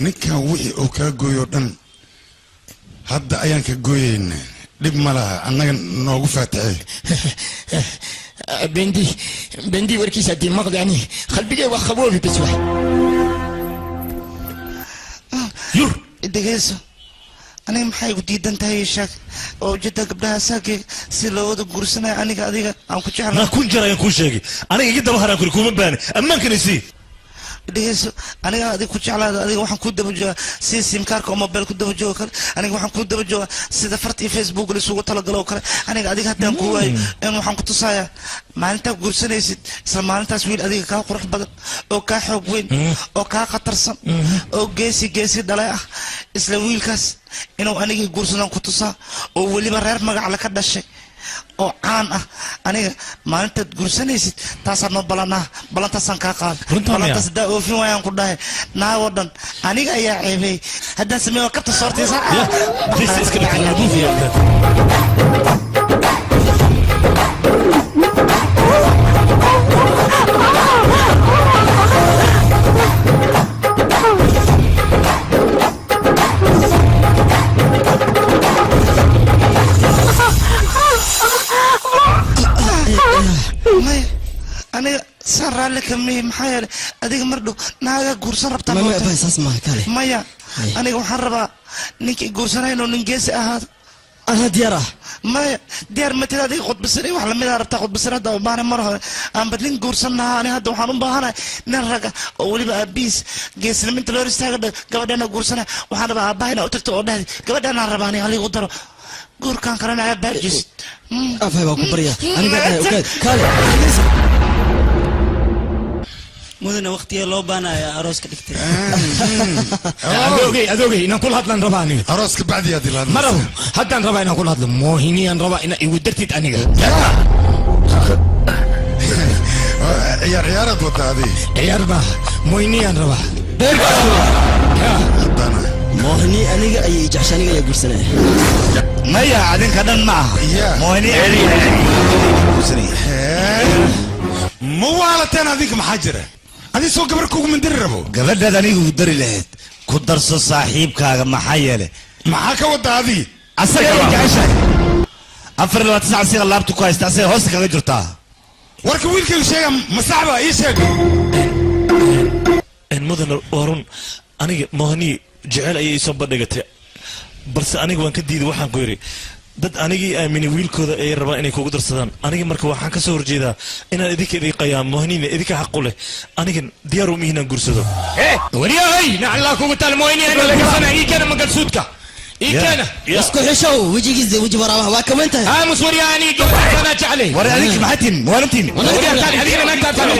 ninkan wixii uu kaa gooyo dhan hadda ayaan ka gooyeyna dhib ma laha annaga noogu faataxay بندي وركيس هدي مغلاني خلبي وخبوبي بسوح يور دقيسو أنا محاي وديد أنت هاي الشاك أو جدا قبلها ساكي سيلو ودو قرسنا أنا قاعدة أو كتشعر ما كون جرى يكون شاكي أنا جدا بحر أكل كوم باني أما كان يسي دقيسو أنا قاعدة كتشعر هذا وحن كود بجوا سيم كارك أو موبايل كود بجوا كله أنا وحن كود بجوا سيدا فرتي فيسبوك اللي سووا تلا قلوا كله أنا قاعدة حتى نكوي إنه وحن كنت صايا ما أنت قرسنا يسد سلمان تسويل أديك كا قرح بدل أو كا حبوين أو كا قطرسن أو جيسي دلاء إسلاميل كاس إنه أنا قرسنا كنت صا أو ولي برر ما على كذا شيء أو عان أنا ما أنت قرسنا يسد تاسرنا بلنا تاسن كاقال بلنا تسدا أو في وين كده ناودن أنا جاي عيبي هذا سمي وقت صورتي صار This is gonna be a movie أنا سر لك مي محايل أديك مردو ناقة قرصان ربطان ما بس اسمع كالي مايا أنا محربة نيك قرصان هنا ننجس أهاد أنا ديارة مايا ديار متى هذه خد بسري وحلا مدار بتاخد بسري هذا وبانا مرة أنا بدلين قرصانها أنا هذا وحنون بهانا نرجع أولي بقى بيس جيس لما أنت لو رستاق قبل أنا قرصانها وحنا بقى باينا وترتو أولاد قبل أنا رباني عليه قدرة قور كان كرنا برجس أفهم أكو بريا أنا قاعد أوكي كالي مدن وقتي لو بانا يا أروس كدكتي أذوقي نقول هذا رباني أروسك بعد يا دلال مرة هذا رباني نقول هذا موهيني أن ربا إن يودرتي أني عيارات وتا هذه عيار با موهيني أن ربا موهني أنا أي جعشاني يا قرسنا ما يا عادين كذا معه موهني قرسني مو على تنا ذيك محجرة هذه سوق بركوك من دربه قبل ده ذني ودري لهت كدرس صاحب كاغ محيله معاك ودا هذه أصلا جعشان أفر لو تسعة سير الله بتقول استأصل هوس كاغ جرتها ورك ويلك الشيء مصعبة إيش إن مدن ورون أنا مهني جعل أي سبب دقته بس أنا وان كديد وحن قيري dad anigii aaminay wiilkooda ay rabaan inay kugu darsadaan aniga marka waxaan ka soo horjeedaa inaan idinka idin qayaamo mohnina idinka xaq u leh aniga diyaar u mihinan gursado wariyahay naclaa kugu talmooyni ana laga sana ii kana maqsuudka ii kana isku xishow wajigiisa waji waraaba waa kamanta aamus wariyaani ana jaclay wari adik maxatin warantin adigna ma ka tahay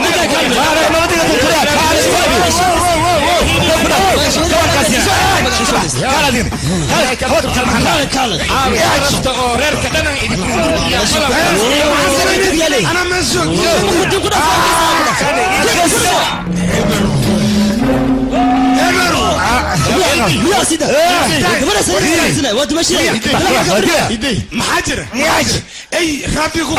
أنا مسؤول يا سيدي محاجر اي ربيكم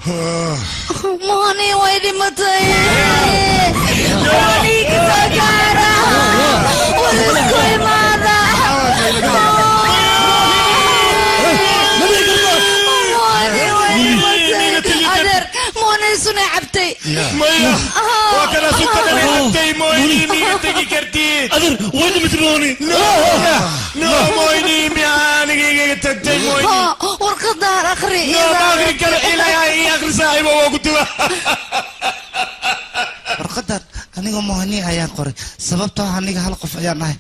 موني ويلي متى موني كسكارة ولسكوي ماذا موني ويلي متى أدر موني سنة عبتي مايا وكان أنا سكت أنا مويني مين تجي كرتي أدر وين متروني لا مويني مياني تجي مويني ورقدار أخري لا ما أخري كلا إلا يا أخري صاحبه وقتوا warqadan aniga mohani ayaan qoray sababtoo ah aniga hal qof ayaan ahay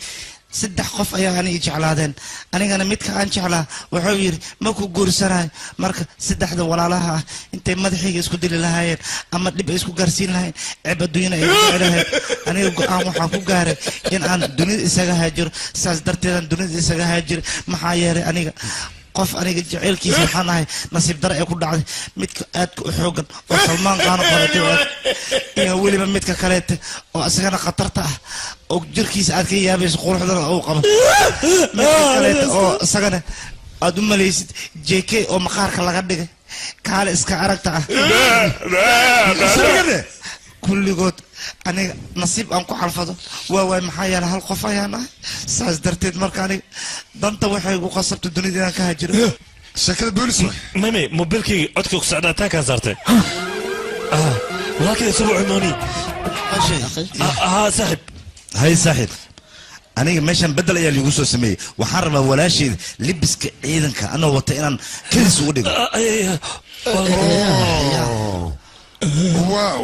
saddex qof ayaa aniga jeclaadeen anigana midka aan jeclaa wuxuu yiri ma ku guursanayo marka saddexda walaalaha ah intay madaxiga isku dili lahaayeen ama dib isku gaarsiin lahayn ceeb adduunyada ay jeclahay aniga go'aan waxaan ku gaaray in aan dunida isaga haajiro saas darteed dunida isaga haajiro maxaa yeelay aniga qof aniga jaceelkiisa waxaan ahay nasiib dare ee ku dhacday midka aadka u xoogan oo salmaan qaano qabatay iyo weliba midka kaleete oo isagana khatarta ah oo jirkiisa aad ka yaabayso quruxdana uu qabo midka kaleete oo isagana aad u malaysid jk oo maqaarka laga dhigay kaale iska aragta ah kulligood aniga nasiib aan ku xalfado waa maxaa yeelay hal qof ayaan ahay saas darteed marka aniga danta waxay igu qasabtay dunida inaan ka haajiro sheekada boolis mame mobilkayga codka ku socdaa taa kaa saartay laakiin isagu cumooni saaxib hay saaxib aniga meeshan bedel ayaa liigu soo sameeyey waxaan rabaa walaasheeda libiska ciidanka anoo wata inaan kadis ugu dhigo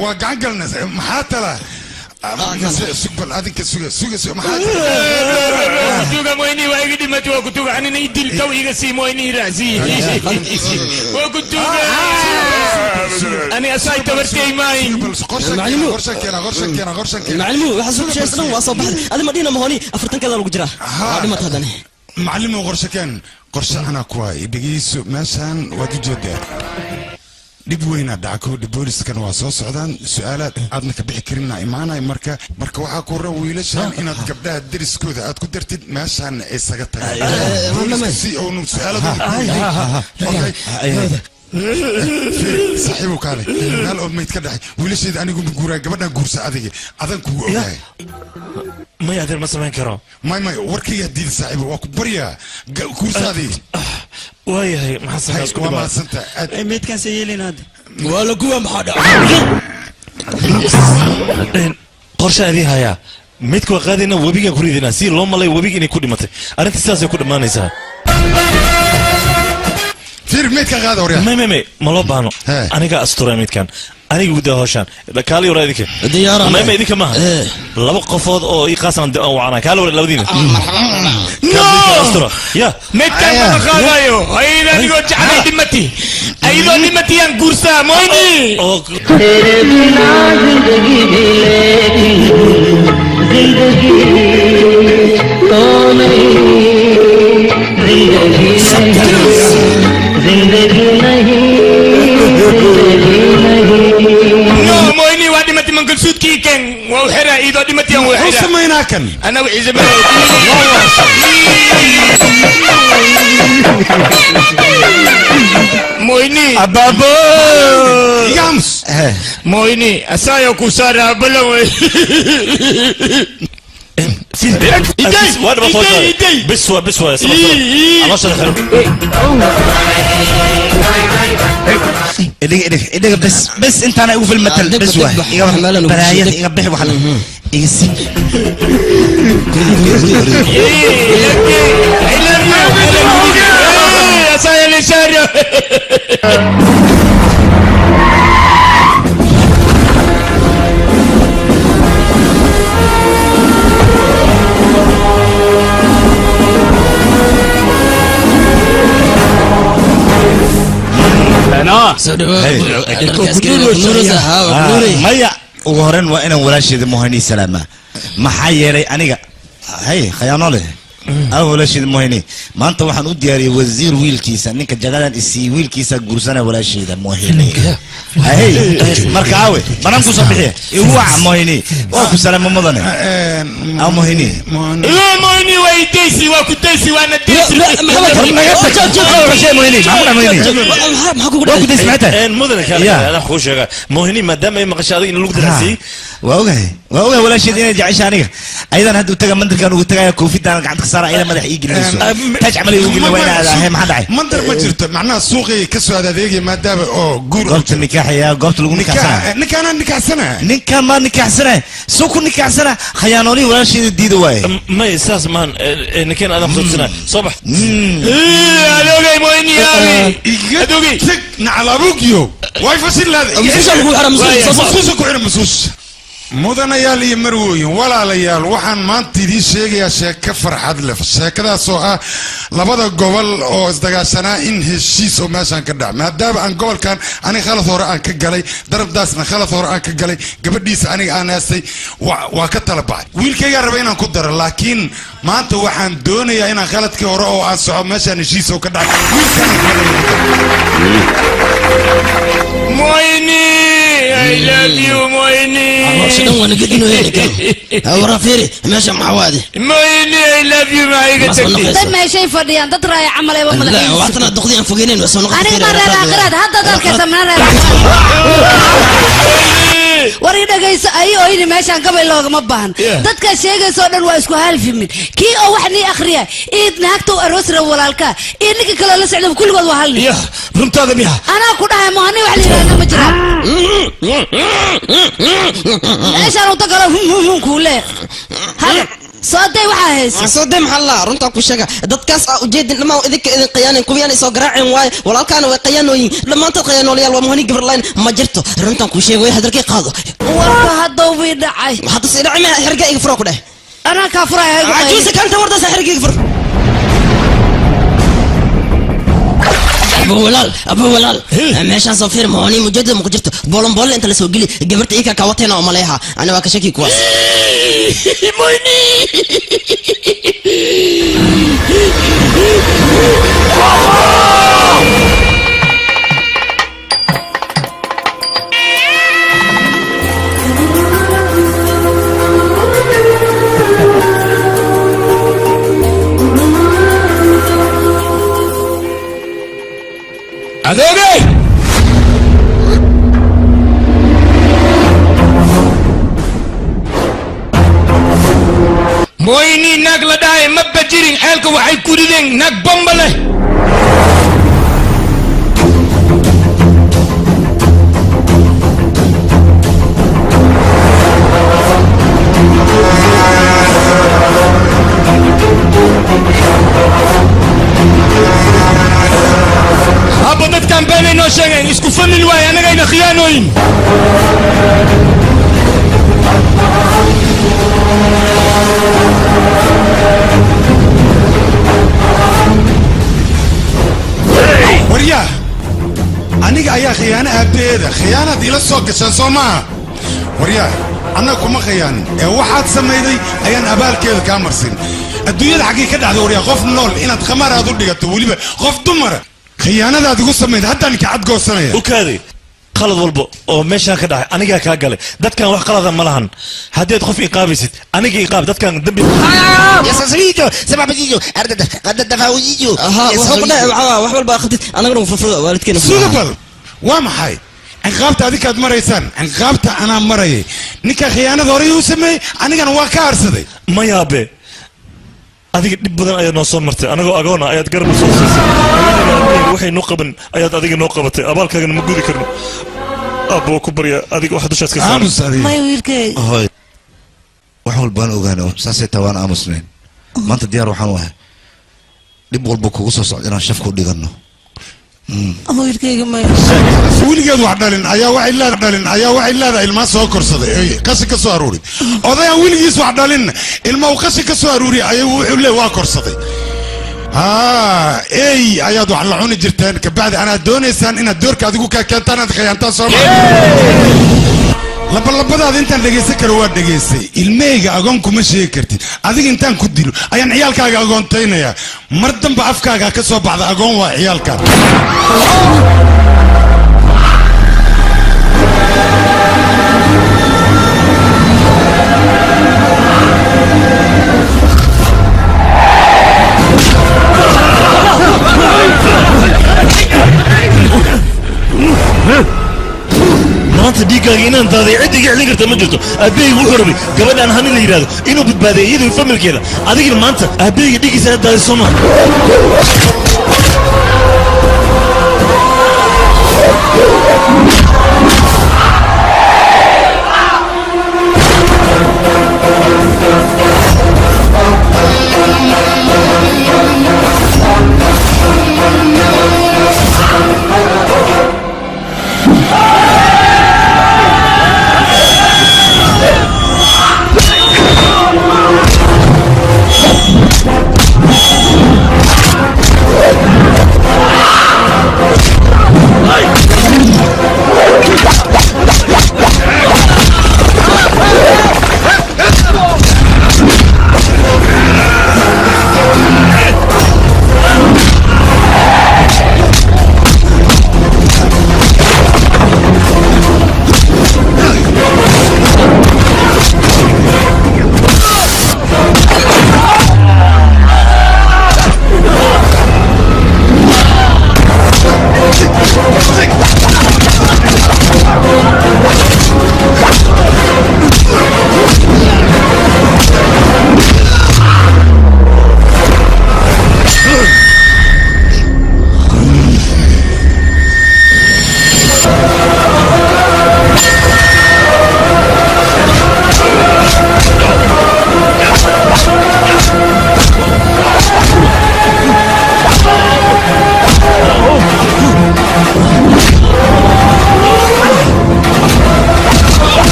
waa gacan galnas maxaa tala sugbal adinka suga moyni waa iga dhimati waa kutuga anina idil taw iga sii moyni raasi waa kutuga ani asay tabartay maayin maclimu waxa soo sheesdan waa soo baxday adima dhina mahoni afartan kada lagu jira waa dhimad hadane maclimu qorshe keen qorshe ana kuwa dhigeyso meeshan waad u jeedaa dib weyna dhacko booliiskan waa soo socdaan su'aalaad aadna ka bixi karina imaanay marka waxaa ku raa wiilashan inaad gabdhaha deriskooda aad ku dartid meeshaan isaga tagaan si uu su'aaladu saaxiibo kaale meel oo mayd ka dhaxay wiilasheeda anigu ma guuraa gabadhan guursa adiga adan kugu ogahay may adeer ma samayn karo may warkayga diida saaxiibo waa ku baryaa guursa adiga waayahay maxaa isku waa maasanta meedkan yeelinaad waa la kuwa maxaa dhacay qorshe adii hayaa midka waa qaadayna webiga ku ridina si loo malay webiga inay ku dhimatay arrinta sidaasay ku dhammaanaysaa fiir meedka qaada waryaa may ma loo baahno aniga asturay midkan aniga gudaa hawshaan kaali wara idinka may idinka maaha laba qofood oo ii qaasan wacana kaali wara labadiina ya meedkan ma qaadayo ayda adigoo jeclay dhimati ayadoo dhimati aan guursaa moyni तेरे बिना जिंदगी भी जिंदगी तो नहीं जिंदगी नहीं no moyni waa dhimati mangalsuudkii keen waa xira idoo dhimati aan waa xira samaynaa kan ana wixii zaman moyni ababo yams moyni asayo kusara balaway بسوى الله شرح إدق بس أنت أنا أقول في المثل بسوى براية يقبح واحد يسي يا سايل الشارع maya ugu horeyn waa inaan walaasheeda muhani salaama maxaa yeelay aniga hay khayaano leh walaasheeda muhani maanta waxaan u diyaariyey wasiir wiilkiisa ninka jagadan isii wiilkiisa guursana walaasheeda muhani marka awe banaan ku soo bixiya igu waca muhani waa ku salaamo mudane muhani muhani waa idaysi waa ku daysi waana daysi mudane kale ku sheega muhani maadaama ay maqashay adiga in lagu darasiy waa ogahay walaasheeda inay jecesha aniga ayadan hadda utaga mandarkan ugu tagaya koofidaan gacanta ka saara ila madax ii gelinayso taaj camal ii gelin wayna aadahay maxaa dhacay mandar ma jirto macnaha suuqay ka soo adeegay maadaama oo guur goobta nikaaxaya goobta lagu nikaaxsana ninkaana nikaaxsana ninka ma nikaaxsana suuq nikaaxsana khayaanooli walaasheeda diido waay ma isaas maan ninkan adam xudsana صباح adogay moyniyaali adogay nacalabugiyo way fasil mudanayaal iyo marwooyin walaalayaal waxaan maanta idiin sheegayaa sheeko farxad leh sheekadaas oo ah labada gobol oo isdagaashanaa in heshiis oo meeshaan ka dhac maadaama aan gobolkan aniga khalad hore aan ka galay darabdaasna khalad hore aan ka galay gabadhiisa aniga aan haastay waa ka tala baxay wiilkaygaa raba inaan ku daro laakiin maanta waxaan doonayaa inaan khaladkii hore oo aan soco meeshaan heshiis oo ka dhac moyni I love you moyni شنو وانا قد انه هيك ورا فيري ماشي مع وادي moyni I love you ما هيك dad ma shay fadhiyaan dad raaya camal ay wada لا وعطنا دقدين فوقين بس انا aniga ma reer aakhirad hadda dalka samnaa war ii dhagayso ay ooyni meeshaan gabay loogama baahan dadka sheegayso dhan waa isku halfimin kii oo wax nii akhriya iid naagta aroos rab walaalka iyo ninka kale la socdo kulligood waa halni ya runtaada miya anaa ku dhahay mohani wax la yiraahdo ma jiraan meeshaan u tagalo kuule hal صدق وحاس صدق محلا رنتا كوشجع دتكاس أوجد لما إذا إذا قيان كويان يسوق راعين واي ولا كانوا قيانوين لما أنت قيانوا لي المهني قبل لاين ما جرتوا رنتا كوشجع ويا هذا الكي قاضي وهذا ويدعي حتى سيدعي ما حرقة يفرق ده أنا كافر عجوز كانت ورده سحرقة يفرق أبو ولال ماشان صفير مهني مجدد مقدرته بولن أنت اللي سوق لي جبرت إيكا كواتنا وملاها أنا واكشكي كواس moyni adogay moyni nag la dhahay ma bajirin xeelka waxay ku rideen nag bomba leh haba dadkan beenay noo sheegeen isku famil waay anagayna khiyaanooyin waryaa aniga ayaa khiyaano aabaheeda khiyaanaad ila soo gashaan soo maaha waryaa annaga kuma khiyaanin ee waxaad samayday ayaan abaalkeeda kaa marsin adduunyada xaggii ka dhacday waryaa qof nool inaad khamaar aad u dhigato weliba qof dumara khiyaanadaad igu samayda haddaan ka cadgoosanaya ukaadi qalad walba oo meeshaan ka dhacay anigaa kaa galay dadkan wax qalada ma lahan haddaad qof iqaabaysid aniga iqaab dadkan dambi يا ساسريجو سبع بجيجو أردد قد الدفاويجو صبنا وحول باخذت أنا أقول مفروض والدكين سودبل وامحي عقابتا هذيك أد مريسان عقابتا أنا مري نكا خيانة ضري وسمي أنا كان واكار صدي ما يابي adiga dib badan ayaad noo soo martay anagoo agoona ayaad garab soo siisay waxay noo qaban ayaad adiga noo qabatay abaalkaagana ma gudi karno aboo ku barya adiga waxa dushaas ka saaran may wiilkay hoy wax walbaan ogaano saasay tawaan aamusnayn maanta diyaar waxaan u ahay dib walba kugu soo socda inaan shafku dhigano wiilkayga may wiligeed wax dhalin ayaa waxay leedahay ilmaa soo korsaday qashin ka soo aruuri odayaan wiligiis wax dhalin ilma uu qashin ka soo aruuri ayuu wuxuu leeyahay waa korsaday ey ayaad wax la cuni jirteen kabacdi anaad doonaysaan inaad doorka adigu kaa keentaan aad khiyaantaan soo labalabadaada intaan dhegaysan karo waa dhegaystay ilmeyga agoon kuma sheegi kartid adiga intaan ku dilo ayaan ciyaalkaaga agoontaynayaa mar damba afkaaga ka soo baxda agoon waa ciyaalkaan maanta dhiiggaaga inaan daaday ciddiga celin karta ma jirto aabbahayga wuxuu rabay gabadhaan hani la yidhaahdo inuu badbaadiyo iyadoo familkeeda adigina maanta aabbahayga dhigiisa aad daaday soo maa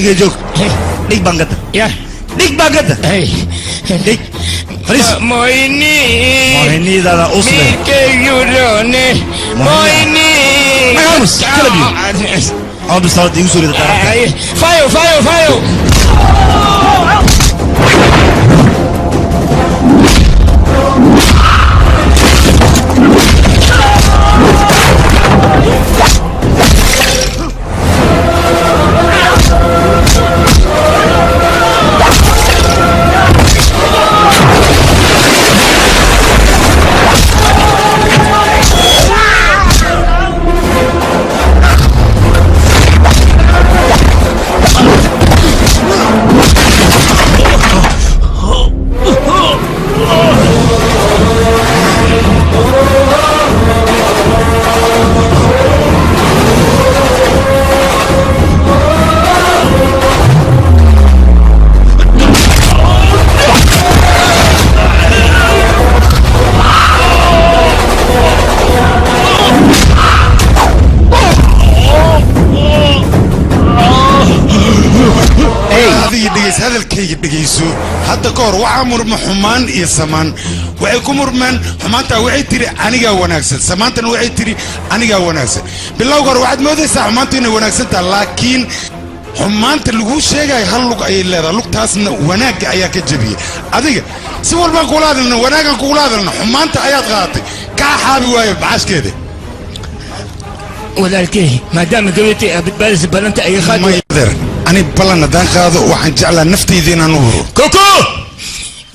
Diga joog. Dig bangada. Ya. Dig bangada. Dig. Faris. Moini. Moini dada usle. Mike yurone. Moini. Vamos, kala biyo. Abi saat digu suri da. Fayo, fayo, fayo. hadalkayga dhageyso hadda ka hor waxa murma xumaan iyo samaan waxay ku murmaan xumaanta waxay tiri aniga wanaagsan samaantana waxay tiri aniga wanaagsan bilowga hore waxaad moodaysaa xumaanta inay wanaagsan tahay laakiin xumaanta lagu sheegay hal lug ay leedahay lugtaasna wanaagga ayaa ka jabiyay adiga si walba kula hadalna wanaagan kula hadalna xumaanta ayaad qaadatay ka xaabi waayo baashkeeda walaalkay maadaama gabadhii badbaadis balanta ay qaado أنا بلنا دان قاضي وحن جعل نفتي ذينا نور كوكو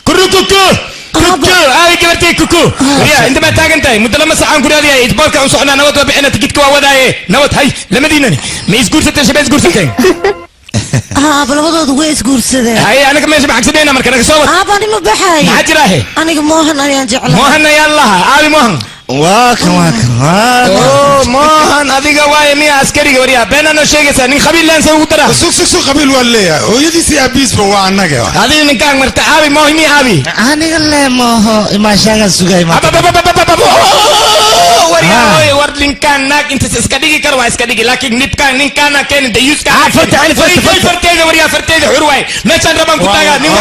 كرو كوكو كوكو هاي كبرتي كوكو يا انت ما تاجنتي مدلما ساعه كوريا دي اجبارك عن صحنا نوت وبحنا تجيك ووداي نوت هاي لما دينني ما يسكور ست شباب يسكور ستين بلغض ويس قرصده هاي انا كمان سمعك سدينا مركز صوت باني ما بحاي ما حد راهي انا موهن انا جعل موهن يلا ابي موهن واكن موهن adiga waay mi askariga wariya beenana sheegaysa nin qabiil laan soo dara suq qabiil waleeya hooyadiisi abiis ba waa anaga adiga ninkaan marta abi moohni abi aniga le mooho ima shaga sugay ma wariya way war ninkaan naag inta iska dhigi kar waa iska dhigi laakiin nibkaan ninkaan keen dayuska farteega wariya farteega xurwaay meeshan raban ku taga nin